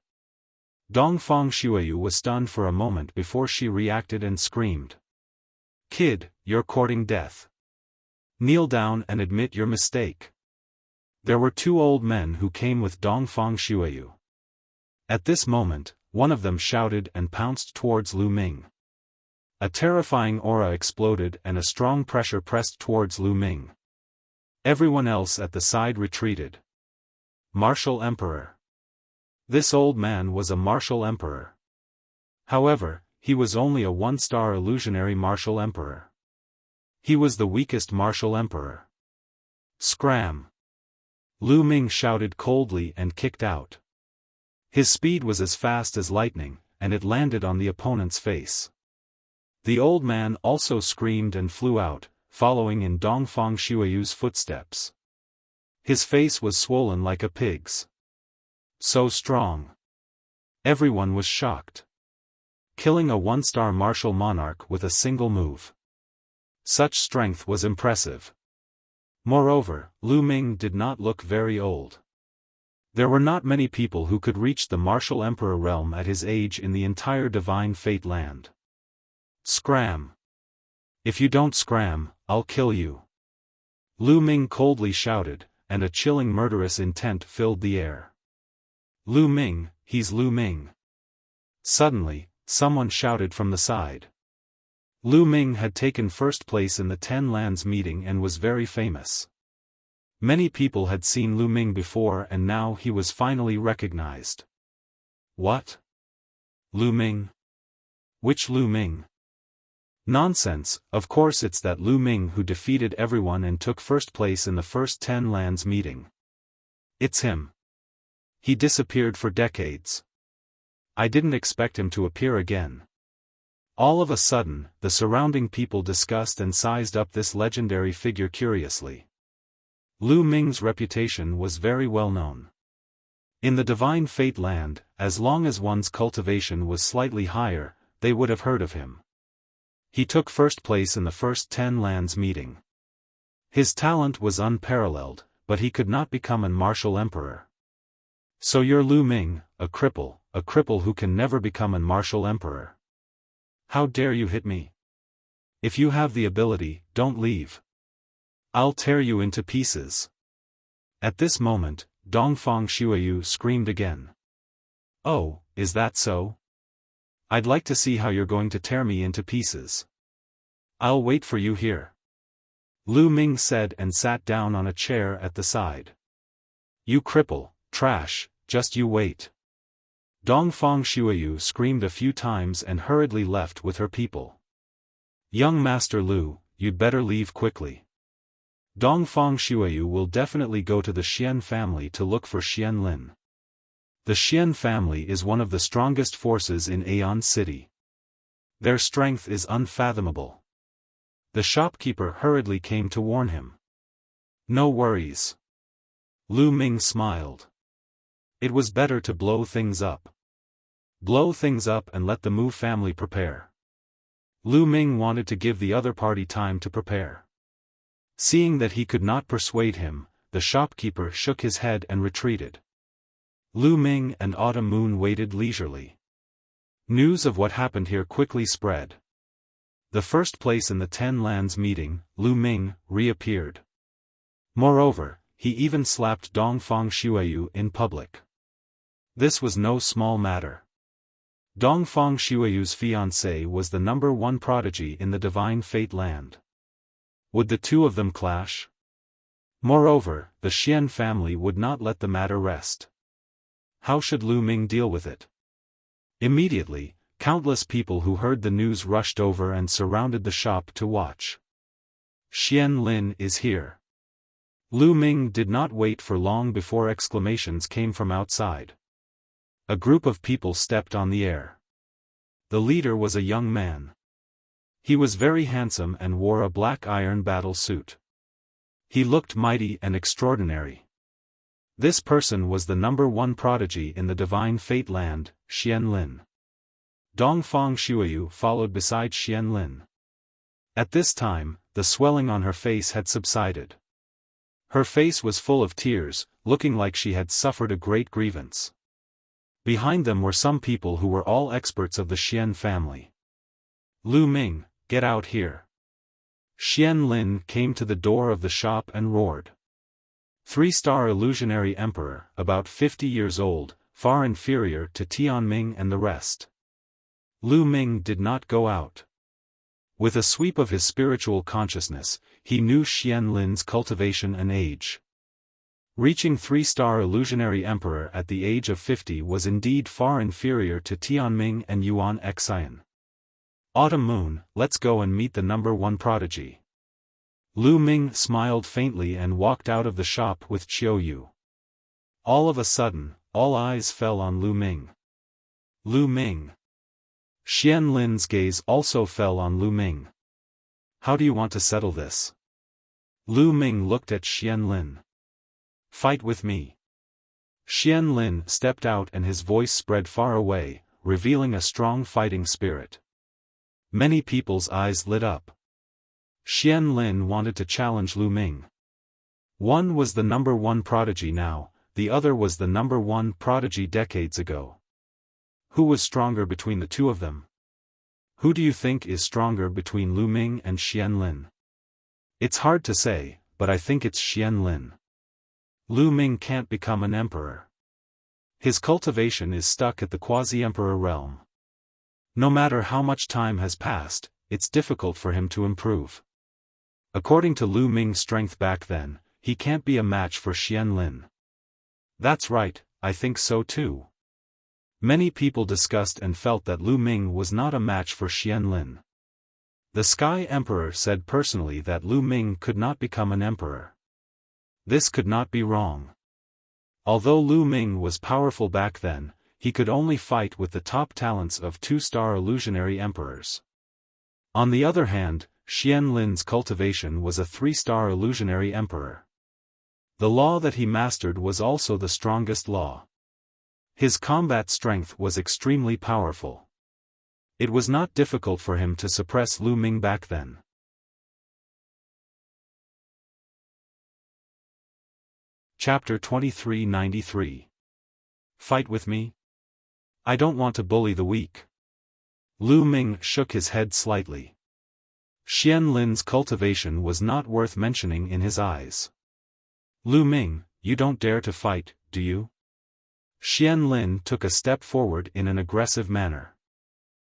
Dongfang Xueyu was stunned for a moment before she reacted and screamed. Kid, you're courting death. Kneel down and admit your mistake. There were two old men who came with Dongfang Xueyu. At this moment, one of them shouted and pounced towards Lu Ming. A terrifying aura exploded and a strong pressure pressed towards Lu Ming. Everyone else at the side retreated. Martial Emperor. This old man was a martial emperor. However, he was only a one-star illusionary martial emperor. He was the weakest martial emperor. Scram! Lu Ming shouted coldly and kicked out. His speed was as fast as lightning, and it landed on the opponent's face. The old man also screamed and flew out, following in Dongfang Xueyu's footsteps. His face was swollen like a pig's. So strong. Everyone was shocked. Killing a one-star martial monarch with a single move. Such strength was impressive. Moreover, Lu Ming did not look very old. There were not many people who could reach the martial emperor realm at his age in the entire Divine Fate land. Scram! If you don't scram, I'll kill you. Lu Ming coldly shouted, and a chilling murderous intent filled the air. Lu Ming, he's Lu Ming. Suddenly, someone shouted from the side. Lu Ming had taken first place in the 10 Lands meeting and was very famous. Many people had seen Lu Ming before and now he was finally recognized. What? Lu Ming? Which Lu Ming? Nonsense, of course it's that Lu Ming who defeated everyone and took first place in the first 10 Lands meeting. It's him. He disappeared for decades. I didn't expect him to appear again. All of a sudden, the surrounding people discussed and sized up this legendary figure curiously. Lu Ming's reputation was very well known. In the Divine Fate land, as long as one's cultivation was slightly higher, they would have heard of him. He took first place in the first 10 Lands meeting. His talent was unparalleled, but he could not become a martial emperor. So you're Lu Ming, a cripple who can never become a martial emperor. How dare you hit me? If you have the ability, don't leave. I'll tear you into pieces. At this moment, Dongfang Xueyu screamed again. Oh, is that so? I'd like to see how you're going to tear me into pieces. I'll wait for you here. Lu Ming said and sat down on a chair at the side. You cripple, trash, just you wait. Dongfang Xueyu screamed a few times and hurriedly left with her people. Young Master Lu, you'd better leave quickly. Dongfang Xueyu will definitely go to the Xian family to look for Xian Lin. The Xian family is one of the strongest forces in Aeon City. Their strength is unfathomable. The shopkeeper hurriedly came to warn him. No worries. Lu Ming smiled. It was better to blow things up. Blow things up and let the Mu family prepare. Lu Ming wanted to give the other party time to prepare. Seeing that he could not persuade him, the shopkeeper shook his head and retreated. Lu Ming and Autumn Moon waited leisurely. News of what happened here quickly spread. The first place in the 10 Lands meeting, Lu Ming, reappeared. Moreover, he even slapped Dongfang Xueyu in public. This was no small matter. Dongfang Xueyu's fiancée was the #1 prodigy in the Divine Fate land. Would the two of them clash? Moreover, the Xian family would not let the matter rest. How should Lu Ming deal with it? Immediately, countless people who heard the news rushed over and surrounded the shop to watch. Xian Lin is here. Lu Ming did not wait for long before exclamations came from outside. A group of people stepped on the air. The leader was a young man. He was very handsome and wore a black iron battle suit. He looked mighty and extraordinary. This person was the #1 prodigy in the Divine Fate land, Xian Lin. Dongfang Xueyu followed beside Xian Lin. At this time, the swelling on her face had subsided. Her face was full of tears, looking like she had suffered a great grievance. Behind them were some people who were all experts of the Xian family. Lu Ming, get out here. Xian Lin came to the door of the shop and roared. 3-star illusionary emperor, about 50 years old, far inferior to Tianming and the rest. Lu Ming did not go out. With a sweep of his spiritual consciousness, he knew Xian Lin's cultivation and age. Reaching 3-star illusionary emperor at the age of 50 was indeed far inferior to Tianming and Yuan Xian. Autumn Moon, let's go and meet the number 1 prodigy. Lu Ming smiled faintly and walked out of the shop with Qiu Yu. All of a sudden, all eyes fell on Lu Ming. Lu Ming. Xian Lin's gaze also fell on Lu Ming. How do you want to settle this? Lu Ming looked at Xian Lin. Fight with me. Xian Lin stepped out and his voice spread far away, revealing a strong fighting spirit. Many people's eyes lit up. Xian Lin wanted to challenge Lu Ming. One was the number 1 prodigy now, the other was the number 1 prodigy decades ago. Who was stronger between the two of them? Who do you think is stronger between Lu Ming and Xian Lin? It's hard to say, but I think it's Xian Lin. Lu Ming can't become an emperor. His cultivation is stuck at the quasi-emperor realm. No matter how much time has passed, it's difficult for him to improve. According to Lu Ming's strength back then, he can't be a match for Xian Lin. That's right, I think so too. Many people discussed and felt that Lu Ming was not a match for Xian Lin. The Sky Emperor said personally that Lu Ming could not become an emperor. This could not be wrong. Although Lu Ming was powerful back then, he could only fight with the top talents of 2-star illusionary emperors. On the other hand, Xian Lin's cultivation was a 3-star illusionary emperor. The law that he mastered was also the strongest law. His combat strength was extremely powerful. It was not difficult for him to suppress Lu Ming back then. Chapter 2393. Fight with me? I don't want to bully the weak. Lu Ming shook his head slightly. Xian Lin's cultivation was not worth mentioning in his eyes. Lu Ming, you don't dare to fight, do you? Xian Lin took a step forward in an aggressive manner.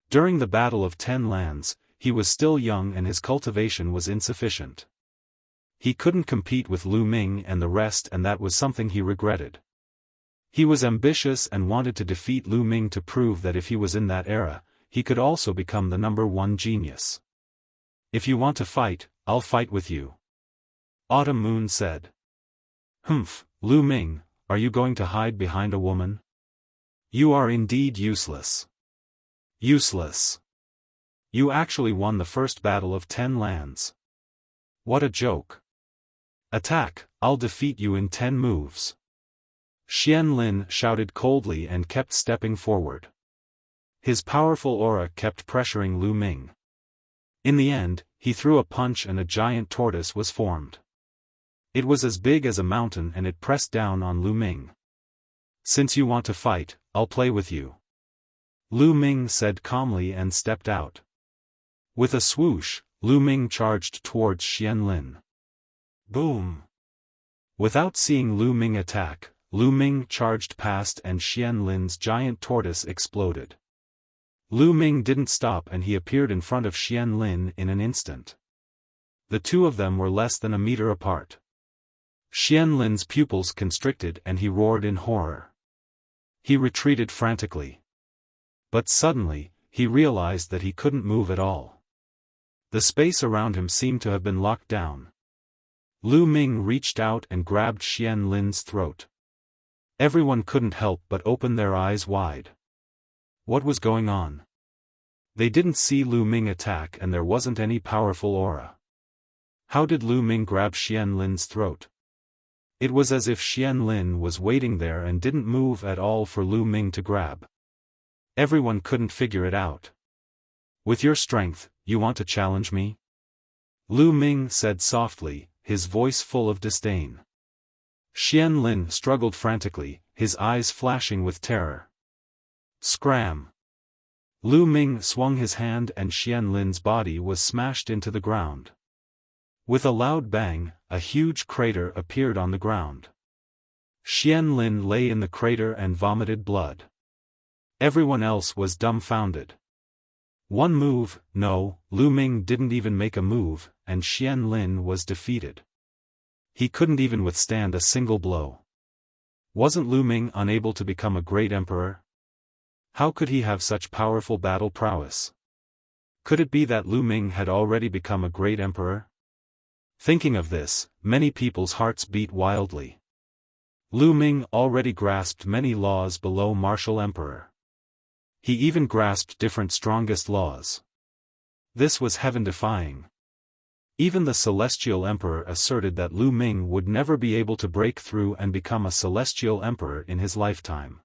During the Battle of 10 Lands, he was still young and his cultivation was insufficient. He couldn't compete with Lu Ming and the rest, and that was something he regretted. He was ambitious and wanted to defeat Lu Ming to prove that if he was in that era, he could also become the number 1 genius. If you want to fight, I'll fight with you. Autumn Moon said. Humph, Lu Ming, are you going to hide behind a woman? You are indeed useless. Useless. You actually won the first battle of 10 lands. What a joke. Attack, I'll defeat you in 10 moves. Xian Lin shouted coldly and kept stepping forward. His powerful aura kept pressuring Lu Ming. In the end, he threw a punch and a giant tortoise was formed. It was as big as a mountain and it pressed down on Lu Ming. Since you want to fight, I'll play with you. Lu Ming said calmly and stepped out. With a swoosh, Lu Ming charged towards Xian Lin. Boom! Without seeing Lu Ming attack, Lu Ming charged past and Xian Lin's giant tortoise exploded. Lu Ming didn't stop and he appeared in front of Xian Lin in an instant. The two of them were less than a meter apart. Xian Lin's pupils constricted and he roared in horror. He retreated frantically. But suddenly, he realized that he couldn't move at all. The space around him seemed to have been locked down. Lu Ming reached out and grabbed Xian Lin's throat. Everyone couldn't help but open their eyes wide. What was going on? They didn't see Lu Ming attack and there wasn't any powerful aura. How did Lu Ming grab Xian Lin's throat? It was as if Xian Lin was waiting there and didn't move at all for Lu Ming to grab. Everyone couldn't figure it out. With your strength, you want to challenge me? Lu Ming said softly, his voice full of disdain. Xian Lin struggled frantically, his eyes flashing with terror. Scram! Lu Ming swung his hand and Xian Lin's body was smashed into the ground. With a loud bang, a huge crater appeared on the ground. Xian Lin lay in the crater and vomited blood. Everyone else was dumbfounded. One move, no, Lu Ming didn't even make a move, and Xian Lin was defeated. He couldn't even withstand a single blow. Wasn't Lu Ming unable to become a great emperor? How could he have such powerful battle prowess? Could it be that Lu Ming had already become a great emperor? Thinking of this, many people's hearts beat wildly. Lu Ming already grasped many laws below martial emperor. He even grasped different strongest laws. This was heaven-defying. Even the celestial emperor asserted that Lu Ming would never be able to break through and become a celestial emperor in his lifetime.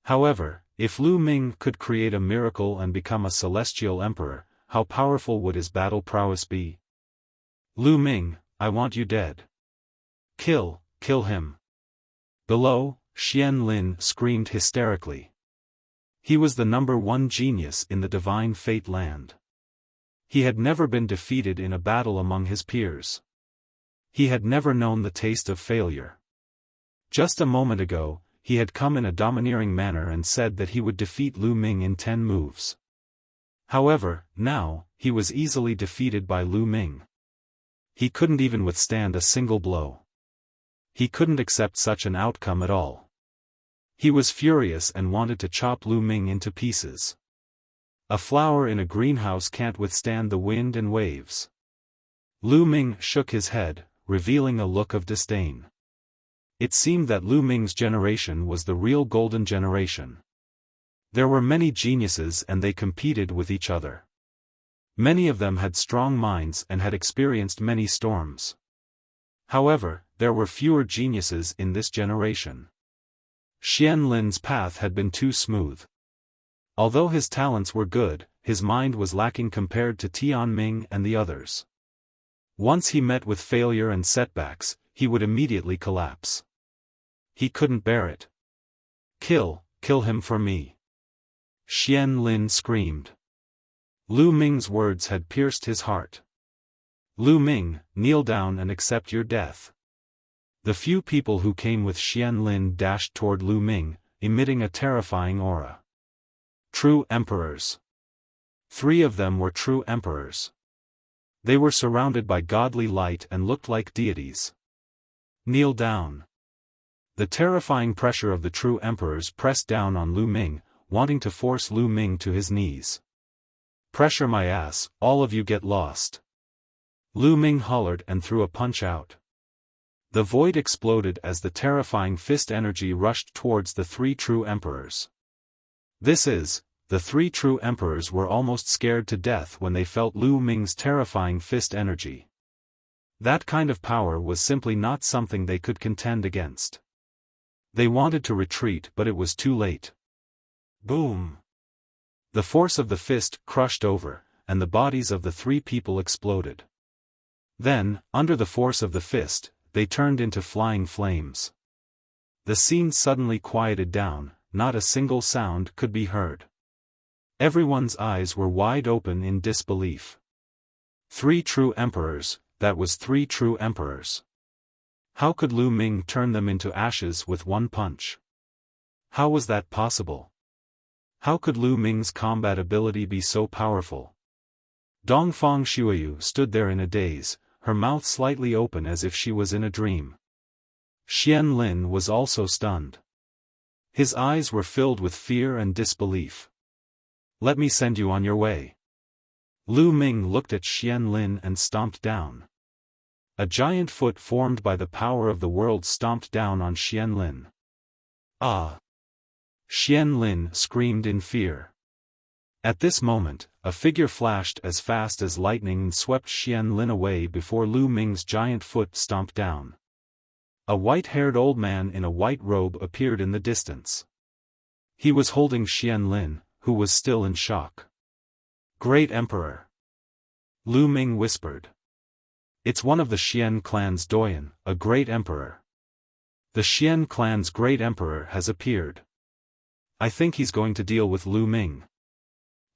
However, if Lu Ming could create a miracle and become a celestial emperor, how powerful would his battle prowess be? Lu Ming, I want you dead. Kill him. Below, Xian Lin screamed hysterically. He was the #1 genius in the divine fate land. He had never been defeated in a battle among his peers. He had never known the taste of failure. Just a moment ago, he had come in a domineering manner and said that he would defeat Lu Ming in 10 moves. However, now, he was easily defeated by Lu Ming. He couldn't even withstand a single blow. He couldn't accept such an outcome at all. He was furious and wanted to chop Lu Ming into pieces. A flower in a greenhouse can't withstand the wind and waves. Lu Ming shook his head, revealing a look of disdain. It seemed that Lu Ming's generation was the real golden generation. There were many geniuses and they competed with each other. Many of them had strong minds and had experienced many storms. However, there were fewer geniuses in this generation. Xian Lin's path had been too smooth. Although his talents were good, his mind was lacking compared to Tian Ming and the others. Once he met with failure and setbacks, he would immediately collapse. He couldn't bear it. Kill him for me. Xian Lin screamed. Lu Ming's words had pierced his heart. Lu Ming, kneel down and accept your death. The few people who came with Xian Lin dashed toward Lu Ming, emitting a terrifying aura. True emperors. 3 of them were true emperors. They were surrounded by godly light and looked like deities. Kneel down. The terrifying pressure of the true emperors pressed down on Lu Ming, wanting to force Lu Ming to his knees. Pressure my ass, all of you get lost. Lu Ming hollered and threw a punch out. The void exploded as the terrifying fist energy rushed towards the 3 true emperors. The 3 true emperors were almost scared to death when they felt Lu Ming's terrifying fist energy. That kind of power was simply not something they could contend against. They wanted to retreat but it was too late. Boom! The force of the fist crushed over, and the bodies of the 3 people exploded. Then, under the force of the fist, they turned into flying flames. The scene suddenly quieted down, not a single sound could be heard. Everyone's eyes were wide open in disbelief. 3 true emperors, that was 3 true emperors. How could Lu Ming turn them into ashes with one punch? How was that possible? How could Lu Ming's combat ability be so powerful? Dongfang Shuiyu stood there in a daze, her mouth slightly open as if she was in a dream. Xian Lin was also stunned. His eyes were filled with fear and disbelief. Let me send you on your way. Lu Ming looked at Xian Lin and stomped down. A giant foot formed by the power of the world stomped down on Xian Lin. Ah! Xian Lin screamed in fear. At this moment, a figure flashed as fast as lightning and swept Xian Lin away before Lu Ming's giant foot stomped down. A white-haired old man in a white robe appeared in the distance. He was holding Xian Lin, who was still in shock. Great Emperor! Lu Ming whispered. It's one of the Xian clan's doyen, a great emperor. The Xian clan's great emperor has appeared. I think he's going to deal with Lu Ming.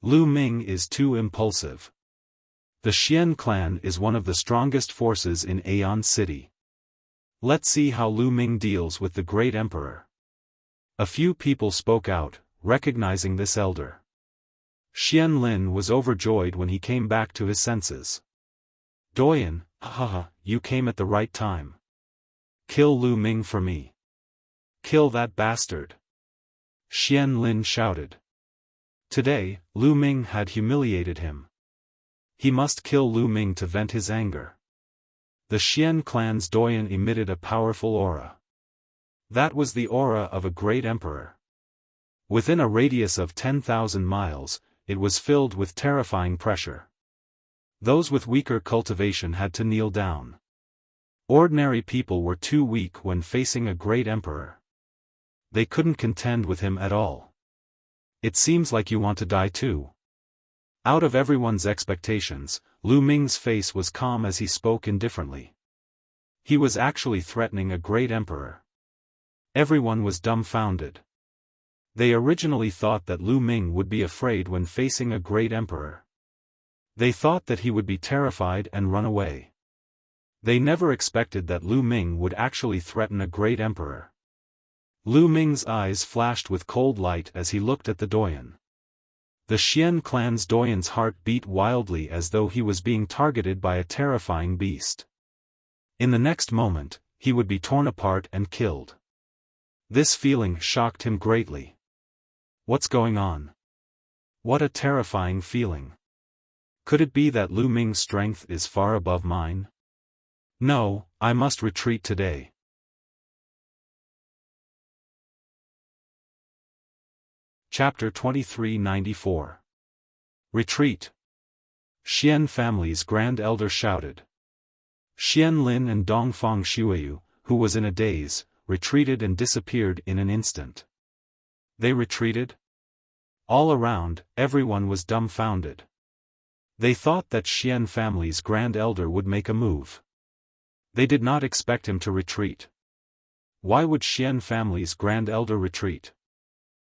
Lu Ming is too impulsive. The Xian clan is one of the strongest forces in Aeon City. Let's see how Lu Ming deals with the great emperor. A few people spoke out, recognizing this elder. Xian Lin was overjoyed when he came back to his senses. Doyen, haha, you came at the right time. Kill Lu Ming for me. Kill that bastard. Xian Lin shouted. Today, Lu Ming had humiliated him. He must kill Lu Ming to vent his anger. The Xian clan's doyen emitted a powerful aura. That was the aura of a great emperor. Within a radius of 10,000 miles, it was filled with terrifying pressure. Those with weaker cultivation had to kneel down. Ordinary people were too weak when facing a great emperor. They couldn't contend with him at all. It seems like you want to die too. Out of everyone's expectations, Lu Ming's face was calm as he spoke indifferently. He was actually threatening a great emperor. Everyone was dumbfounded. They originally thought that Lu Ming would be afraid when facing a great emperor. They thought that he would be terrified and run away. They never expected that Lu Ming would actually threaten a great emperor. Lu Ming's eyes flashed with cold light as he looked at the doyen. The Xian clan's doyen's heart beat wildly as though he was being targeted by a terrifying beast. In the next moment, he would be torn apart and killed. This feeling shocked him greatly. What's going on? What a terrifying feeling. Could it be that Lu Ming's strength is far above mine? No, I must retreat today. Chapter 2394. Retreat. Xian family's grand elder shouted. Xian Lin and Dongfang Shuiyu, who was in a daze, retreated and disappeared in an instant. They retreated? All around, everyone was dumbfounded. They thought that Xian family's grand elder would make a move. They did not expect him to retreat. Why would Xian family's grand elder retreat?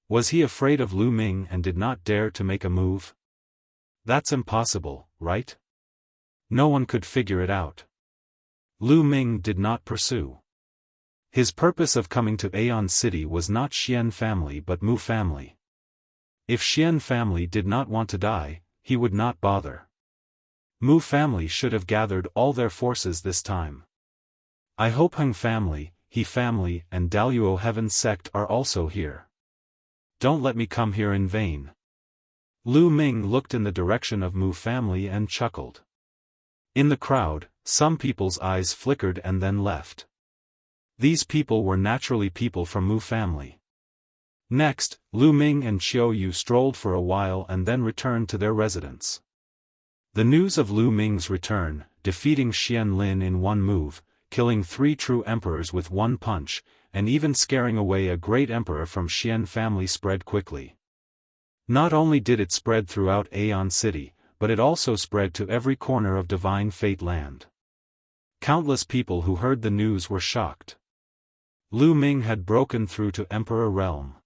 Was he afraid of Lu Ming and did not dare to make a move? That's impossible, right? No one could figure it out. Lu Ming did not pursue. His purpose of coming to Aeon City was not Xian family but Mu family. If Xian family did not want to die, he would not bother. Mu family should have gathered all their forces this time. I hope Heng family, He family and Daluo Heaven sect are also here. Don't let me come here in vain. Lu Ming looked in the direction of Mu family and chuckled. In the crowd, some people's eyes flickered and then left. These people were naturally people from Mu family. Next, Lu Ming and Xiao Yu strolled for a while and then returned to their residence. The news of Lu Ming's return, defeating Xian Lin in one move, killing 3 true emperors with one punch, and even scaring away a great emperor from Xian family spread quickly. Not only did it spread throughout Aeon City, but it also spread to every corner of Divine Fate Land. Countless people who heard the news were shocked. Lu Ming had broken through to Emperor Realm.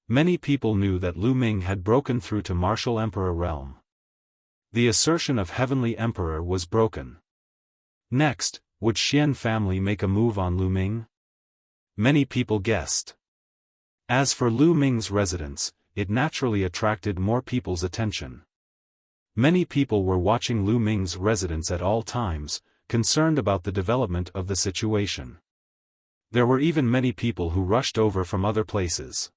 Many people knew that Lu Ming had broken through to Martial Emperor Realm. The assertion of Heavenly Emperor was broken. Next, would Xian family make a move on Lu Ming? Many people guessed. As for Lu Ming's residence, it naturally attracted more people's attention. Many people were watching Lu Ming's residence at all times, concerned about the development of the situation. There were even many people who rushed over from other places.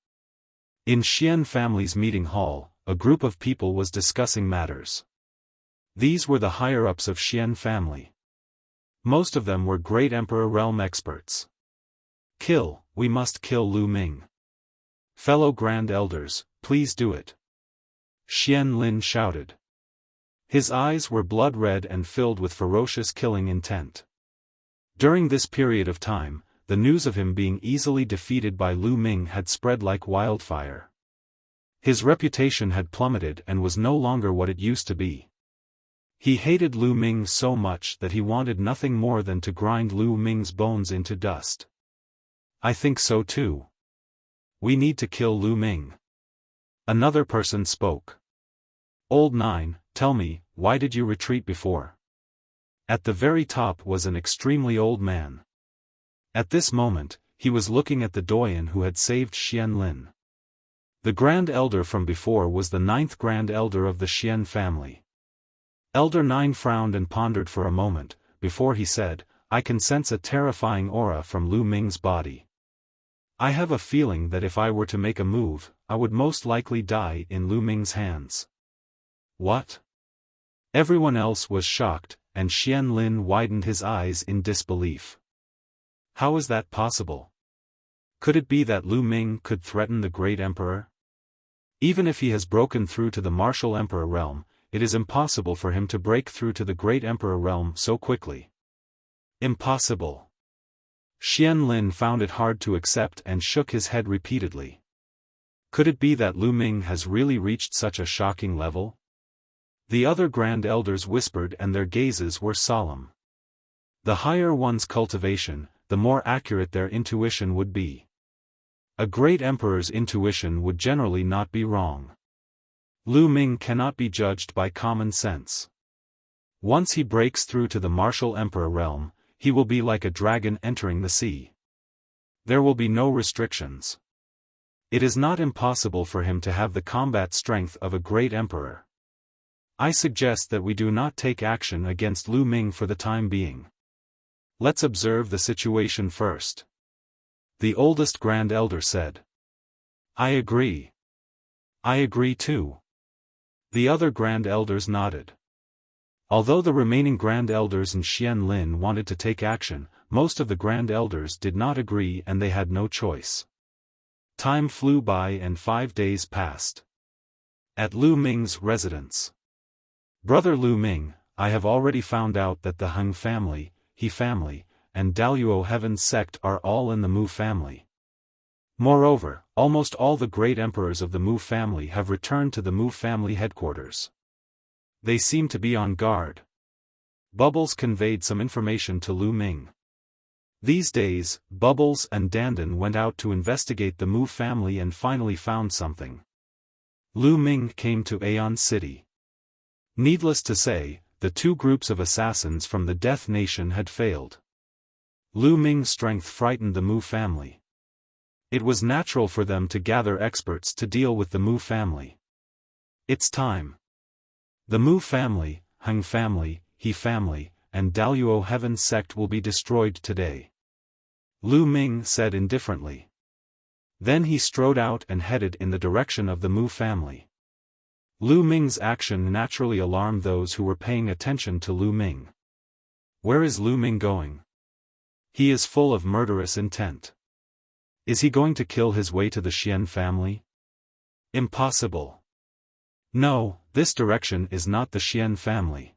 In Xian family's meeting hall, a group of people was discussing matters. These were the higher-ups of Xian family. Most of them were great Emperor Realm experts. We must kill Lu Ming. Fellow Grand Elders, please do it. Xian Lin shouted. His eyes were blood-red and filled with ferocious killing intent. During this period of time, the news of him being easily defeated by Lu Ming had spread like wildfire. His reputation had plummeted and was no longer what it used to be. He hated Lu Ming so much that he wanted nothing more than to grind Lu Ming's bones into dust. I think so too. We need to kill Lu Ming. Another person spoke. Old Nine, tell me, why did you retreat before? At the very top was an extremely old man. At this moment, he was looking at the doyen who had saved Xian Lin. The Grand Elder from before was the 9th Grand Elder of the Xian family. Elder Nine frowned and pondered for a moment, before he said, I can sense a terrifying aura from Lu Ming's body. I have a feeling that if I were to make a move, I would most likely die in Lu Ming's hands. What? Everyone else was shocked, and Xian Lin widened his eyes in disbelief. How is that possible? Could it be that Lu Ming could threaten the Great Emperor? Even if he has broken through to the Martial Emperor realm, it is impossible for him to break through to the Great Emperor realm so quickly. Impossible. Xian Lin found it hard to accept and shook his head repeatedly. Could it be that Lu Ming has really reached such a shocking level? The other Grand Elders whispered and their gazes were solemn. The higher one's cultivation, the more accurate their intuition would be. A great emperor's intuition would generally not be wrong. Lu Ming cannot be judged by common sense. Once he breaks through to the Martial Emperor realm, he will be like a dragon entering the sea. There will be no restrictions. It is not impossible for him to have the combat strength of a great emperor. I suggest that we do not take action against Lu Ming for the time being. Let's observe the situation first. The oldest Grand Elder said. I agree. I agree too. The other Grand Elders nodded. Although the remaining Grand Elders and Xian Lin wanted to take action, most of the Grand Elders did not agree and they had no choice. Time flew by and 5 days passed. At Lu Ming's residence. Brother Lu Ming, I have already found out that the Heng family, He family, and Daluo Heaven sect are all in the Mu family. Moreover, almost all the great emperors of the Mu family have returned to the Mu family headquarters. They seem to be on guard. Bubbles conveyed some information to Lu Ming. These days, Bubbles and Dandan went out to investigate the Mu family and finally found something. Lu Ming came to Aeon City. Needless to say, the 2 groups of assassins from the Death Nation had failed. Lu Ming's strength frightened the Mu family. It was natural for them to gather experts to deal with the Mu family. It's time. The Mu family, Heng family, He family, and Daluo Heaven sect will be destroyed today. Lu Ming said indifferently. Then he strode out and headed in the direction of the Mu family. Lu Ming's action naturally alarmed those who were paying attention to Lu Ming. Where is Lu Ming going? He is full of murderous intent. Is he going to kill his way to the Xian family? Impossible. No, this direction is not the Xian family.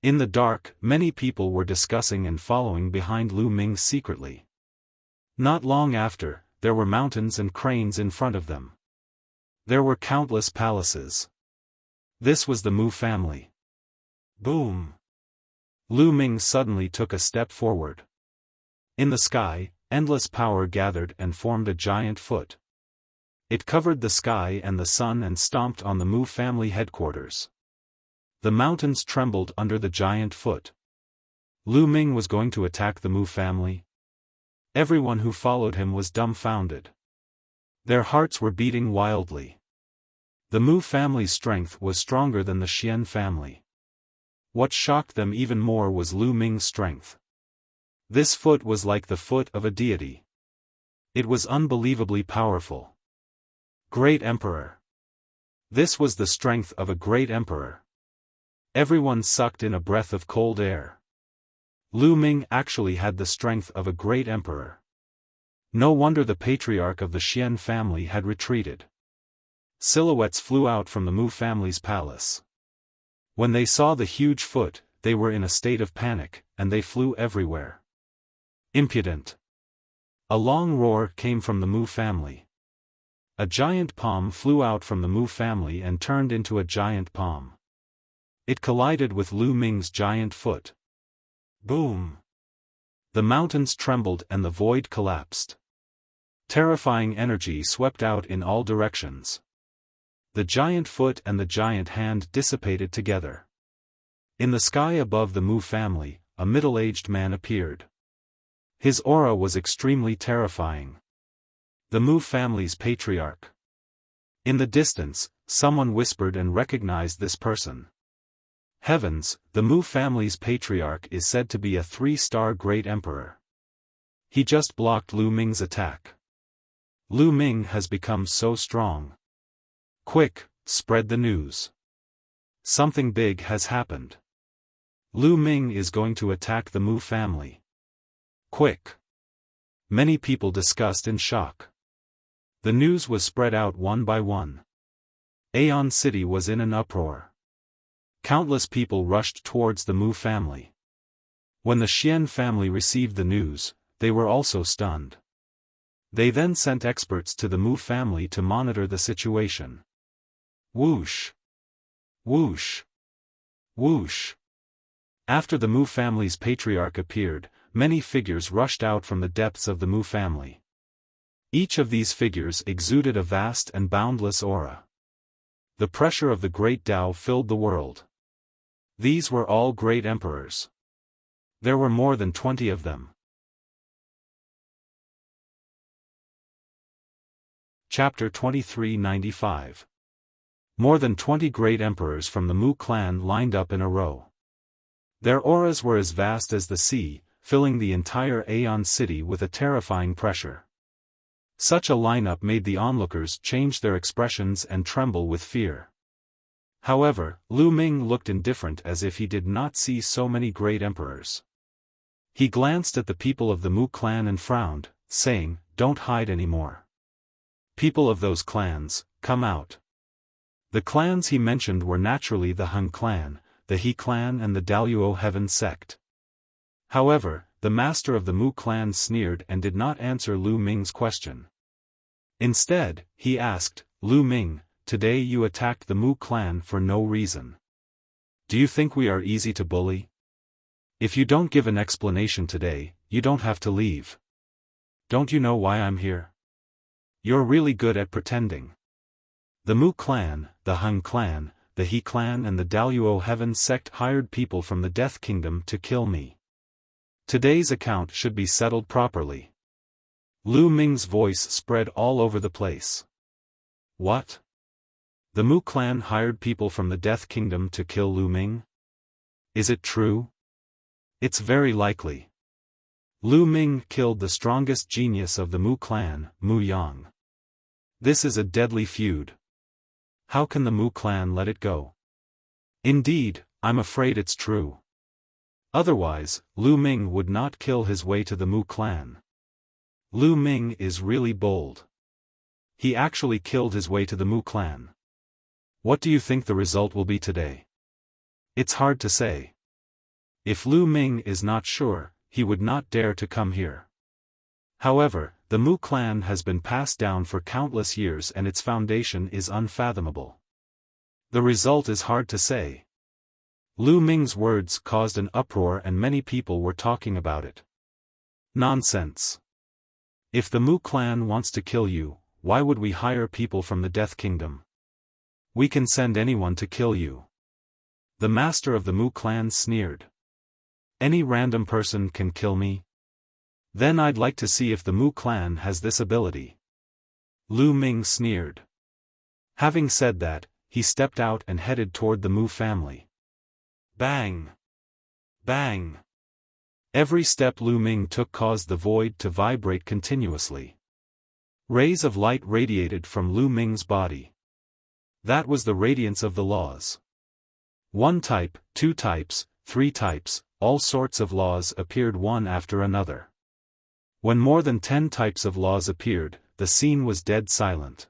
In the dark, many people were discussing and following behind Lu Ming secretly. Not long after, there were mountains and cranes in front of them. There were countless palaces. This was the Mu family. Boom! Lu Ming suddenly took a step forward. In the sky, endless power gathered and formed a giant foot. It covered the sky and the sun and stomped on the Mu family headquarters. The mountains trembled under the giant foot. Lu Ming was going to attack the Mu family. Everyone who followed him was dumbfounded. Their hearts were beating wildly. The Mu family's strength was stronger than the Xian family. What shocked them even more was Lu Ming's strength. This foot was like the foot of a deity. It was unbelievably powerful. Great Emperor. This was the strength of a great emperor. Everyone sucked in a breath of cold air. Lu Ming actually had the strength of a great emperor. No wonder the patriarch of the Xian family had retreated. Silhouettes flew out from the Mu family's palace. When they saw the huge foot, they were in a state of panic, and they flew everywhere. Impudent! A long roar came from the Mu family. A giant palm flew out from the Mu family and turned into a giant palm. It collided with Lu Ming's giant foot. Boom! The mountains trembled and the void collapsed. Terrifying energy swept out in all directions. The giant foot and the giant hand dissipated together. In the sky above the Mu family, a middle-aged man appeared. His aura was extremely terrifying. The Mu family's patriarch. In the distance, someone whispered and recognized this person. Heavens, the Mu family's patriarch is said to be a 3-star great emperor. He just blocked Lu Ming's attack. Lu Ming has become so strong. Quick, spread the news. Something big has happened. Lu Ming is going to attack the Mu family. Quick. Many people discussed in shock. The news was spread out one by one. Aeon City was in an uproar. Countless people rushed towards the Mu family. When the Xian family received the news, they were also stunned. They then sent experts to the Mu family to monitor the situation. Whoosh! Whoosh! Whoosh! After the Mu family's patriarch appeared, many figures rushed out from the depths of the Mu family. Each of these figures exuded a vast and boundless aura. The pressure of the great Tao filled the world. These were all great emperors. There were more than 20 of them. Chapter 2395. More than 20 great emperors from the Mu clan lined up in a row. Their auras were as vast as the sea, filling the entire Aeon City with a terrifying pressure. Such a lineup made the onlookers change their expressions and tremble with fear. However, Lu Ming looked indifferent as if he did not see so many great emperors. He glanced at the people of the Mu clan and frowned, saying, "Don't hide anymore. People of those clans, come out." The clans he mentioned were naturally the Hun clan, the He clan and the Daluo Heaven sect. However, the master of the Mu clan sneered and did not answer Lu Ming's question. Instead, he asked, "Lu Ming, today you attacked the Mu clan for no reason. Do you think we are easy to bully? If you don't give an explanation today, you don't have to leave. Don't you know why I'm here? You're really good at pretending." The Mu clan, the Hun clan, the He clan and the Daluo Heaven sect hired people from the Death Kingdom to kill me. Today's account should be settled properly. Lu Ming's voice spread all over the place. What? The Mu clan hired people from the Death Kingdom to kill Lu Ming? Is it true? It's very likely. Lu Ming killed the strongest genius of the Mu clan, Mu Yang. This is a deadly feud. How can the Mu clan let it go? Indeed, I'm afraid it's true. Otherwise, Lu Ming would not kill his way to the Mu clan. Lu Ming is really bold. He actually killed his way to the Mu clan. What do you think the result will be today? It's hard to say. If Lu Ming is not sure, he would not dare to come here. However, the Mu clan has been passed down for countless years and its foundation is unfathomable. The result is hard to say. Lu Ming's words caused an uproar and many people were talking about it. Nonsense. If the Mu clan wants to kill you, why would we hire people from the Death Kingdom? We can send anyone to kill you. The master of the Mu clan sneered. Any random person can kill me? Then I'd like to see if the Mu clan has this ability. Lu Ming sneered. Having said that, he stepped out and headed toward the Mu family. Bang! Bang! Every step Lu Ming took caused the void to vibrate continuously. Rays of light radiated from Lu Ming's body. That was the radiance of the laws. 1 type, 2 types, 3 types, all sorts of laws appeared one after another. When more than 10 types of laws appeared, the scene was dead silent.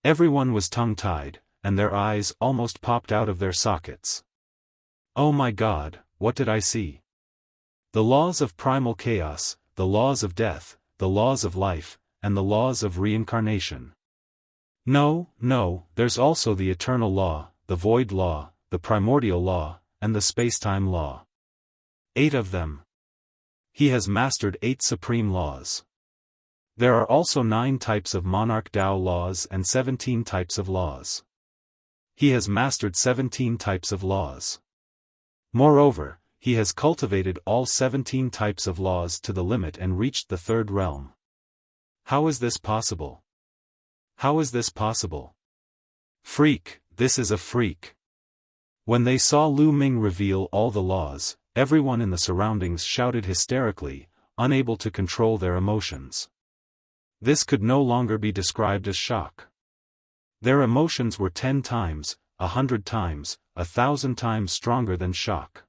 Everyone was tongue-tied, and their eyes almost popped out of their sockets. Oh my God, what did I see? The laws of primal chaos, the laws of death, the laws of life, and the laws of reincarnation. No, there's also the eternal law, the void law, the primordial law, and the spacetime law. 8 of them. He has mastered 8 supreme laws. There are also 9 types of monarch Tao laws and 17 types of laws. He has mastered 17 types of laws. Moreover, he has cultivated all 17 types of laws to the limit and reached the 3rd realm. How is this possible? How is this possible? Freak, this is a freak. When they saw Lu Ming reveal all the laws, everyone in the surroundings shouted hysterically, unable to control their emotions. This could no longer be described as shock. Their emotions were 10 times, 100 times, 1,000 times stronger than shock.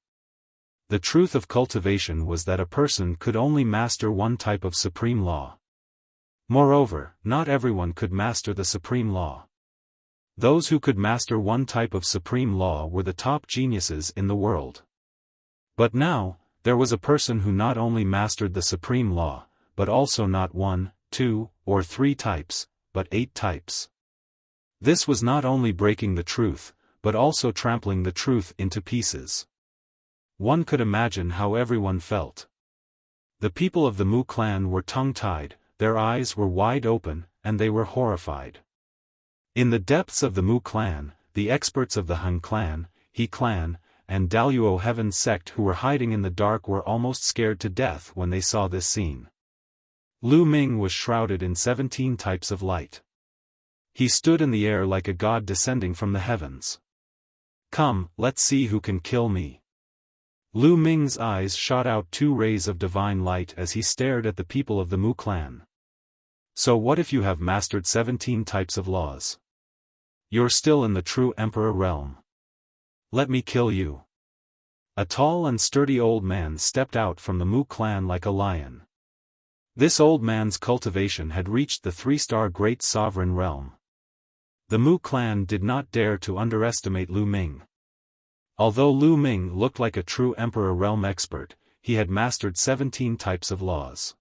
The truth of cultivation was that a person could only master one type of supreme law. Moreover, not everyone could master the supreme law. Those who could master one type of supreme law were the top geniuses in the world. But now, there was a person who not only mastered the supreme law, but also not 1, 2, or 3 types, but 8 types. This was not only breaking the truth, but also trampling the truth into pieces. One could imagine how everyone felt. The people of the Mu clan were tongue-tied, their eyes were wide open, and they were horrified. In the depths of the Mu clan, the experts of the Han clan, He clan, and Daluo Heaven sect who were hiding in the dark were almost scared to death when they saw this scene. Lu Ming was shrouded in 17 types of light. He stood in the air like a god descending from the heavens. Come, let's see who can kill me. Lu Ming's eyes shot out 2 rays of divine light as he stared at the people of the Mu clan. So what if you have mastered 17 types of laws? You're still in the true emperor realm. Let me kill you. A tall and sturdy old man stepped out from the Mu clan like a lion. This old man's cultivation had reached the 3-star Great Sovereign realm. The Mu clan did not dare to underestimate Lu Ming. Although Lu Ming looked like a true emperor realm expert, he had mastered 17 types of laws.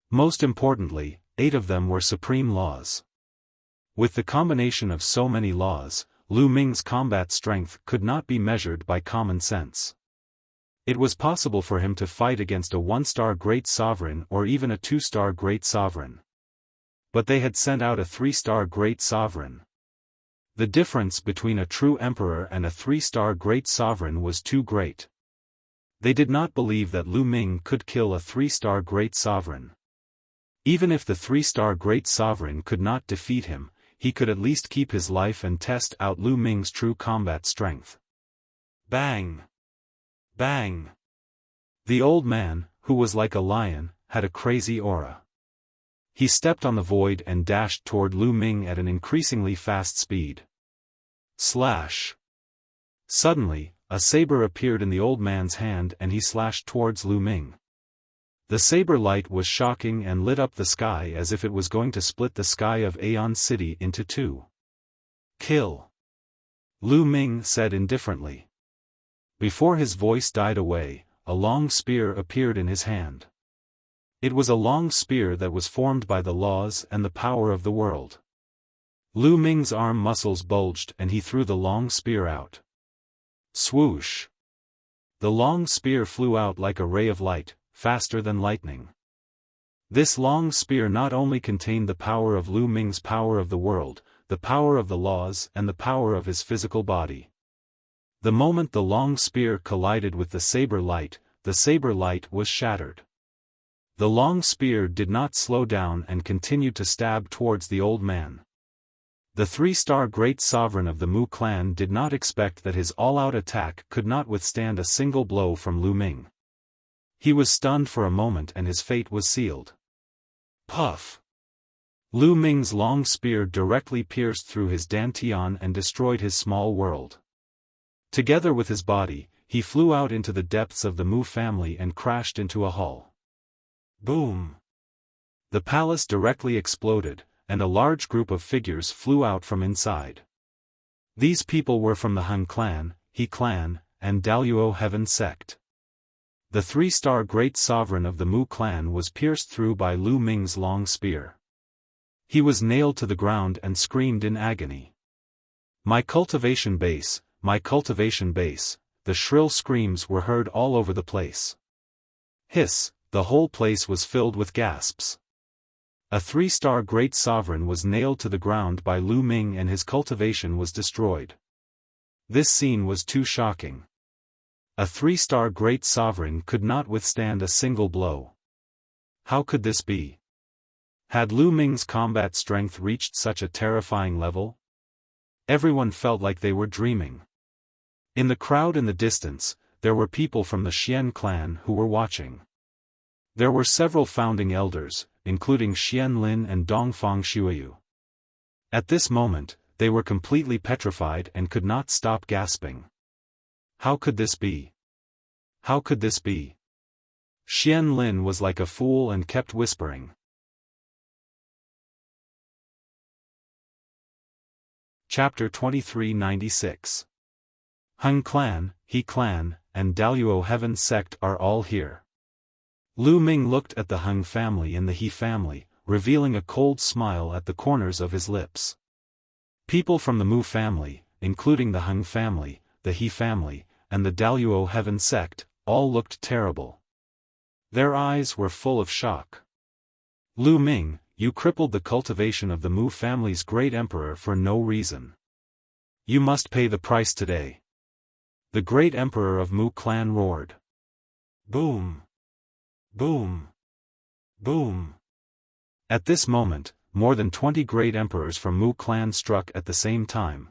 Most importantly, 8 of them were supreme laws. With the combination of so many laws, Lu Ming's combat strength could not be measured by common sense. It was possible for him to fight against a 1-star Great Sovereign or even a 2-star Great Sovereign. But they had sent out a 3-star Great Sovereign. The difference between a true emperor and a 3-star Great Sovereign was too great. They did not believe that Lu Ming could kill a 3-star Great Sovereign. Even if the 3-star Great Sovereign could not defeat him, he could at least keep his life and test out Lu Ming's true combat strength. Bang! Bang! The old man, who was like a lion, had a crazy aura. He stepped on the void and dashed toward Lu Ming at an increasingly fast speed. Slash! Suddenly, a saber appeared in the old man's hand and he slashed towards Lu Ming. The saber light was shocking and lit up the sky as if it was going to split the sky of Aeon City into 2. Kill! Lu Ming said indifferently. Before his voice died away, a long spear appeared in his hand. It was a long spear that was formed by the laws and the power of the world. Lu Ming's arm muscles bulged and he threw the long spear out. Swoosh! The long spear flew out like a ray of light, faster than lightning. This long spear not only contained the power of Lu Ming's power of the world, the power of the laws and the power of his physical body. The moment the long spear collided with the saber light was shattered. The long spear did not slow down and continued to stab towards the old man. The 3-star Great Sovereign of the Mu clan did not expect that his all-out attack could not withstand a single blow from Lu Ming. He was stunned for a moment and his fate was sealed. Puff! Lu Ming's long spear directly pierced through his dantian and destroyed his small world. Together with his body, he flew out into the depths of the Mu family and crashed into a hall. Boom! The palace directly exploded, and a large group of figures flew out from inside. These people were from the Han clan, He clan, and Daluo Heaven sect. The 3-star Great Sovereign of the Mu clan was pierced through by Lu Ming's long spear. He was nailed to the ground and screamed in agony. My cultivation base, my cultivation base, the shrill screams were heard all over the place. Hiss, the whole place was filled with gasps. A 3-star great sovereign was nailed to the ground by Lu Ming and his cultivation was destroyed. This scene was too shocking. A 3-star great sovereign could not withstand a single blow. How could this be? Had Lu Ming's combat strength reached such a terrifying level? Everyone felt like they were dreaming. In the crowd in the distance, there were people from the Xian clan who were watching. There were several founding elders, including Xian Lin and Dongfang Shuiyu. At this moment, they were completely petrified and could not stop gasping. How could this be? How could this be? Xian Lin was like a fool and kept whispering. Chapter 2396. Hung clan, He clan, and Daluo Heaven sect are all here. Lu Ming looked at the Hung family and the He family, revealing a cold smile at the corners of his lips. People from the Mu family, including the Hung family, the He family, and the Daluo Heaven sect, all looked terrible. Their eyes were full of shock. Lu Ming, you crippled the cultivation of the Mu family's great emperor for no reason. You must pay the price today. The great emperor of Mu clan roared. Boom! Boom! Boom! At this moment, more than 20 great emperors from Mu clan struck at the same time.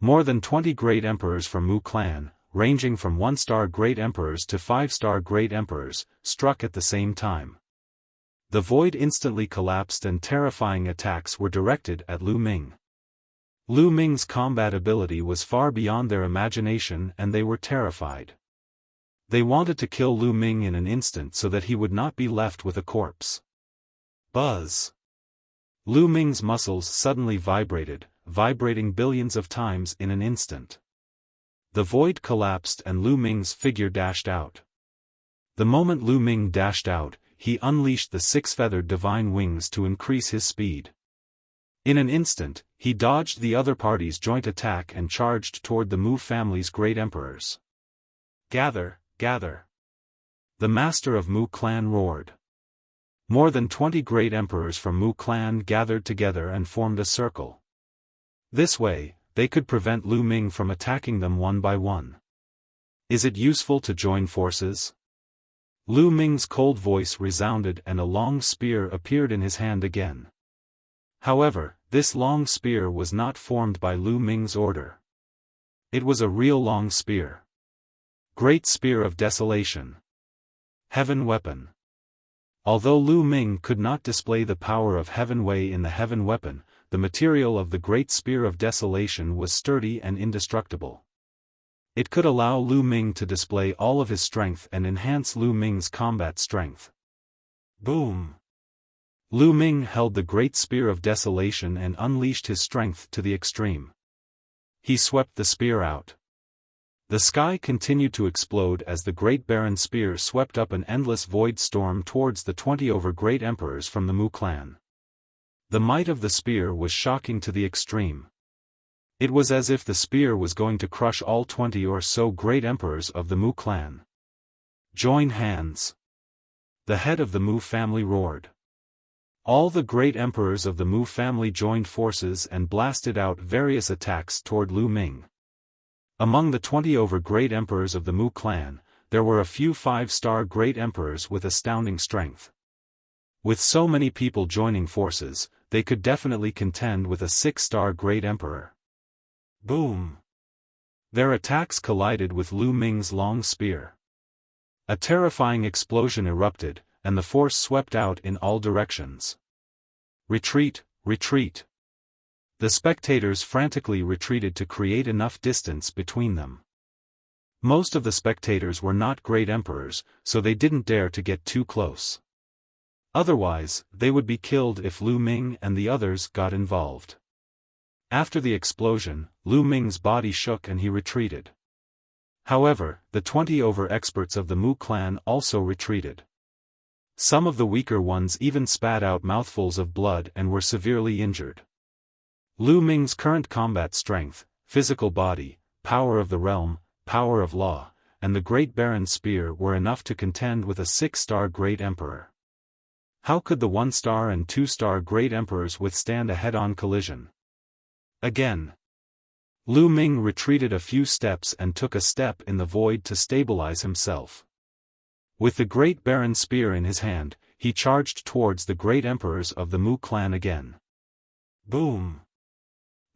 More than 20 great emperors from Mu clan, ranging from 1-star great emperors to 5-star great emperors, struck at the same time. The void instantly collapsed and terrifying attacks were directed at Lu Ming. Lu Ming's combat ability was far beyond their imagination and they were terrified. They wanted to kill Lu Ming in an instant so that he would not be left with a corpse. Buzz! Lu Ming's muscles suddenly vibrated, vibrating billions of times in an instant. The void collapsed and Lu Ming's figure dashed out. The moment Lu Ming dashed out, he unleashed the 6-feathered divine wings to increase his speed. In an instant, he dodged the other party's joint attack and charged toward the Mu family's great emperors. Gather, gather! The master of Mu clan roared. More than 20 great emperors from Mu clan gathered together and formed a circle. This way, they could prevent Lu Ming from attacking them one by one. Is it useful to join forces? Lu Ming's cold voice resounded and a long spear appeared in his hand again. However, this long spear was not formed by Lu Ming's order. It was a real long spear. Great Spear of Desolation. Heaven Weapon. Although Lu Ming could not display the power of Heaven Wei in the Heaven Weapon, the material of the Great Spear of Desolation was sturdy and indestructible. It could allow Lu Ming to display all of his strength and enhance Lu Ming's combat strength. Boom! Lu Ming held the Great Spear of Desolation and unleashed his strength to the extreme. He swept the spear out. The sky continued to explode as the Great Barren Spear swept up an endless void storm towards the 20 great emperors from the Mu clan. The might of the spear was shocking to the extreme. It was as if the spear was going to crush all 20 or so great emperors of the Mu clan. Join hands! The head of the Mu family roared. All the great emperors of the Mu family joined forces and blasted out various attacks toward Lu Ming. Among the 20 great emperors of the Mu clan, there were a few 5-star great emperors with astounding strength. With so many people joining forces, they could definitely contend with a 6-star great emperor. Boom! Their attacks collided with Lu Ming's long spear. A terrifying explosion erupted, and the force swept out in all directions. Retreat, retreat! The spectators frantically retreated to create enough distance between them. Most of the spectators were not great emperors, so they didn't dare to get too close. Otherwise, they would be killed if Lu Ming and the others got involved. After the explosion, Lu Ming's body shook and he retreated. However, the 20 experts of the Mu clan also retreated. Some of the weaker ones even spat out mouthfuls of blood and were severely injured. Lu Ming's current combat strength, physical body, power of the realm, power of law, and the Great Baron's spear were enough to contend with a 6-star Great Emperor. How could the 1-star and 2-star Great Emperors withstand a head-on collision? Again, Lu Ming retreated a few steps and took a step in the void to stabilize himself. With the Great Baron's spear in his hand, he charged towards the Great Emperors of the Mu clan again. Boom!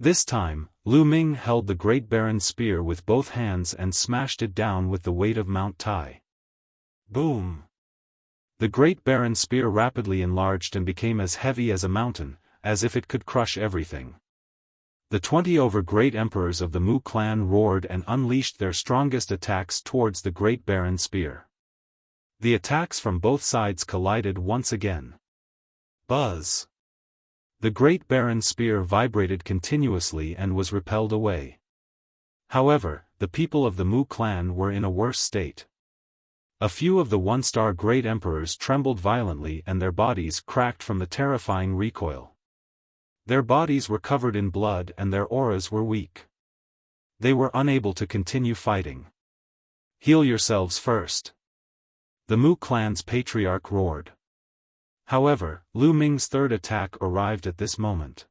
This time, Lu Ming held the Great Baron's spear with both hands and smashed it down with the weight of Mount Tai. Boom! The Great Baron's spear rapidly enlarged and became as heavy as a mountain, as if it could crush everything. The 20 Great Emperors of the Mu clan roared and unleashed their strongest attacks towards the Great Baron's spear. The attacks from both sides collided once again. Buzz! The Great Baron's spear vibrated continuously and was repelled away. However, the people of the Mu clan were in a worse state. A few of the 1-star Great Emperors trembled violently and their bodies cracked from the terrifying recoil. Their bodies were covered in blood and their auras were weak. They were unable to continue fighting. Heal yourselves first. The Mu clan's patriarch roared. However, Lu Ming's third attack arrived at this moment.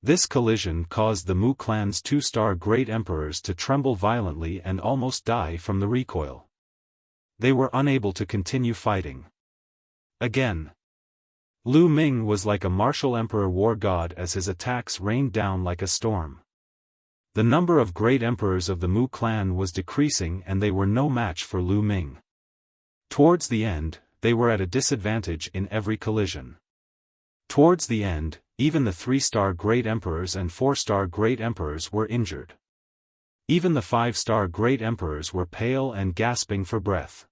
This collision caused the Mu clan's 2-star Great Emperors to tremble violently and almost die from the recoil. They were unable to continue fighting. Again, Lu Ming was like a martial emperor war god as his attacks rained down like a storm. The number of Great Emperors of the Mu clan was decreasing and they were no match for Lu Ming. Towards the end, they were at a disadvantage in every collision. Towards the end, even the 3-star Great Emperors and 4-star Great Emperors were injured. Even the 5-star Great Emperors were pale and gasping for breath.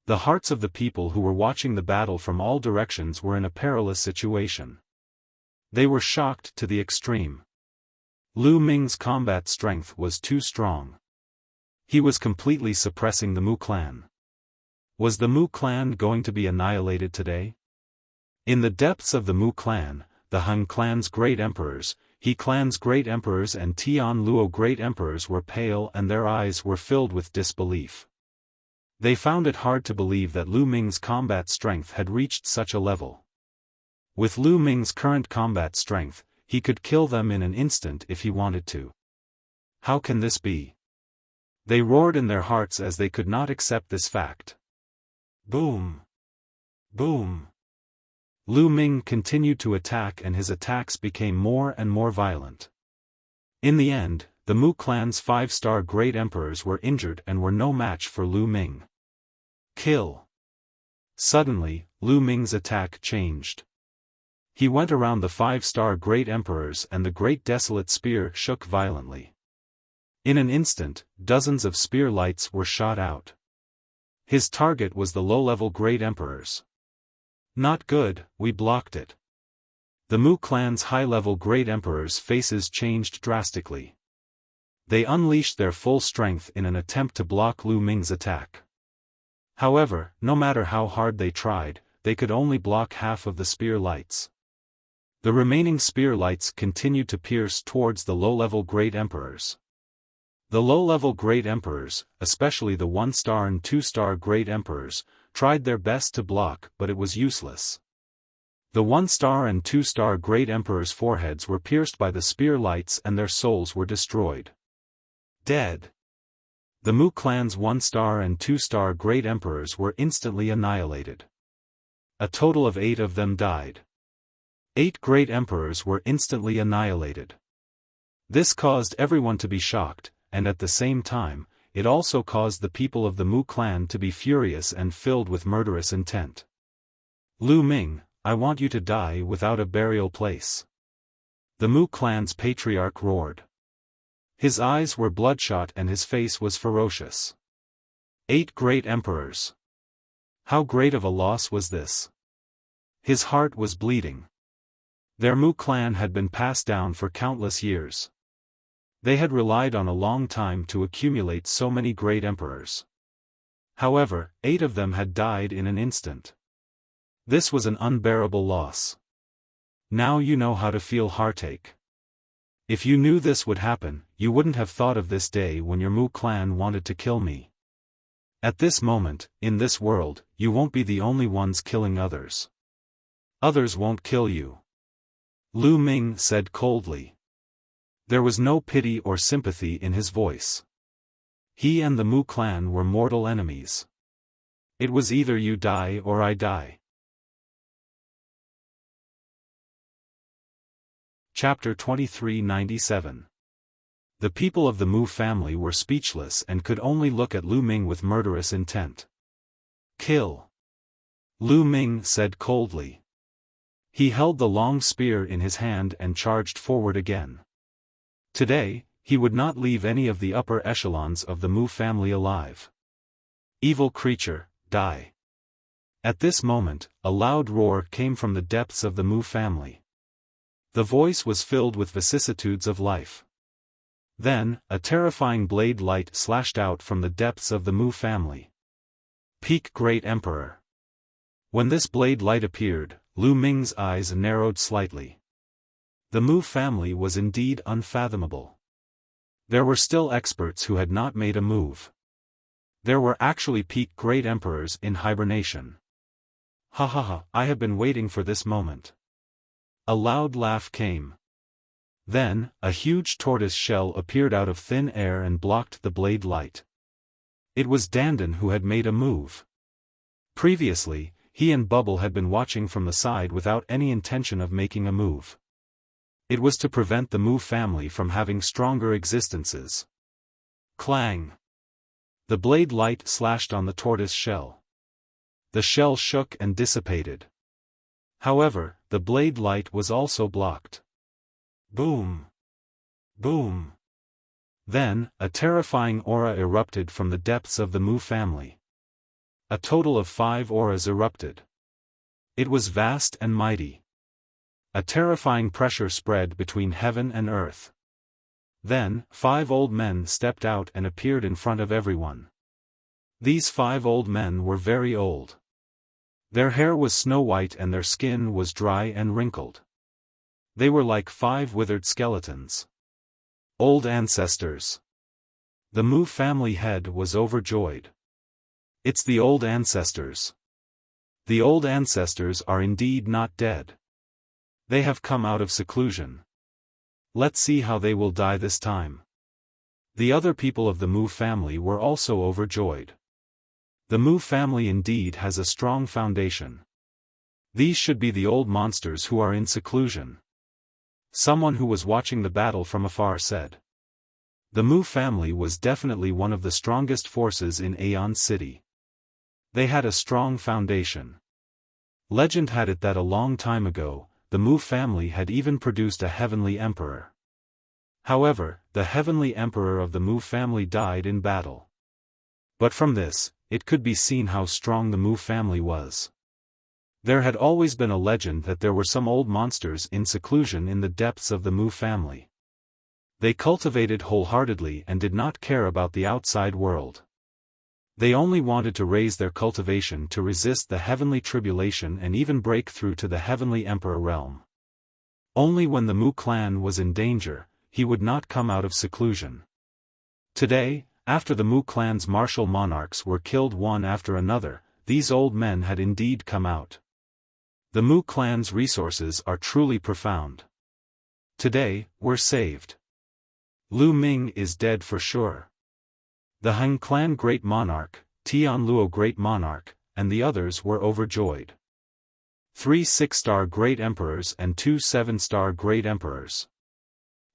The hearts of the people who were watching the battle from all directions were in a perilous situation. They were shocked to the extreme. Lu Ming's combat strength was too strong. He was completely suppressing the Mu clan. Was the Mu clan going to be annihilated today? In the depths of the Mu clan, the Han clan's Great Emperors, He clan's Great Emperors and Tian Luo Great Emperors were pale and their eyes were filled with disbelief. They found it hard to believe that Lu Ming's combat strength had reached such a level. With Lu Ming's current combat strength, he could kill them in an instant if he wanted to. How can this be? They roared in their hearts as they could not accept this fact. Boom! Boom! Lu Ming continued to attack and his attacks became more and more violent. In the end, the Mu clan's 5-star Great Emperors were injured and were no match for Lu Ming. Kill! Suddenly, Lu Ming's attack changed. He went around the 5-star Great Emperors and the Great Desolate Spear shook violently. In an instant, dozens of spear lights were shot out. His target was the low-level Great Emperors. Not good, we blocked it. The Mu clan's high-level Great Emperors' faces changed drastically. They unleashed their full strength in an attempt to block Lu Ming's attack. However, no matter how hard they tried, they could only block half of the spear lights. The remaining spear lights continued to pierce towards the low-level Great Emperors. The low-level Great Emperors, especially the 1-star and 2-star Great Emperors, tried their best to block but it was useless. The 1-star and 2-star Great Emperors' foreheads were pierced by the spear lights and their souls were destroyed. Dead. The Mu clan's 1-star and 2-star Great Emperors were instantly annihilated. A total of 8 of them died. 8 Great Emperors were instantly annihilated. This caused everyone to be shocked, and at the same time, it also caused the people of the Mu clan to be furious and filled with murderous intent. Lu Ming, I want you to die without a burial place. The Mu clan's patriarch roared. His eyes were bloodshot and his face was ferocious. 8 Great Emperors. How great of a loss was this? His heart was bleeding. Their Mu clan had been passed down for countless years. They had relied on a long time to accumulate so many Great Emperors. However, 8 of them had died in an instant. This was an unbearable loss. Now you know how to feel heartache. If you knew this would happen, you wouldn't have thought of this day when your Mu clan wanted to kill me. At this moment, in this world, you won't be the only ones killing others. Others won't kill you. Lu Ming said coldly. There was no pity or sympathy in his voice. He and the Mu clan were mortal enemies. It was either you die or I die. Chapter 2397. The people of the Mu family were speechless and could only look at Lu Ming with murderous intent. Kill. Lu Ming said coldly. He held the long spear in his hand and charged forward again. Today, he would not leave any of the upper echelons of the Mu family alive. Evil creature, die. At this moment, a loud roar came from the depths of the Mu family. The voice was filled with vicissitudes of life. Then, a terrifying blade light slashed out from the depths of the Mu family. Peak Great Emperor. When this blade light appeared, Lu Ming's eyes narrowed slightly. The Mu family was indeed unfathomable. There were still experts who had not made a move. There were actually peak Great Emperors in hibernation. Ha ha ha, I have been waiting for this moment. A loud laugh came. Then, a huge tortoise shell appeared out of thin air and blocked the blade light. It was Dandan who had made a move. Previously, he and Bubble had been watching from the side without any intention of making a move. It was to prevent the Mu family from having stronger existences. Clang! The blade light slashed on the tortoise shell. The shell shook and dissipated. However, the blade light was also blocked. Boom! Boom! Then, a terrifying aura erupted from the depths of the Mu family. A total of 5 auras erupted. It was vast and mighty. A terrifying pressure spread between heaven and earth. Then, 5 old men stepped out and appeared in front of everyone. These 5 old men were very old. Their hair was snow-white and their skin was dry and wrinkled. They were like 5 withered skeletons. Old ancestors. The Mu family head was overjoyed. It's the old ancestors. The old ancestors are indeed not dead. They have come out of seclusion. Let's see how they will die this time. The other people of the Mu family were also overjoyed. The Mu family indeed has a strong foundation. These should be the old monsters who are in seclusion. Someone who was watching the battle from afar said. The Mu family was definitely one of the strongest forces in Aeon City. They had a strong foundation. Legend had it that a long time ago, the Mu family had even produced a heavenly emperor. However, the heavenly emperor of the Mu family died in battle. But from this, it could be seen how strong the Mu family was. There had always been a legend that there were some old monsters in seclusion in the depths of the Mu family. They cultivated wholeheartedly and did not care about the outside world. They only wanted to raise their cultivation to resist the heavenly tribulation and even break through to the heavenly emperor realm. Only when the Mu clan was in danger, he would not come out of seclusion. Today, after the Mu clan's martial monarchs were killed one after another, these old men had indeed come out. The Mu clan's resources are truly profound. Today, we're saved. Lu Ming is dead for sure. The Han clan great monarch, Tian Luo great monarch, and the others were overjoyed. 3 6-star great emperors and 2 7-star great emperors.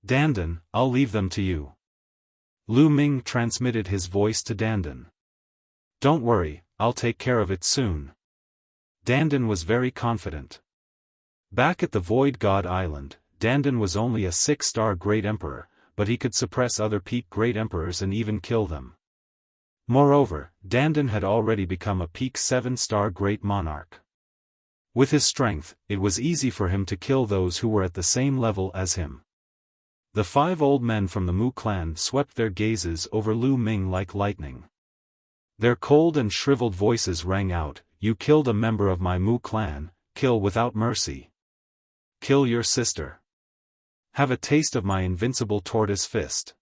Dandan, I'll leave them to you. Lu Ming transmitted his voice to Dandan. Don't worry, I'll take care of it soon. Dandan was very confident. Back at the Void God Island, Dandan was only a 6-star great emperor, but he could suppress other peak great emperors and even kill them. Moreover, Dandan had already become a peak 7-star great monarch. With his strength, it was easy for him to kill those who were at the same level as him. The 5 old men from the Mu clan swept their gazes over Lu Ming like lightning. Their cold and shriveled voices rang out, "You killed a member of my Mu clan, kill without mercy. Kill your sister. Have a taste of my invincible tortoise fist.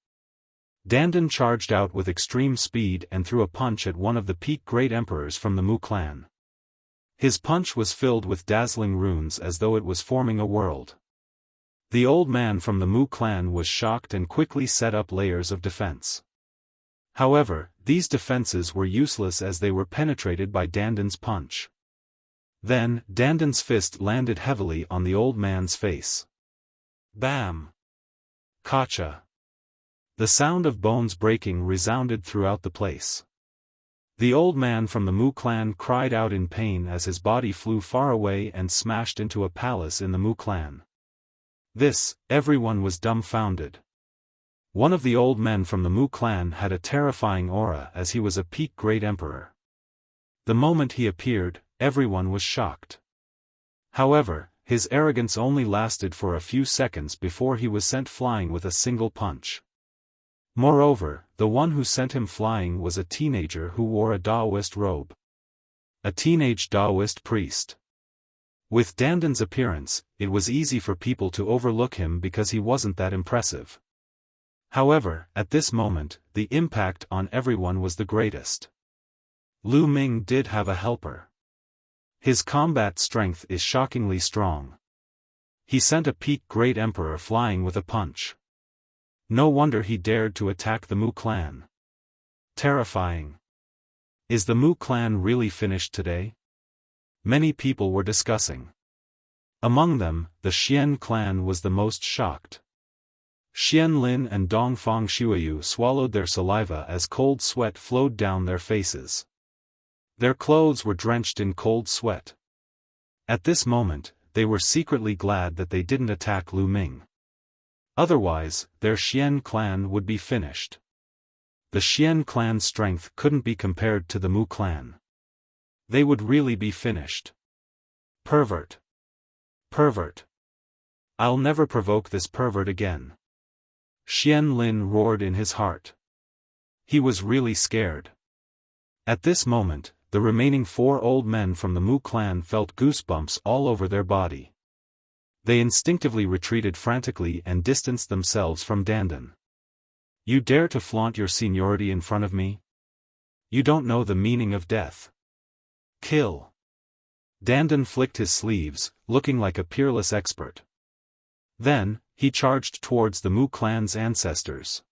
Dandan charged out with extreme speed and threw a punch at one of the peak great emperors from the Mu clan. His punch was filled with dazzling runes as though it was forming a world. The old man from the Mu clan was shocked and quickly set up layers of defense. However, these defenses were useless as they were penetrated by Dandan's punch. Then, Dandan's fist landed heavily on the old man's face. Bam! Kacha! The sound of bones breaking resounded throughout the place. The old man from the Mu clan cried out in pain as his body flew far away and smashed into a palace in the Mu clan. Everyone was dumbfounded. One of the old men from the Mu clan had a terrifying aura as he was a peak great emperor. The moment he appeared, everyone was shocked. However, his arrogance only lasted for a few seconds before he was sent flying with a single punch. Moreover, the one who sent him flying was a teenager who wore a Taoist robe. A teenage Taoist priest. With Dandan's appearance, it was easy for people to overlook him because he wasn't that impressive. However, at this moment, the impact on everyone was the greatest. Lu Ming did have a helper. His combat strength is shockingly strong. He sent a peak great emperor flying with a punch. No wonder he dared to attack the Mu clan. Terrifying. Is the Mu clan really finished today? Many people were discussing. Among them, the Xian clan was the most shocked. Xian Lin and Dongfang Shuiyu swallowed their saliva as cold sweat flowed down their faces. Their clothes were drenched in cold sweat. At this moment, they were secretly glad that they didn't attack Lu Ming. Otherwise, their Xian clan would be finished. The Xian clan's strength couldn't be compared to the Mu clan. They would really be finished. Pervert. Pervert. I'll never provoke this pervert again. Xian Lin roared in his heart. He was really scared. At this moment, the remaining 4 old men from the Mu clan felt goosebumps all over their body. They instinctively retreated frantically and distanced themselves from Dandan. You dare to flaunt your seniority in front of me? You don't know the meaning of death. Kill. Dandan flicked his sleeves, looking like a peerless expert. Then, he charged towards the Mu clan's ancestors.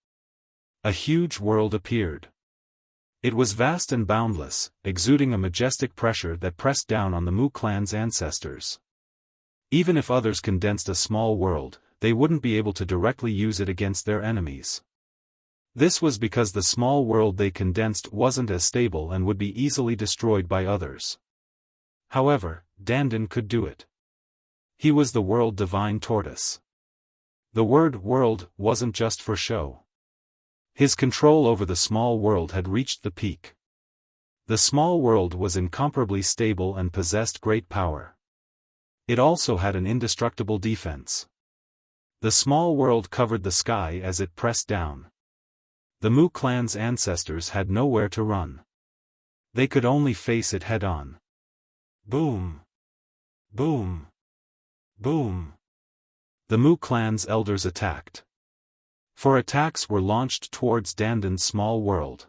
A huge world appeared. It was vast and boundless, exuding a majestic pressure that pressed down on the Mu clan's ancestors. Even if others condensed a small world, they wouldn't be able to directly use it against their enemies. This was because the small world they condensed wasn't as stable and would be easily destroyed by others. However, Dandan could do it. He was the world divine tortoise. The word world wasn't just for show. His control over the small world had reached the peak. The small world was incomparably stable and possessed great power. It also had an indestructible defense. The small world covered the sky as it pressed down. The Mu clan's ancestors had nowhere to run. They could only face it head-on. Boom! Boom! Boom! The Mu clan's elders attacked. 4 attacks were launched towards Dandan's small world.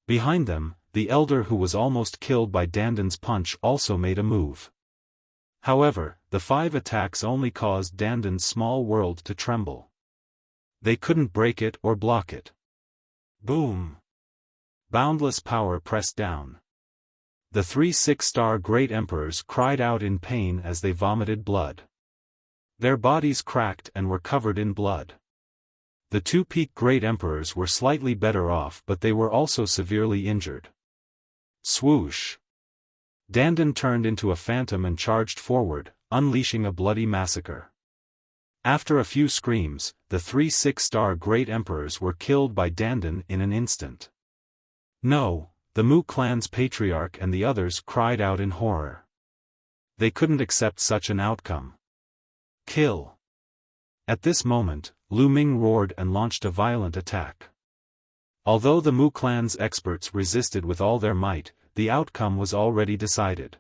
Behind them, the elder who was almost killed by Dandan's punch also made a move. However, the 5 attacks only caused Dandan's small world to tremble. They couldn't break it or block it. Boom! Boundless power pressed down. The 3 6-star great emperors cried out in pain as they vomited blood. Their bodies cracked and were covered in blood. The 2 peak great emperors were slightly better off, but they were also severely injured. Swoosh! Dandan turned into a phantom and charged forward, unleashing a bloody massacre. After a few screams, the 3 6-star great emperors were killed by Dandan in an instant. No, the Mu clan's patriarch and the others cried out in horror. They couldn't accept such an outcome. Kill! At this moment, Lu Ming roared and launched a violent attack. Although the Mu clan's experts resisted with all their might, the outcome was already decided.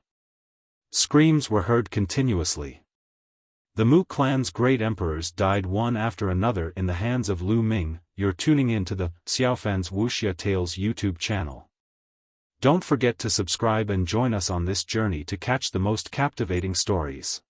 Screams were heard continuously. The Mu clan's great emperors died one after another in the hands of Lu Ming. You're tuning in to the Xiaofan's Wuxia Tales YouTube channel. Don't forget to subscribe and join us on this journey to catch the most captivating stories.